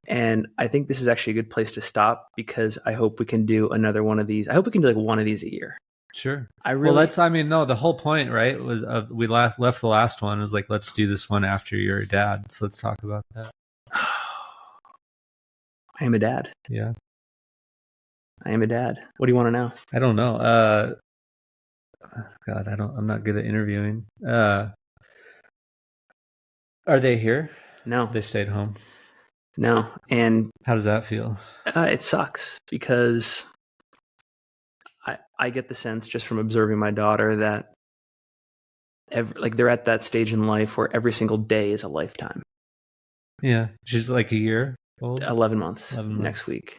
And I think this is actually a good place to stop, because I hope we can do another one of these. I hope we can do like one of these a year. Sure. The whole point, right, was we left the last one was like, let's do this one after you're a dad. So let's talk about that. I am a dad. Yeah. I am a dad. What do you want to know? I don't know. God, I'm not good at interviewing. Are they here? No. They stayed home? No. And how does that feel? It sucks, because I get the sense just from observing my daughter that they're at that stage in life where every single day is a lifetime. Yeah. She's like a year old? 11 months next week.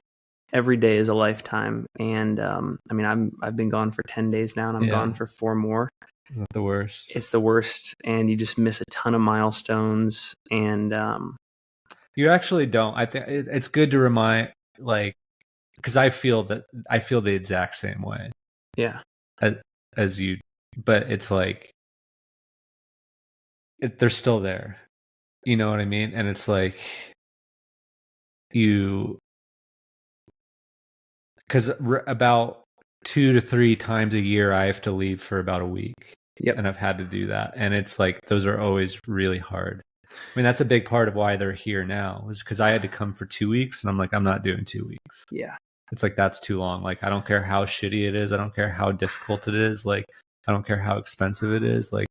Every day is a lifetime. And I mean, I've been gone for 10 days now, and I'm gone for 4 more. It's not the worst. It's the worst. And you just miss a ton of milestones. And you actually don't. I think it's good to remind, like, because I feel the exact same way. Yeah. As you, but it's like, they're still there. You know what I mean? And it's like, because about 2 to 3 times a year I have to leave for about a week. Yep. And I've had to do that. And it's like, those are always really hard. I mean, that's a big part of why they're here now, is because I had to come for 2 weeks and I'm like, I'm not doing 2 weeks. Yeah. It's like, that's too long. Like, I don't care how shitty it is. I don't care how difficult it is. Like, I don't care how expensive it is. Like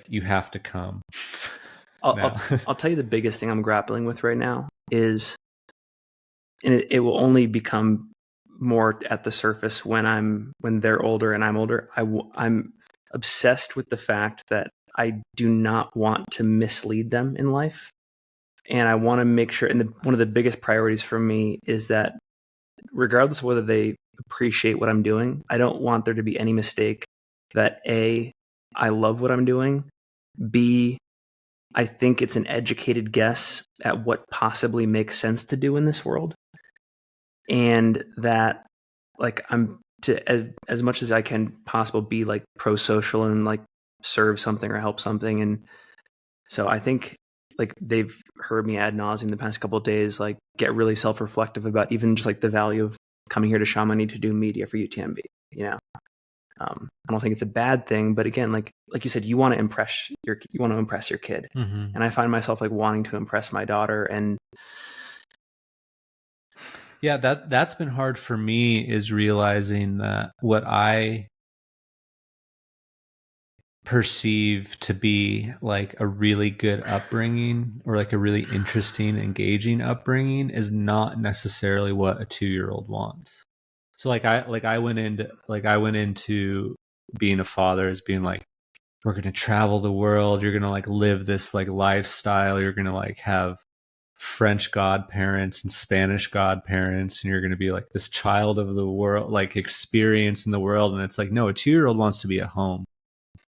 you have to come. I'll tell you the biggest thing I'm grappling with right now is, and it will only become more at the surface when they're older and I'm older. I'm obsessed with the fact that I do not want to mislead them in life. And I want to make sure, and one of the biggest priorities for me is that regardless of whether they appreciate what I'm doing, I don't want there to be any mistake that A, I love what I'm doing, B, I think it's an educated guess at what possibly makes sense to do in this world. And that, like, I'm to as much as I can possibly be like pro-social and like serve something or help something. And so I think like they've heard me ad nauseum the past couple of days, like get really self-reflective about even just like the value of coming here to Chamonix to do media for UTMB. You know, I don't think it's a bad thing, but again, like you said, you want to impress your kid, Mm-hmm. and I find myself like wanting to impress my daughter. And yeah, that's been hard for me, is realizing that what I perceive to be like a really good upbringing or like a really interesting, engaging upbringing is not necessarily what a 2-year-old wants. So I went into being a father as being like, we're going to travel the world, you're going to like live this like lifestyle, you're going to like have French godparents and Spanish godparents, and you're going to be like this child of the world, like experience in the world. And it's like, no, a 2-year-old wants to be at home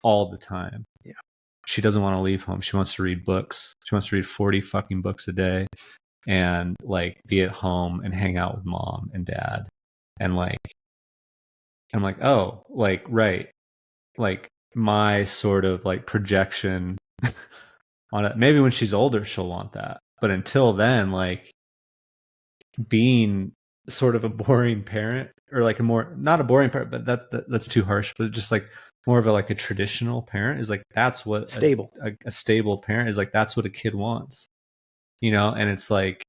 all the time. Yeah. She doesn't want to leave home. She wants to read books. She wants to read 40 fucking books a day and like be at home and hang out with mom and dad. And like, I'm like, oh, like, right. Like my sort of like projection on it. Maybe when she's older, she'll want that. But until then, like being sort of a boring parent, or like a more, not a boring parent, but that's too harsh, but just like more of a like a traditional parent is like, that's what stable. A stable parent is like, that's what a kid wants, you know? And it's like,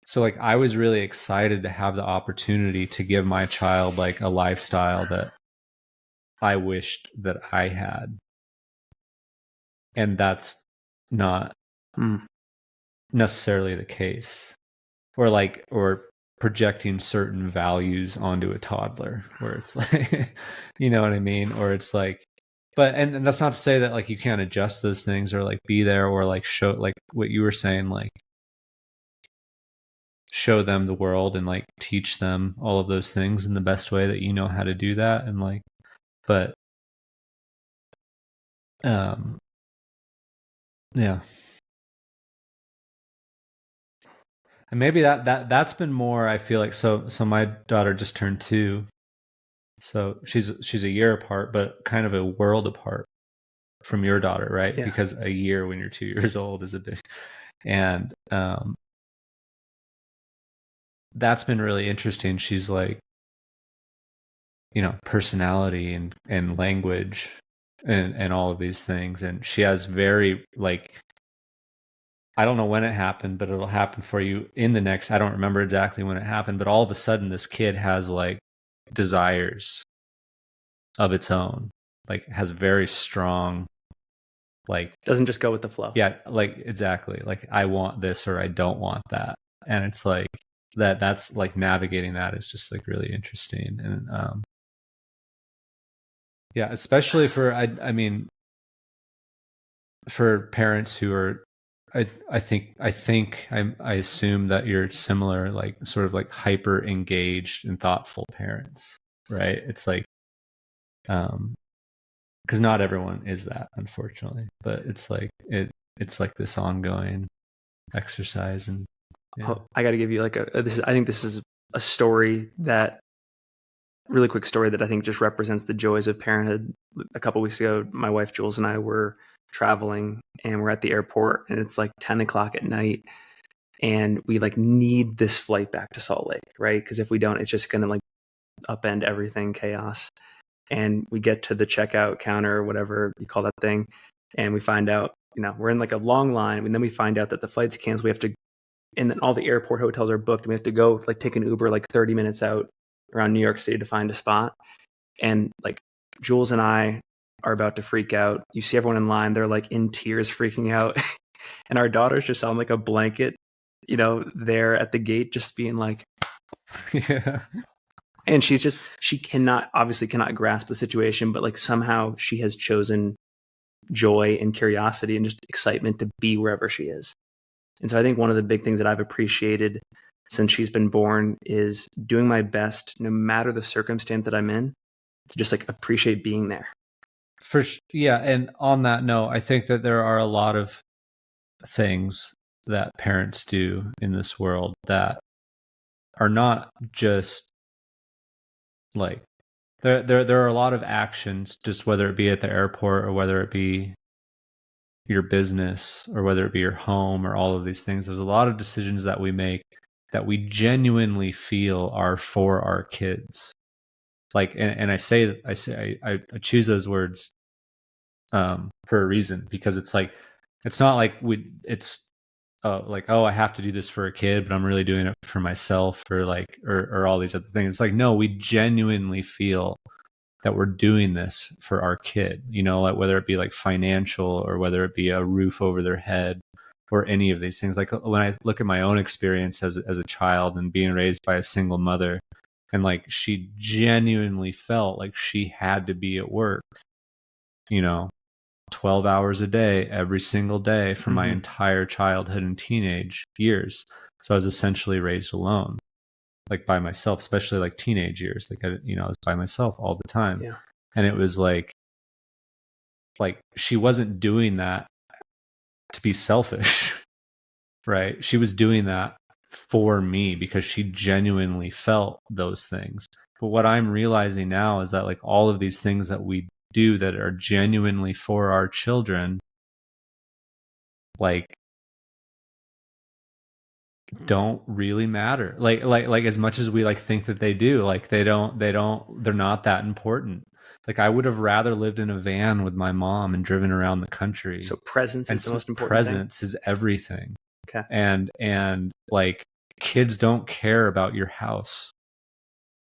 so like I was really excited to have the opportunity to give my child like a lifestyle that I wished that I had. And that's not necessarily the case. Or projecting certain values onto a toddler, where it's like, you know what I mean? Or it's like, but, and that's not to say that like you can't adjust those things or like be there or like show, like what you were saying, like show them the world and like teach them all of those things in the best way that you know how to do that. And like, but, yeah. And maybe that's been more, I feel like, so my daughter just turned 2. So she's a year apart, but kind of a world apart from your daughter, right? Yeah. Because a year when you're 2 years old is a big, and that's been really interesting. She's like, you know, personality and language and all of these things. And she has very like, I don't know when it happened, but it'll happen for you in the next, I don't remember exactly when it happened, but all of a sudden this kid has like desires of its own, like has very strong, like Doesn't just go with the flow. Yeah, like exactly. Like I want this or I don't want that. And it's like that's like navigating that is just like really interesting. And yeah, especially for I mean for parents who are I think I assume that you're similar, like sort of like hyper engaged and thoughtful parents, right? It's like because not everyone is that, unfortunately, but it's like it's like this ongoing exercise. And yeah. Oh, I got to give you like I think this is a story that really quick story that I think just represents the joys of parenthood. A couple weeks ago, my wife Jules and I were traveling and we're at the airport and it's like 10 o'clock at night and we like need this flight back to Salt Lake, right? Because if we don't, it's just gonna like upend everything, chaos. And we get to the checkout counter or whatever you call that thing, and we find out, we're in like a long line, and then we find out that the flight's canceled. We have to, and then all the airport hotels are booked, and we have to go like take an Uber like 30 minutes out around New York City to find a spot. And like Jules and I are about to freak out. You see everyone in line, they're like in tears, freaking out. And our daughter's just on like a blanket, there at the gate, just being like, yeah. And she obviously cannot grasp the situation, but like somehow she has chosen joy and curiosity and just excitement to be wherever she is. And so I think one of the big things that I've appreciated since she's been born is doing my best, no matter the circumstance that I'm in, to just like appreciate being there. Yeah. And on that note, I think that there are a lot of things that parents do in this world that are not just like, there are a lot of actions, just whether it be at the airport or whether it be your business or whether it be your home or all of these things. There's a lot of decisions that we make that we genuinely feel are for our kids. Like, and I choose those words for a reason, because it's like, it's not like it's like, oh, I have to do this for a kid, but I'm really doing it for myself, or like, or all these other things. It's like, no, we genuinely feel that we're doing this for our kid, like whether it be like financial or whether it be a roof over their head or any of these things. Like when I look at my own experience as a child and being raised by a single mother, and like she genuinely felt like she had to be at work, 12 hours a day, every single day for my entire childhood and teenage years. So I was essentially raised alone, like by myself, especially like teenage years. Like, I was by myself all the time. Yeah. And it was like she wasn't doing that to be selfish, right? She was doing that for me because she genuinely felt those things. But what I'm realizing now is that like all of these things that we do that are genuinely for our children, like, don't really matter. Like as much as we like think that they do, like they're not that important. Like I would have rather lived in a van with my mom and driven around the country. So presence is the most important presence thing. Is everything. Okay. And like kids don't care about your house.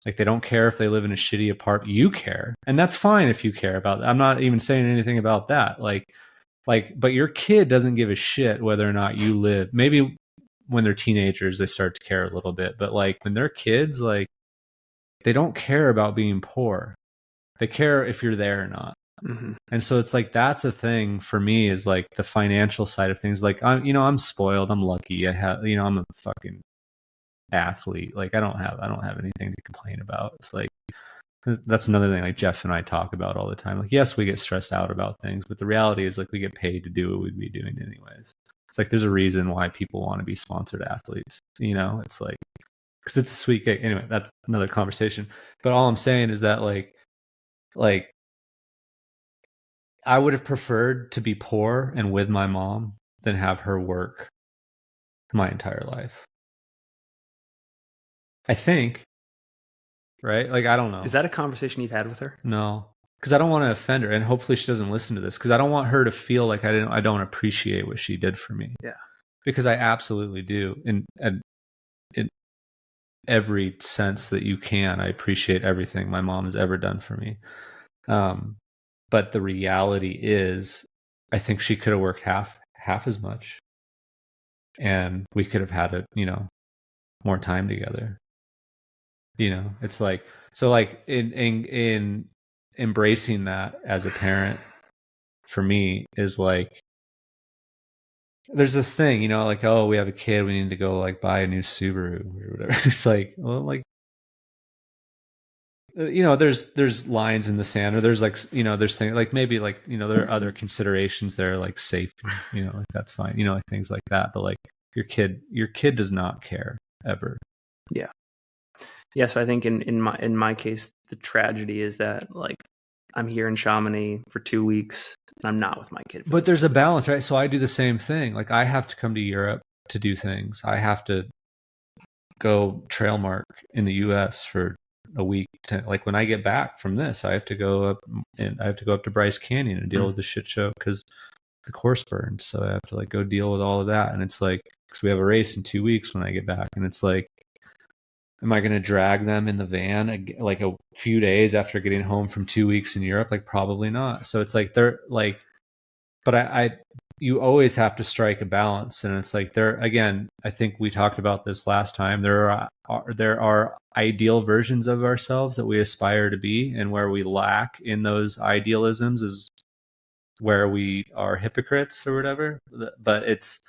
Like they don't care if they live in a shitty apartment. You care. And that's fine if you care about that. I'm not even saying anything about that. Like, but your kid doesn't give a shit whether or not you live. Maybe when they're teenagers, they start to care a little bit. But like when they're kids, like they don't care about being poor. They care if you're there or not. Mm-hmm. And so it's like, that's a thing for me, is like the financial side of things. Like I'm spoiled. I'm lucky. I have, I'm a fucking athlete. Like I don't have anything to complain about. It's like, that's another thing like Jeff and I talk about all the time. Like, yes, we get stressed out about things, but the reality is like we get paid to do what we'd be doing anyways. It's like, there's a reason why people want to be sponsored athletes, it's like, because it's a sweet gig. Anyway, that's another conversation. But all I'm saying is that like I would have preferred to be poor and with my mom than have her work my entire life. I think, right? Like, I don't know. Is that a conversation you've had with her? No, because I don't want to offend her, and hopefully she doesn't listen to this, because I don't want her to feel like I don't appreciate what she did for me. Yeah, because I absolutely do, in every sense that you can. I appreciate everything my mom has ever done for me. But the reality is, I think she could have worked half as much, and we could have had more time together. It's like, so like in embracing that as a parent for me is like, there's this thing, like, oh, we have a kid, we need to go like buy a new Subaru or whatever. It's like, well, like, there's lines in the sand, or there's like, there's things like, maybe like, there are other considerations there, like safety, like that's fine, like things like that. But like your kid does not care ever. Yeah. Yeah. So I think in my case, the tragedy is that like I'm here in Chamonix for 2 weeks and I'm not with my kid. But there's a balance, right? So I do the same thing. Like I have to come to Europe to do things. I have to go trail mark in the US for a week. Like when I get back from this, I have to go up to Bryce Canyon and deal with the shit show because the course burned. So I have to like go deal with all of that. And it's like, because we have a race in 2 weeks when I get back, and it's like, am I going to drag them in the van like a few days after getting home from 2 weeks in Europe? Like probably not. So it's like they're like, but you always have to strike a balance, and it's like again, I think we talked about this last time. There are ideal versions of ourselves that we aspire to be, and where we lack in those idealisms is where we are hypocrites or whatever. But it's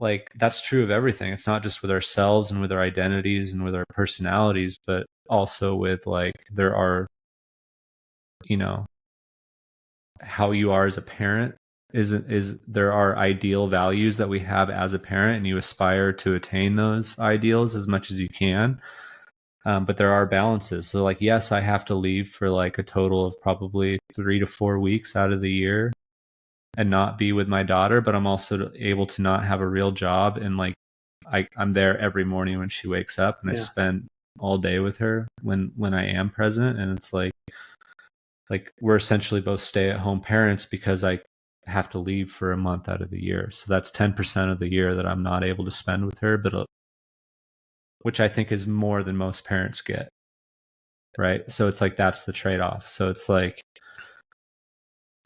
like, that's true of everything. It's not just with ourselves and with our identities and with our personalities, but also with like, there are, how you are as a parent is there are ideal values that we have as a parent, and you aspire to attain those ideals as much as you can. But there are balances. So like, yes, I have to leave for like a total of probably 3 to 4 weeks out of the year and not be with my daughter, but I'm also able to not have a real job. And like, I'm there every morning when she wakes up, and I spend all day with her when I am present. And it's like we're essentially both stay-at-home parents because I have to leave for a month out of the year. So that's 10% of the year that I'm not able to spend with her, but which I think is more than most parents get. Right. So it's like, that's the trade-off. So it's like,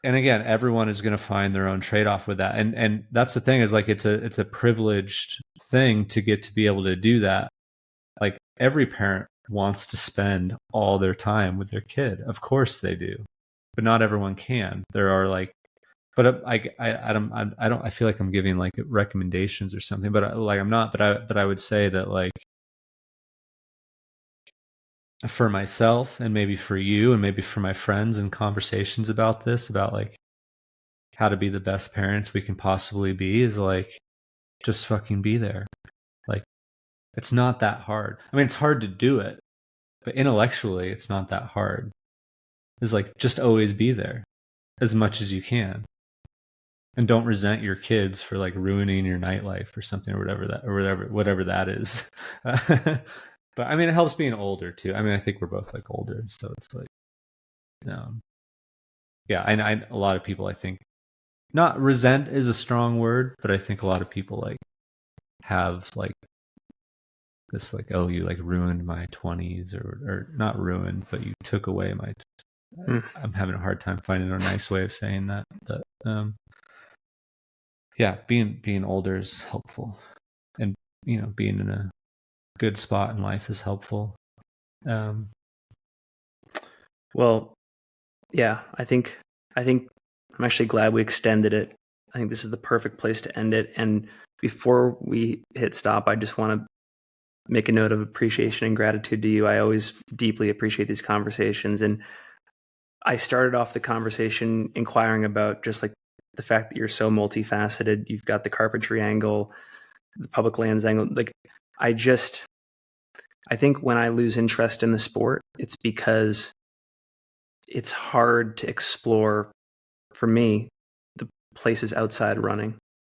and again, everyone is going to find their own trade-off with that. And that's the thing, is like, it's a privileged thing to get to be able to do that. Like every parent wants to spend all their time with their kid. Of course they do, but not everyone can. There are like, but I feel like I'm giving like recommendations or something, but like I'm not, but I would say that like, for myself and maybe for you and maybe for my friends and conversations about this, about like how to be the best parents we can possibly be, is like, just fucking be there. Like, it's not that hard. I mean, it's hard to do it, but intellectually it's not that hard. It's like, just always be there as much as you can. And don't resent your kids for like ruining your nightlife or something, or whatever that is. But I mean, it helps being older too. I mean, I think we're both like older, so it's like, yeah. A lot of people, I think, not resent is a strong word, but I think a lot of people like have like this like, oh, you like ruined my 20s, or not ruined, but you took away my. I'm having a hard time finding a nice way of saying that, but yeah, being older is helpful, and being in a good spot in life is helpful. Well, yeah, I think I'm actually glad we extended it. I think this is the perfect place to end it. And before we hit stop, I just want to make a note of appreciation and gratitude to you. I always deeply appreciate these conversations. And I started off the conversation inquiring about just like the fact that you're so multifaceted. You've got the carpentry angle, the public lands angle. Like, I think when I lose interest in the sport, it's because it's hard to explore, for me, the places outside running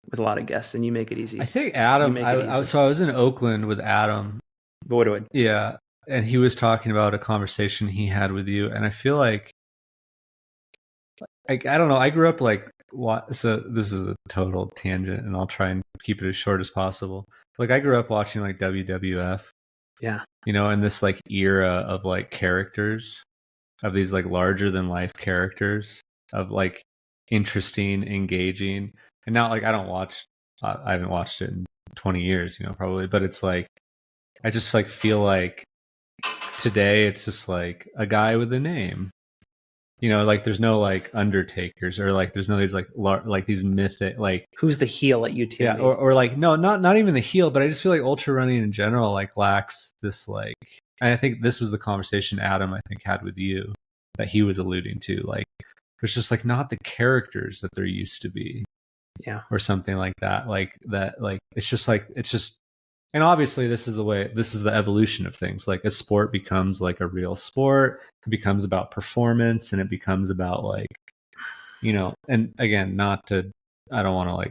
with a lot of guests, and you make it easy. I think Adam, I was in Oakland with Adam Boydwood. Yeah. And he was talking about a conversation he had with you. And I feel like I don't know. I grew up like, so this is a total tangent, and I'll try and keep it as short as possible. Like, I grew up watching like WWF. Yeah. In this like era of like characters, of these like larger than life characters, of like interesting, engaging. And now like I haven't watched it in 20 years, probably, but it's like, I just like feel like today it's just like a guy with a name. Like there's no like Undertakers, or like there's no these like these mythic, like, who's the heel at UTMB? Yeah, or like, no, not even the heel, but I just feel like ultra running in general like lacks this like. And I think this was the conversation Adam, I think, had with you, that he was alluding to. Like, there's just like not the characters that there used to be. Yeah. Or something like that. Like that, like it's just. And obviously this is the evolution of things. Like, a sport becomes like a real sport. It becomes about performance, and it becomes about like, and again, I don't want to like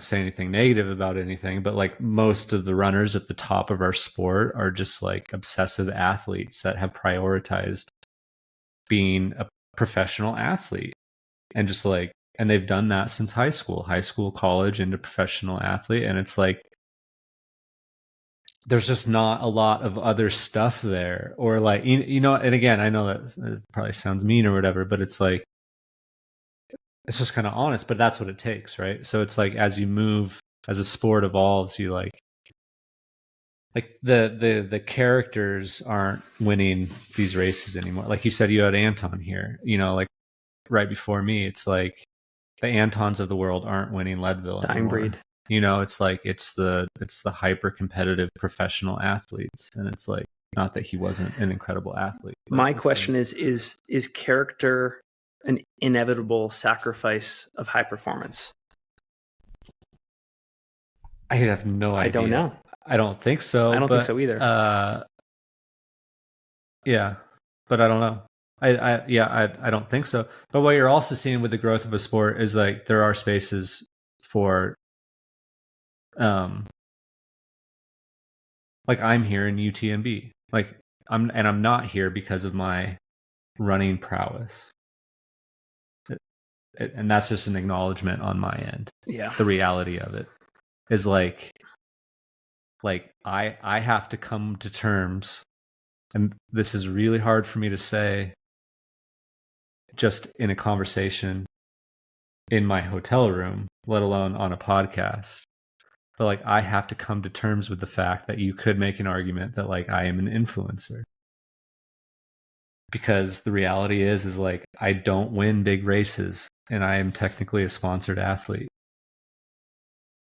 say anything negative about anything, but like most of the runners at the top of our sport are just like obsessive athletes that have prioritized being a professional athlete, and just like, and they've done that since high school, college, into professional athlete. And it's like, there's just not a lot of other stuff there, or like, and again, I know that it probably sounds mean or whatever, but it's like, it's just kind of honest, but that's what it takes, right? So it's like, as you move, as a sport evolves, you like the characters aren't winning these races anymore. Like you said, you had Anton here, like right before me. It's like the Antons of the world aren't winning Leadville Dying anymore. breed. It's like it's the hyper competitive professional athletes, and it's like, not that he wasn't an incredible athlete. My question is character an inevitable sacrifice of high performance? I have no idea. I don't know. I don't think so. I don't think so either. Yeah, but I don't know. I don't think so. But what you're also seeing with the growth of a sport is like there are spaces for, like I'm here in UTMB. Like I'm not here because of my running prowess. And that's just an acknowledgement on my end. Yeah. The reality of it is like I have to come to terms, and this is really hard for me to say just in a conversation in my hotel room, let alone on a podcast. But like, I have to come to terms with the fact that you could make an argument that like I am an influencer. Because the reality is like, I don't win big races, and I am technically a sponsored athlete.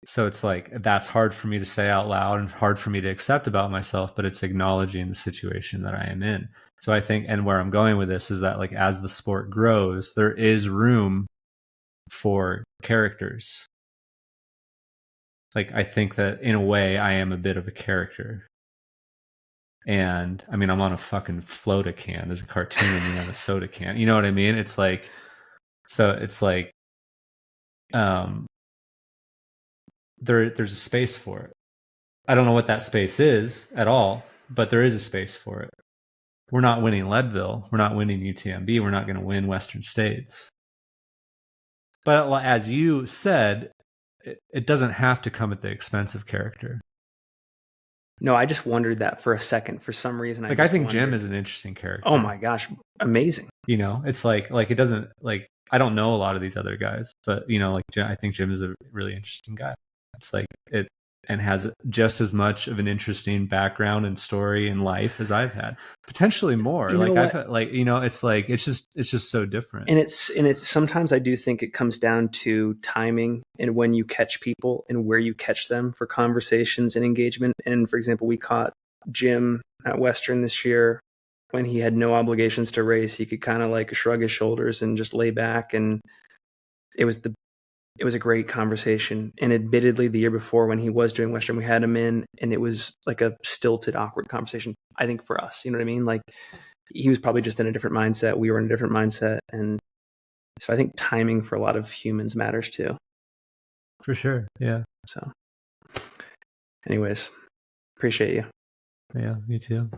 So it's like, that's hard for me to say out loud and hard for me to accept about myself, but it's acknowledging the situation that I am in. So I think, and where I'm going with this is that like, as the sport grows, there is room for characters. Like, I think that in a way I am a bit of a character. And I mean, I'm on a fucking floata can. There's a cartoon of me on a soda can. You know what I mean? It's like, so it's like, there's a space for it. I don't know what that space is at all, but there is a space for it. We're not winning Leadville. We're not winning UTMB. We're not going to win Western States. But as you said, it doesn't have to come at the expense of character. No, I just wondered that for a second. For some reason, I think Jim is an interesting character. Oh my gosh, amazing. It's like it doesn't, like, I don't know a lot of these other guys, but like I think Jim is a really interesting guy. It's like it, and has just as much of an interesting background and story in life as I've had, potentially more. I've had, it's like, it's just so different. And it's sometimes I do think it comes down to timing and when you catch people and where you catch them for conversations and engagement. And for example, we caught Jim at Western this year when he had no obligations to race. He could kind of like shrug his shoulders and just lay back, and it was a great conversation. And admittedly, the year before when he was doing Western, we had him in, and it was like a stilted, awkward conversation, I think, for us. You know what I mean? Like, he was probably just in a different mindset. We were in a different mindset. And so I think timing for a lot of humans matters too. For sure. Yeah. So anyways, appreciate you. Yeah, me too.